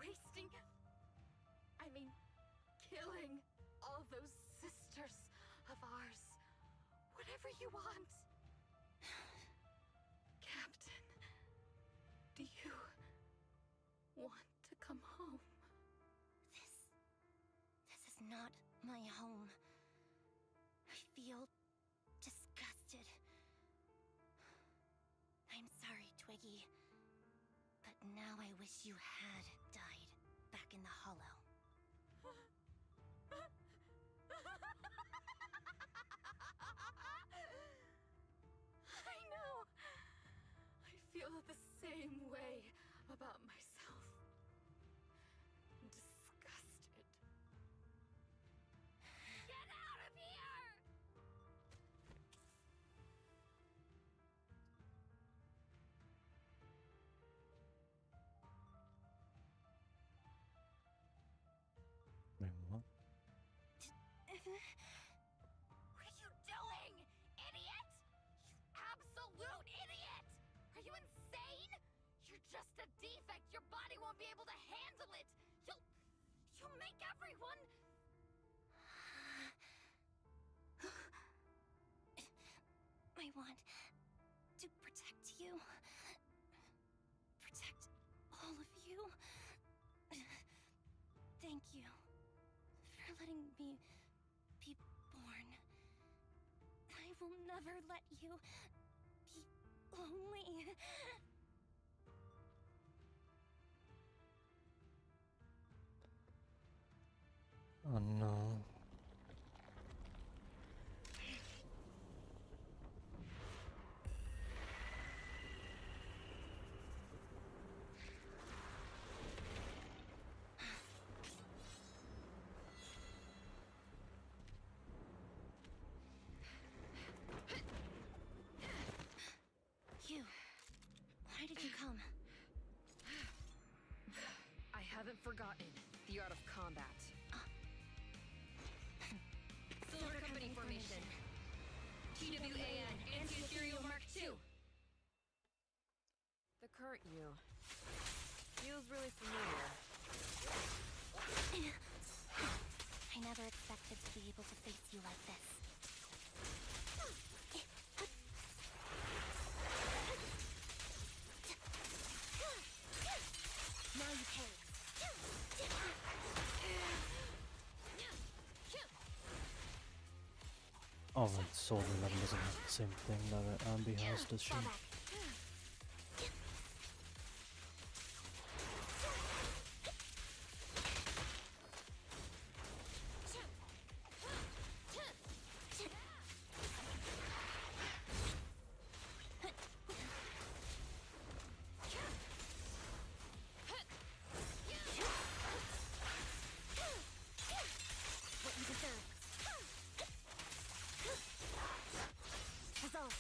killing all those sisters of ours. Whatever you want. Captain, do you want to come home? This is not my home. I feel disgusted. I'm sorry, Twiggy. But now I wish you had died back in the Hollow. I know. I feel the same way about myself. Disgusted. Get out of here! Wait, what? What are you doing, idiot? You absolute idiot! Are you insane? You're just a defect. Your body won't be able to handle it. You'll make everyone... I want to protect you. Protect all of you. Thank you for letting me be born. I will never let you be lonely. Oh no. You. Why did you come? I haven't forgotten the art of combat. Silver Company formation. TWAN, Anti-Ethereal Mark II. The current you feels really familiar. I never expected to be able to face you like this. Now you pay. Oh, right, Sword 11 doesn't have the same thing that Anby has, does she? What you deserve. Resolve.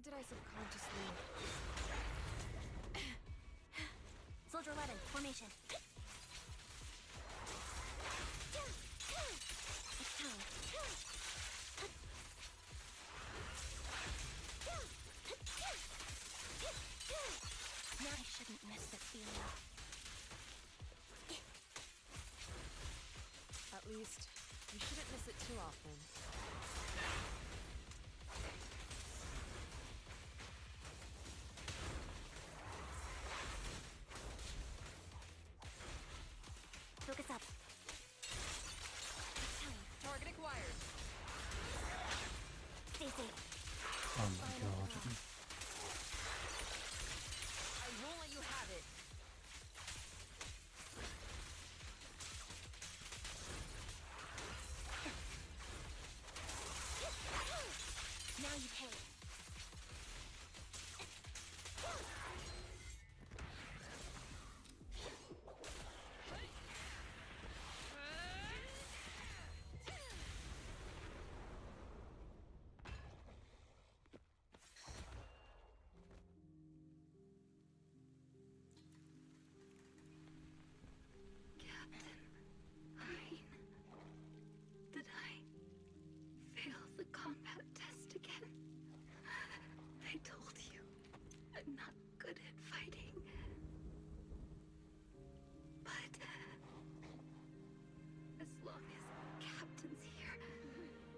did I subconsciously... Soldier 11, formation. It's time. Now I shouldn't miss this feeling. At least, you shouldn't miss it too often. Focus up. Target acquired. Stay safe. Oh my god. I won't let you have it. Now you pay. Did I fail the combat test again? I told you, I'm not good at fighting. But as long as Captain's here,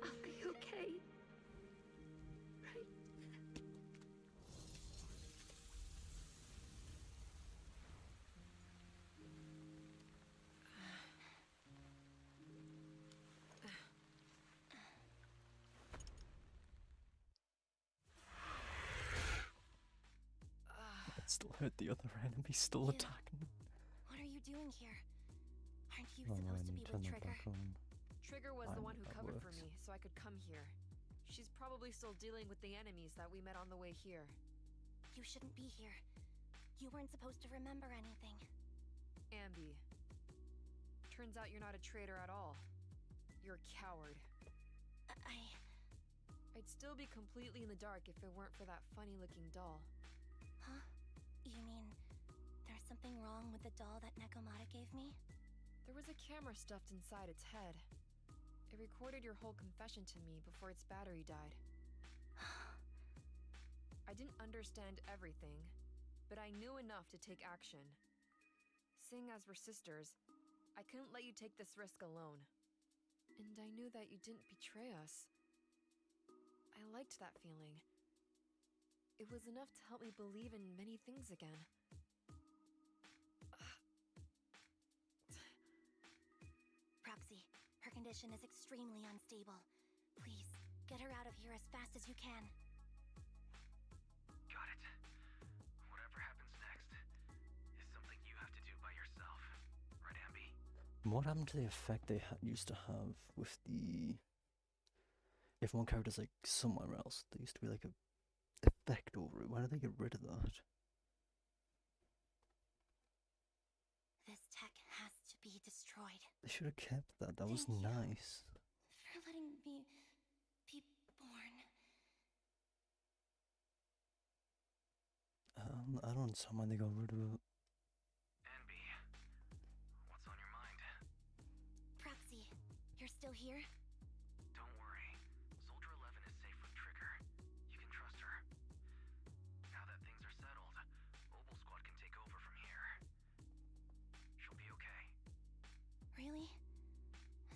I'll be okay. Right? It still hurt the other enemy, still attacking. What are you doing here? Aren't you Oh, I supposed to need be to turn with that Trigger? back on. Trigger was I the know one who that covered for works. me, so I could come here. She's probably still dealing with the enemies that we met on the way here. You shouldn't be here. You weren't supposed to remember anything. Anby. Turns out you're not a traitor at all. You're a coward. I'd still be completely in the dark if it weren't for that funny-looking doll. Huh? You mean there's something wrong with the doll that Nekomata gave me? There was a camera stuffed inside its head. It recorded your whole confession to me before its battery died. I didn't understand everything, but I knew enough to take action. Seeing as we're sisters, I couldn't let you take this risk alone. And I knew that you didn't betray us. I liked that feeling. It was enough to help me believe in many things again. Proxy, her condition is extremely unstable. Please, get her out of here as fast as you can. Got it. Whatever happens next is something you have to do by yourself. Right, Anby? What happened to the effect they used to have with the... If one character's like somewhere else, there used to be like a effect over it. Why did they get rid of that? This tech has to be destroyed. They should have kept that. That was Thank you nice. for letting me be born. I don't understand why they got rid of it. Anby, what's on your mind? Proxy, you're still here? Don't worry. Soldier 11 is safe with Trigger. You can trust her. Now that things are settled, Mobile Squad can take over from here. She'll be okay. Really?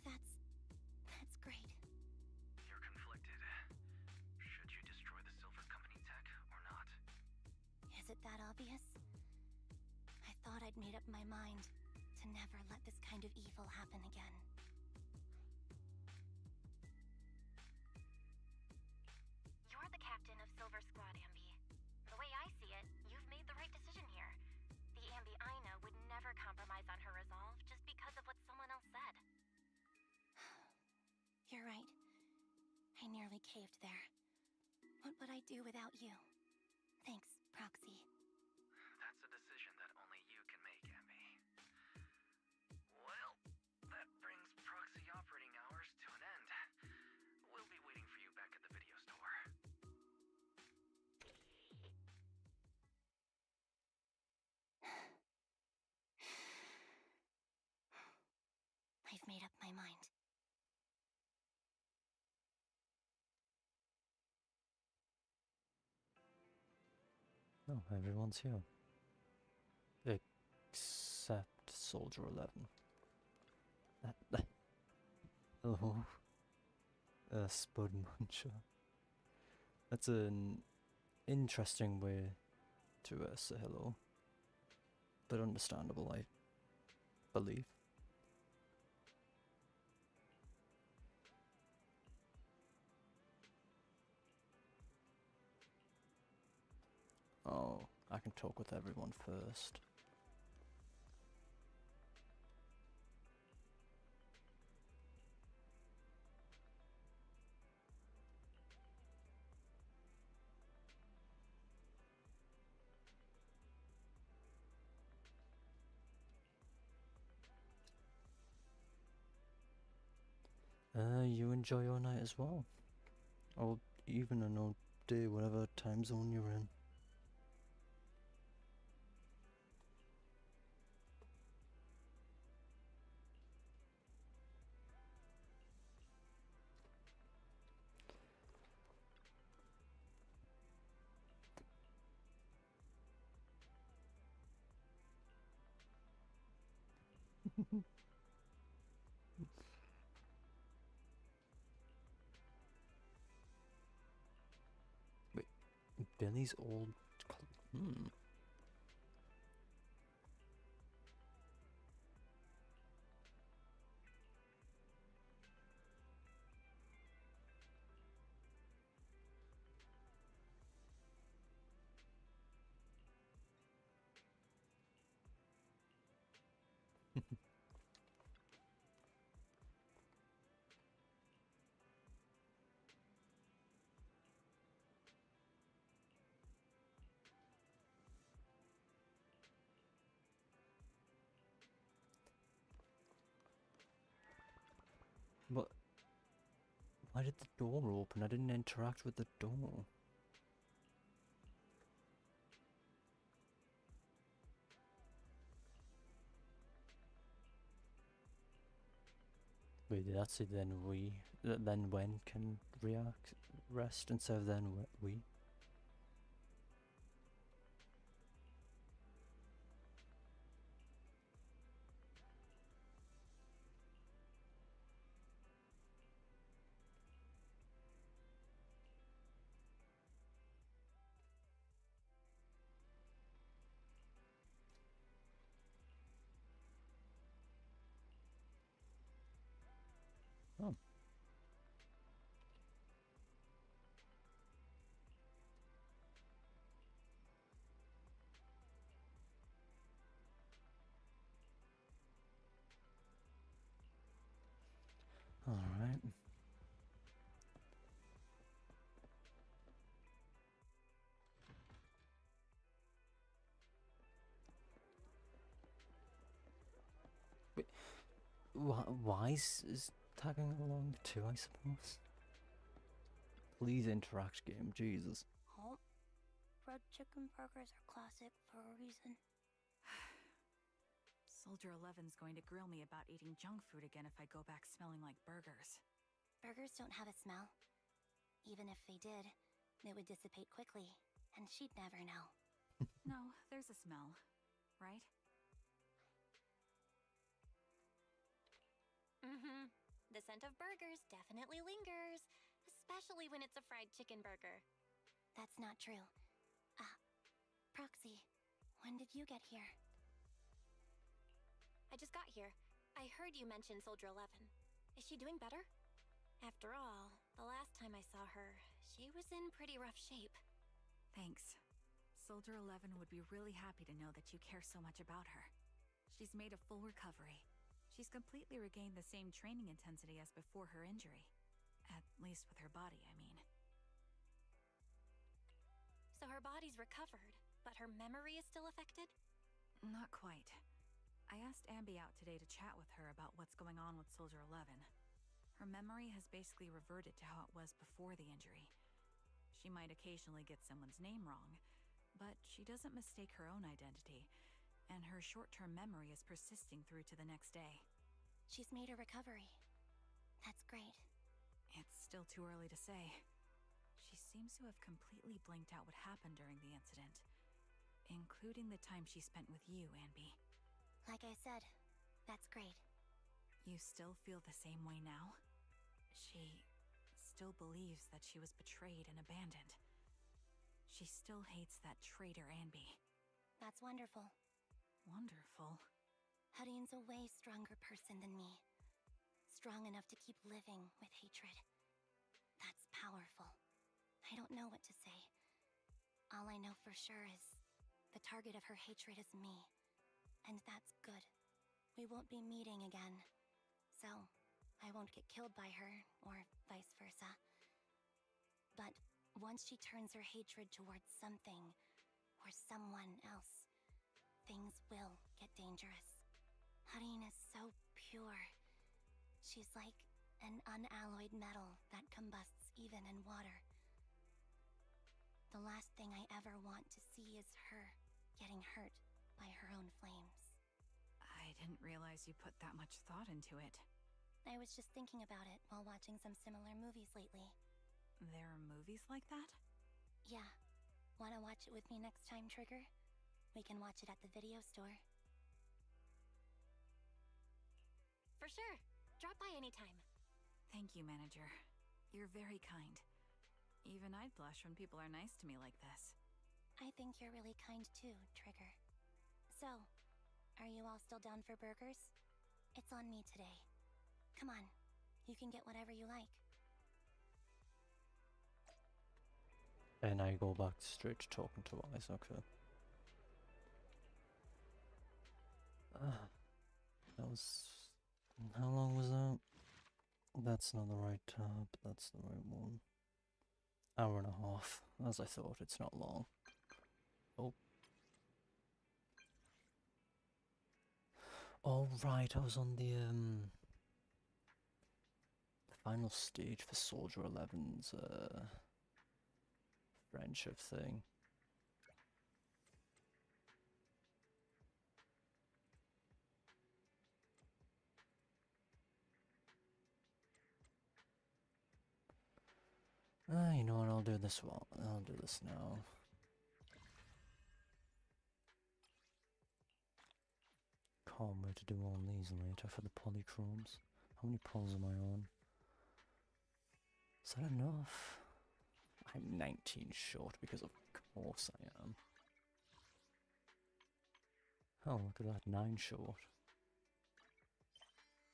That's great. You're conflicted. Should you destroy the Silver Company tech or not? Is it that obvious? I thought I'd made up my mind to never let this kind of evil happen again. You're the captain of Silver Squad, Anby. The way I see it, you've made the right decision here. The Anby I know would never compromise on her resolve just because of what someone else said. You're right. I nearly caved there. What would I do without you? Thanks, Proxy. That's a decision that only you can make, Anby. Well, that brings proxy operating hours to an end. We'll be waiting for you back at the video store. I've made up my mind. No, everyone's here. Except Soldier 11. Hello. Spud Muncher. That's an interesting way to say hello. But understandable, I believe. Oh, I can talk with everyone first. You enjoy your night as well. Or even another day, whatever time zone you're in. Wait, Billy's old. Hmm. But why did the door open? I didn't interact with the door. Wait, did that say then then when can react rest instead of then we? Oh. Alright. Wait, Wise is tagging along too, I suppose? Please interact, game, Jesus. Oh, fried chicken burgers are classic for a reason. Soldier 11's going to grill me about eating junk food again if I go back smelling like burgers. Burgers don't have a smell. Even if they did, it would dissipate quickly, and she'd never know. No, there's a smell, right? Mm-hmm. The scent of burgers definitely lingers, especially when it's a fried chicken burger. That's not true. Proxy, when did you get here? I just got here. I heard you mention Soldier 11. Is she doing better? After all, the last time I saw her, she was in pretty rough shape. Thanks. Soldier 11 would be really happy to know that you care so much about her. She's made a full recovery. She's completely regained the same training intensity as before her injury. At least with her body, I mean. So her body's recovered, but her memory is still affected? Not quite. I asked Anby out today to chat with her about what's going on with Soldier 11. Her memory has basically reverted to how it was before the injury. She might occasionally get someone's name wrong, but she doesn't mistake her own identity, and her short-term memory is persisting through to the next day. She's made a recovery. That's great. It's still too early to say. She seems to have completely blanked out what happened during the incident, including the time she spent with you, Anby. Like I said, that's great. You still feel the same way now? She still believes that she was betrayed and abandoned. She still hates that traitor Anby. That's wonderful. Wonderful? Hudeen's a way stronger person than me. Strong enough to keep living with hatred. That's powerful. I don't know what to say. All I know for sure is the target of her hatred is me. And that's good. We won't be meeting again. So, I won't get killed by her, or vice versa. But once she turns her hatred towards something, or someone else, things will get dangerous. Hudeen is so pure. She's like an unalloyed metal that combusts even in water. The last thing I ever want to see is her getting hurt by her own flames. I didn't realize you put that much thought into it. I was just thinking about it while watching some similar movies lately. There are movies like that? Yeah. Wanna watch it with me next time, Trigger? We can watch it at the video store. For sure. Drop by anytime. Thank you, Manager. You're very kind. Even I'd blush when people are nice to me like this. I think you're really kind too, Trigger. So, are you all still down for burgers? It's on me today. Come on, you can get whatever you like. And I go back straight to talking to Wise, okay. That was... How long was that? That's not the right tab, that's the right one. Hour and a half, as I thought, it's not long. Oh. Oh right, I was on the final stage for Soldier 11's friendship thing. You know what, I'll do this one. I'll do this now. Can't wait to do all these later for the polychromes. How many poles am I on? Is that enough? I'm 19 short because of course I am. Oh, look at that, 9 short.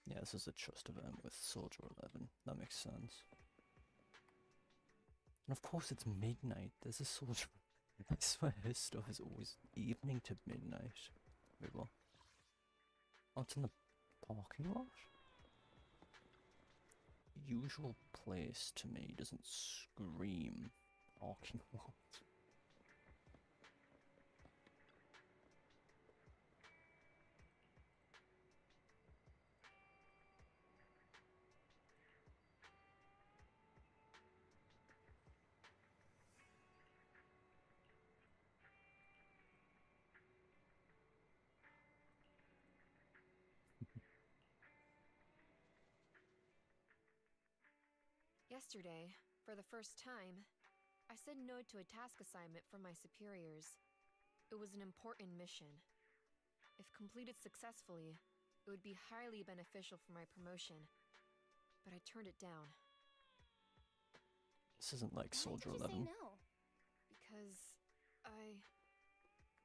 Yeah, this is a trust event with Soldier 11. That makes sense. And of course it's midnight. There's a Soldier. I swear his stuff is always evening to midnight. Wait, what? Oh, it's in the parking lot? Usual place to me doesn't scream parking lot. Yesterday, for the first time, I said no to a task assignment from my superiors. It was an important mission. If completed successfully, it would be highly beneficial for my promotion, but I turned it down. This isn't like Soldier 11. Why did you say no? Because I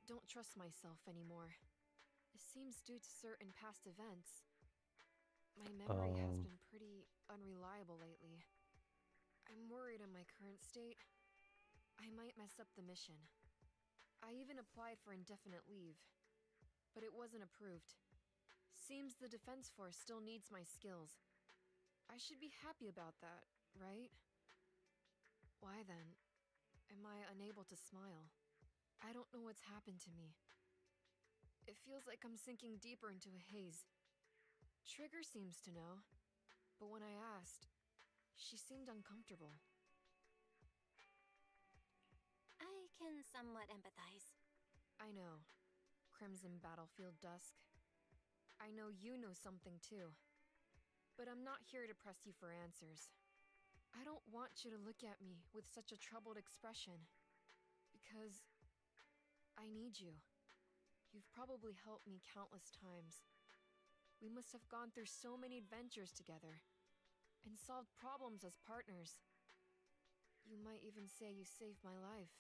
don't trust myself anymore. It seems due to certain past events. My memory has been pretty unreliable lately. I'm worried in my current state. I might mess up the mission. I even applied for indefinite leave, but it wasn't approved. Seems the Defense Force still needs my skills. I should be happy about that, right? Why then am I unable to smile? I don't know what's happened to me. It feels like I'm sinking deeper into a haze. Trigger seems to know, but when I asked, she seemed uncomfortable. I can somewhat empathize. I know. Crimson Battlefield Dusk. I know you know something too. But I'm not here to press you for answers. I don't want you to look at me with such a troubled expression. Because I need you. You've probably helped me countless times. We must have gone through so many adventures together and solved problems as partners. You might even say you saved my life.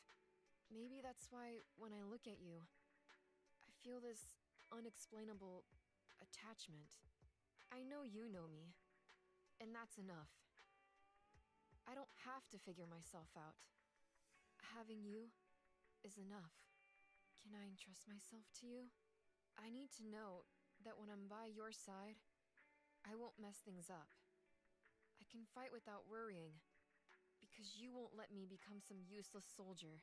Maybe that's why when I look at you, I feel this unexplainable attachment. I know you know me, and that's enough. I don't have to figure myself out. Having you is enough. Can I entrust myself to you? I need to know that when I'm by your side, I won't mess things up. I can fight without worrying, because you won't let me become some useless soldier.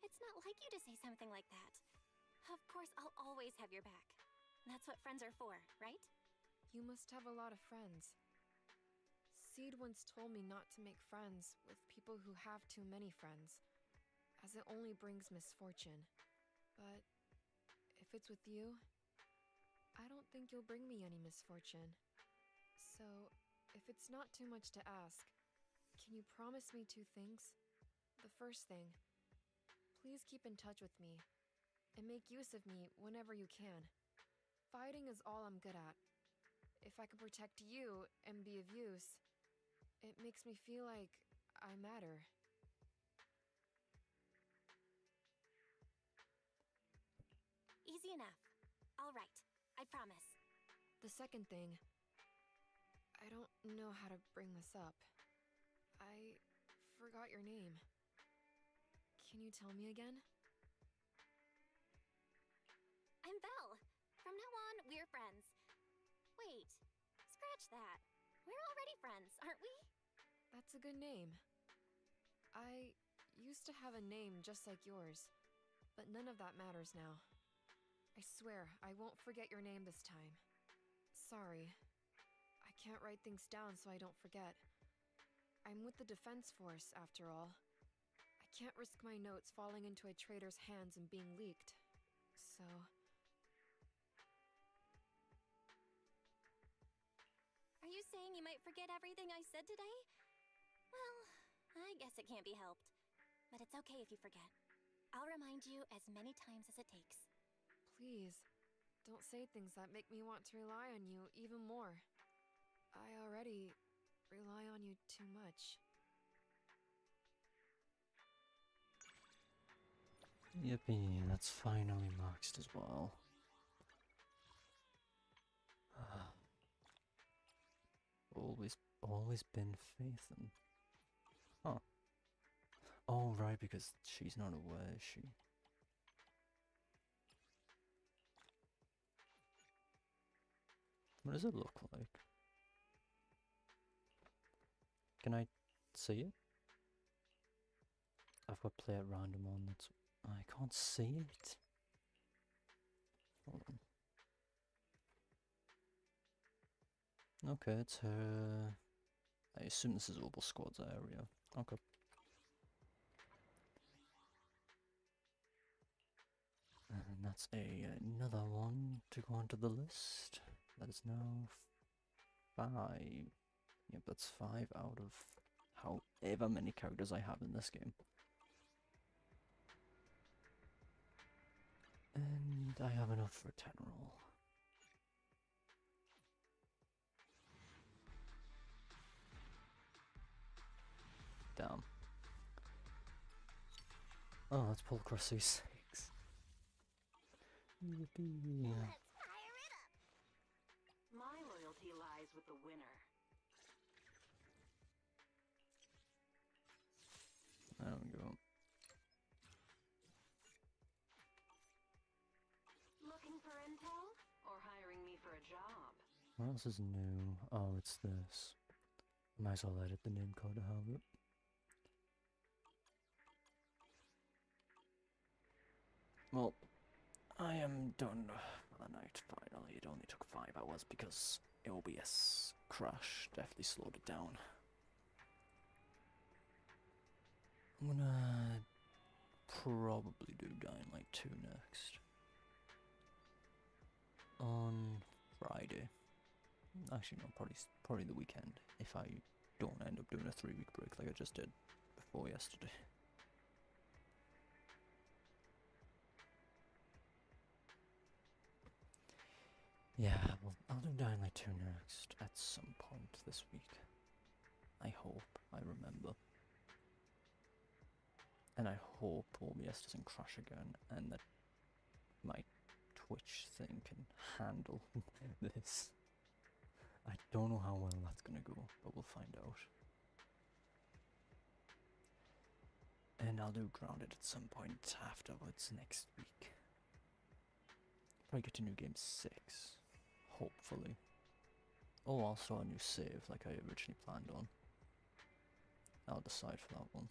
It's not like you to say something like that. Of course, I'll always have your back. That's what friends are for, right? You must have a lot of friends. Seed once told me not to make friends with people who have too many friends, as it only brings misfortune. But if it's with you, I don't think you'll bring me any misfortune. So, if it's not too much to ask, can you promise me 2 things? The first thing, please keep in touch with me, and make use of me whenever you can. Fighting is all I'm good at. If I can protect you and be of use, it makes me feel like I matter. Easy enough. All right, I promise. The second thing, I don't know how to bring this up. I forgot your name. Can you tell me again? I'm Belle. From now on, we're friends. Wait, scratch that. We're already friends, aren't we? That's a good name. I used to have a name just like yours, but none of that matters now. I swear, I won't forget your name this time. Sorry. I can't write things down so I don't forget. I'm with the Defense Force, after all. I can't risk my notes falling into a traitor's hands and being leaked. So... Are you saying you might forget everything I said today? Well, I guess it can't be helped. But it's okay if you forget. I'll remind you as many times as it takes. Please, don't say things that make me want to rely on you even more. I already rely on you too much. Yippee, that's finally maxed as well. Always been Faithin. Huh. Oh, right, because she's not aware, is she? What does it look like? Can I see it? I've got play at random on that's... I can't see it. Hold on. Okay, it's her... I assume this is Opal Squad's area. Okay. And that's another one to go onto the list. That is now 5. Yep, that's 5 out of however many characters I have in this game. And I have enough for 10 roll. Damn. Oh, let's pull across C6. Yippee. Let's fire it up! My loyalty lies with the winner. There we go. Looking for intel? Or hiring me for a job? What else is new? Oh, it's this. Might as well edit the name code to have it. Well, I am done for the night, finally. It only took 5 hours because OBS crash definitely slowed it down. I'm gonna probably do Dying Light 2 next. Friday. Actually, no, probably the weekend, if I don't end up doing a 3-week break like I just did before yesterday. Yeah, well, I'll do Dying Light 2 next at some point this week. I hope I remember. And I hope OBS doesn't crash again and that my Twitch thing can handle this. I don't know how well that's gonna go, but we'll find out. And I'll do Grounded at some point afterwards next week. Probably get to New Game 6, hopefully. Oh, also a new save like I originally planned on. I'll decide for that one.